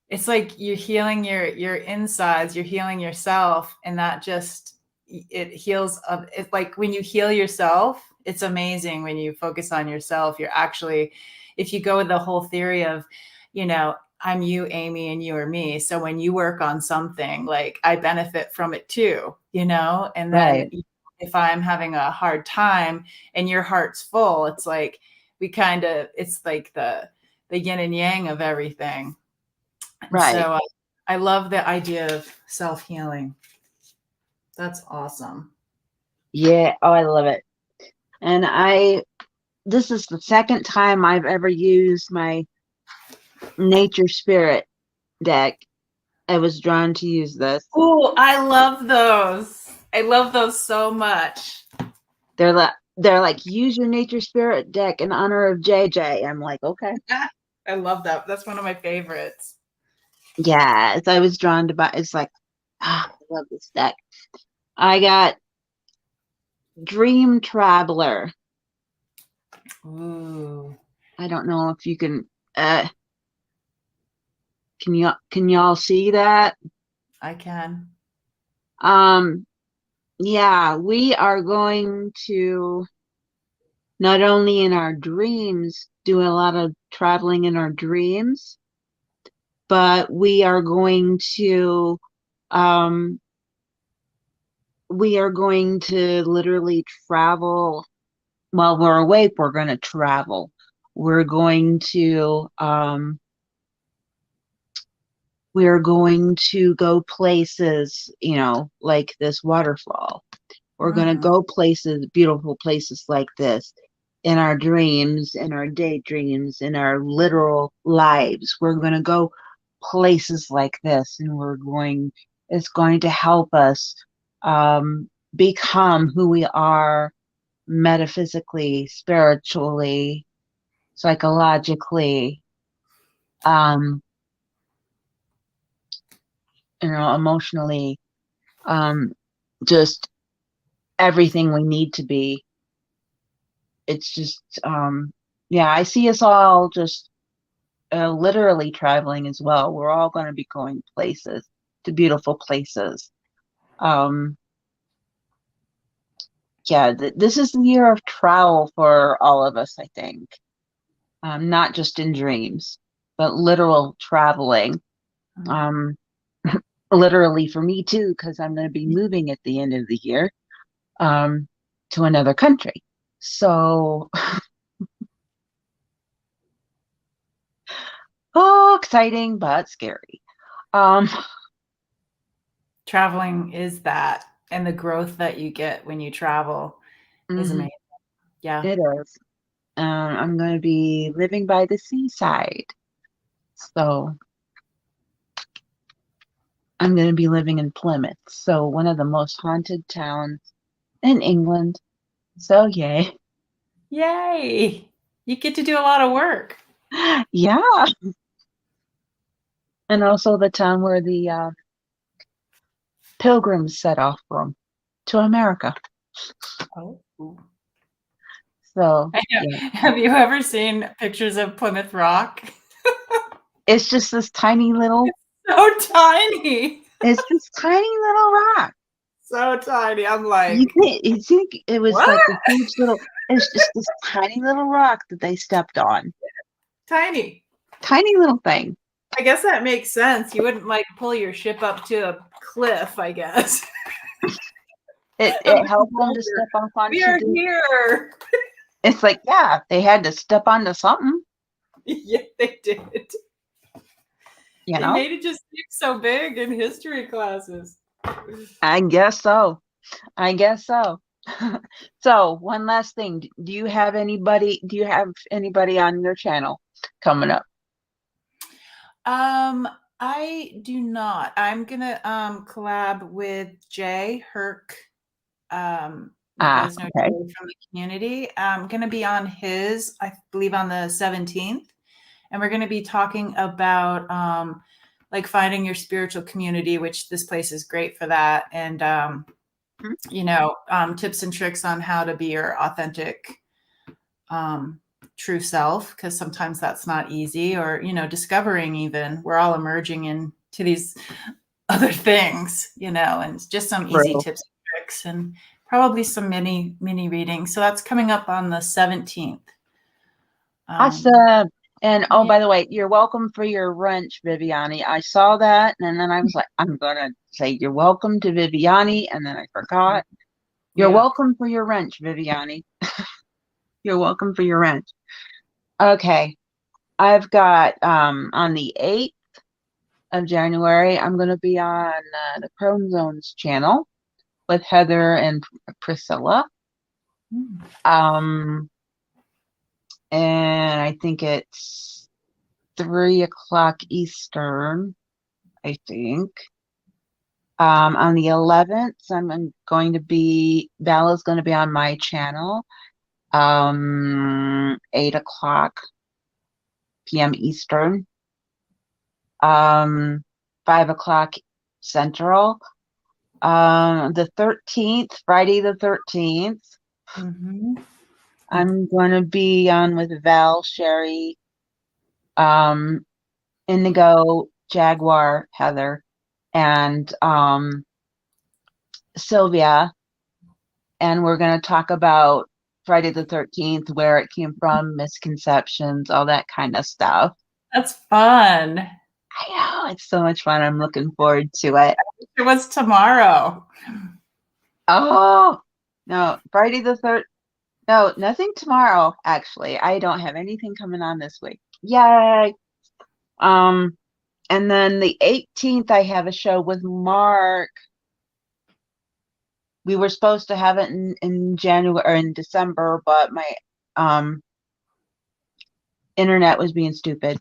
It's like you're healing your insides, you're healing yourself, and that just it heals it's like when you heal yourself, it's amazing when you focus on yourself. You're actually, if you go with the whole theory of, you know, I'm you, Amy, and you are me. So when you work on something, like I benefit from it too, you know? And then Right. if I'm having a hard time and your heart's full, it's like it's like the yin and yang of everything. And Right. so I love the idea of self-healing. That's awesome. Yeah. Oh, I love it. And this is the second time I've ever used my nature spirit deck. I was drawn to use this. Oh, I love those. I love those so much. They're like use your nature spirit deck in honor of JJ. I'm like, okay. I love that. That's one of my favorites. Yes, I was drawn to it's like, I love this deck. I got dream traveler. Ooh, I don't know if you can y'all see that? I can. Um, yeah, we are going to not only in our dreams do a lot of traveling in our dreams, but um we are going to literally travel while we're awake. We're going to travel. We're going to we're going to go places, like this waterfall. We're going to Mm, go places, beautiful places like this in our dreams, in our daydreams, in our literal lives. We're going to go places like this, and it's going to help us become who we are metaphysically, spiritually, psychologically, um, emotionally, um, just everything we need to be. It's just, yeah, I see us all just literally traveling as well. We're all going to be going places, to beautiful places. Um, yeah, this is the year of travel for all of us, I think. Not just in dreams, but literal traveling. mm. Um, literally for me too, because I'm going to be moving at the end of the year um, to another country. So, oh, exciting but scary. Um, Traveling is that, and the growth that you get when you travel is mhm, amazing. Yeah. it is. I'm going to be living by the seaside. So I'm going to be living in Plymouth. So one of the most haunted towns in England. So yay. Yay! You get to do a lot of work. Yeah. And also the town where the pilgrims set off from to America. Oh. So yeah. Have you ever seen pictures of Plymouth Rock? It's just this tiny little, So tiny. it's this tiny little rock. So tiny. I'm like, You think it was what? like a huge little, it's just this tiny little rock that they stepped on. Tiny. Tiny little thing. I guess that makes sense. You wouldn't like pull your ship up to a cliff, I guess. A It big helped them to boulder. step off We onto are the, here. it's like, yeah, they had to step onto something, Yeah, they did. you They know? made it just seem so big in history classes. I guess so. I guess so. So one last thing. Do you have anybody on your channel coming up? Um, I do not. I'm gonna collab with Jay Herc. You Ah, guys know okay. Jay from the community. I'm gonna be on his, I believe, on the 17th, and we're gonna be talking about like finding your spiritual community, which this place is great for that, and Mhm. tips and tricks on how to be your authentic um, true self, because sometimes that's not easy, or discovering, even we're all emerging into these other things, and just some easy True. tips and tricks, and probably some mini readings. So that's coming up on the 17th. Awesome. And oh, Yeah, by the way, you're welcome for your wrench, Viviani. I saw that, and then I was like, I'm gonna say you're welcome to Viviani, and then I forgot. You're yeah. welcome for your wrench, Viviani. You're welcome for your wrench. Okay. I've got on the 8th of January, I'm gonna be on the Chrome Zones channel with Heather and Priscilla. Mm. Um, and I think it's 3 o'clock Eastern, I think. On the 11th, Bella's going to be on my channel, 8 o'clock p.m. Eastern, um, 5 o'clock Central. The 13th, Friday the 13th. Mm-hmm. I'm going to be on with Val, Sherry, Indigo, Jaguar, Heather, and Sylvia. And we're going to talk about Friday the 13th, where it came from, misconceptions, all that kind of stuff. That's fun. I know, it's so much fun. I'm looking forward to it. It was tomorrow. Oh, no, Friday the 13th. No, nothing tomorrow, actually. I don't have anything coming on this week. Yay. And then the 18th, I have a show with Mark. We were supposed to have it in January or in December, but my internet was being stupid.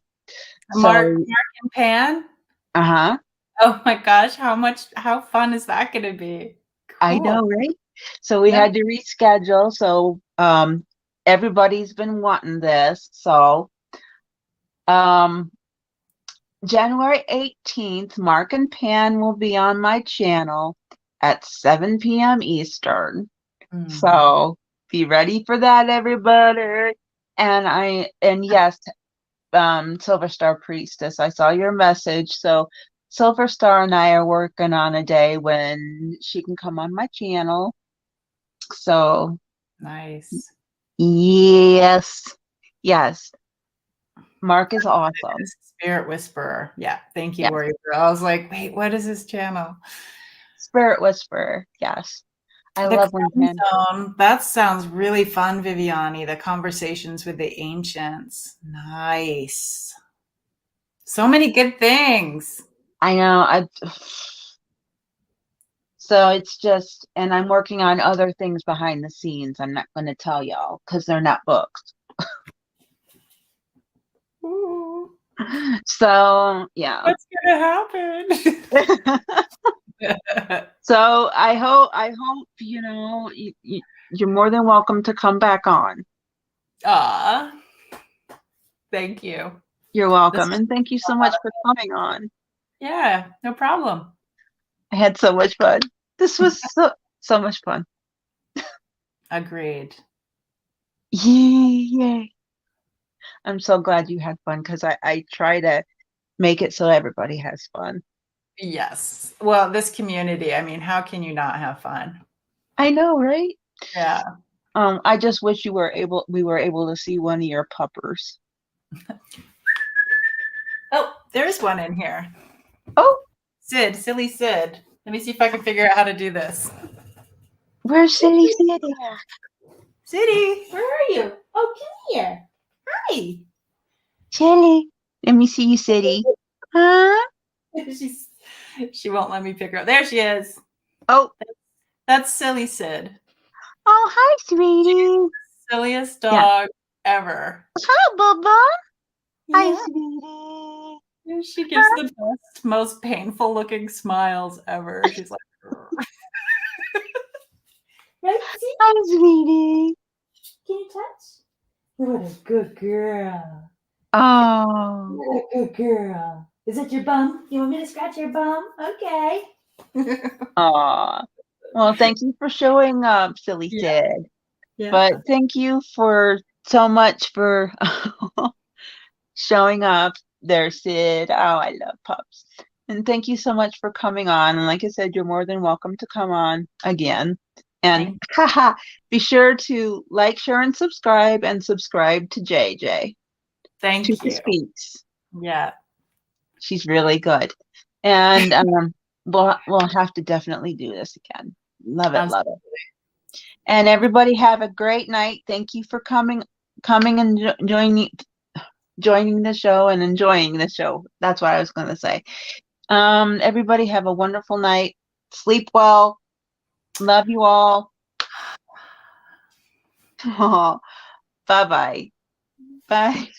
Mark So, and Pan. uh-huh. Oh my gosh, how fun is that going to be? I Cool. know, right? So we had to reschedule. So everybody's been wanting this. So January 18th, Mark and Pan will be on my channel at 7 p.m. Eastern. So be ready for that, everybody. And yes, Silver Star Priestess, I saw your message. So Silver Star and I are working on a day when she can come on my channel. So Nice. yes, yes. Mark is awesome. Spirit Whisperer. Yeah. Thank you, Yes. Warrior Girl. I was like, wait, what is this channel? Spirit Whisperer. Yes. I The love when Crown Ken. Zone. That sounds really fun, Viviani. The conversations with the ancients. Nice. So many good things. I know. So it's just, and I'm working on other things behind the scenes. I'm not going to tell y'all because they're not books. Ooh, So yeah. what's gonna happen? So I hope you're more than welcome to come back on. Aw. Thank you. You're welcome, and thank you so much for coming on. Yeah, no problem. I had so much fun. This was so much fun. Agreed. Yay. I'm so glad you had fun because I try to make it so everybody has fun. Yes. Well, this community, I mean, how can you not have fun? I know, right? Yeah. I just wish we were able to see one of your puppers. Oh, there's one in here. Oh, Sid, silly Sid. Let me see if I can figure out how to do this. where's Silly Sid? Siddy, where are you? Oh, come here. Hi. Silly. Let me see you, City. Huh? She won't let me pick her up. There she is. Oh. That's silly Sid. Oh, hi, sweetie. Silliest Yeah. dog ever. Hi, Bubba. Hi, Yeah. sweetie. She gives the best, most painful looking smiles ever. She's like, right? See? Hi, sweetie. Can you touch? What a good girl. Oh. What a good girl. Is that your bum? You want me to scratch your bum? Okay. Aw. Well, thank you for showing up, Silly Sid. Yeah. But thank you for so much for showing up there, Sid. Oh, I love pups. And thank you so much for coming on. And like I said, you're more than welcome to come on again. And haha, be sure to like, share, and subscribe to JJ. Thank Tuka you. Speaks. Yeah. She's really good. And we'll have to definitely do this again. Love it, love it. And everybody have a great night. Thank you for coming and joining the show and enjoying the show. That's what I was going to say. Everybody have a wonderful night. Sleep well. Love you all. Oh, bye-bye. Bye.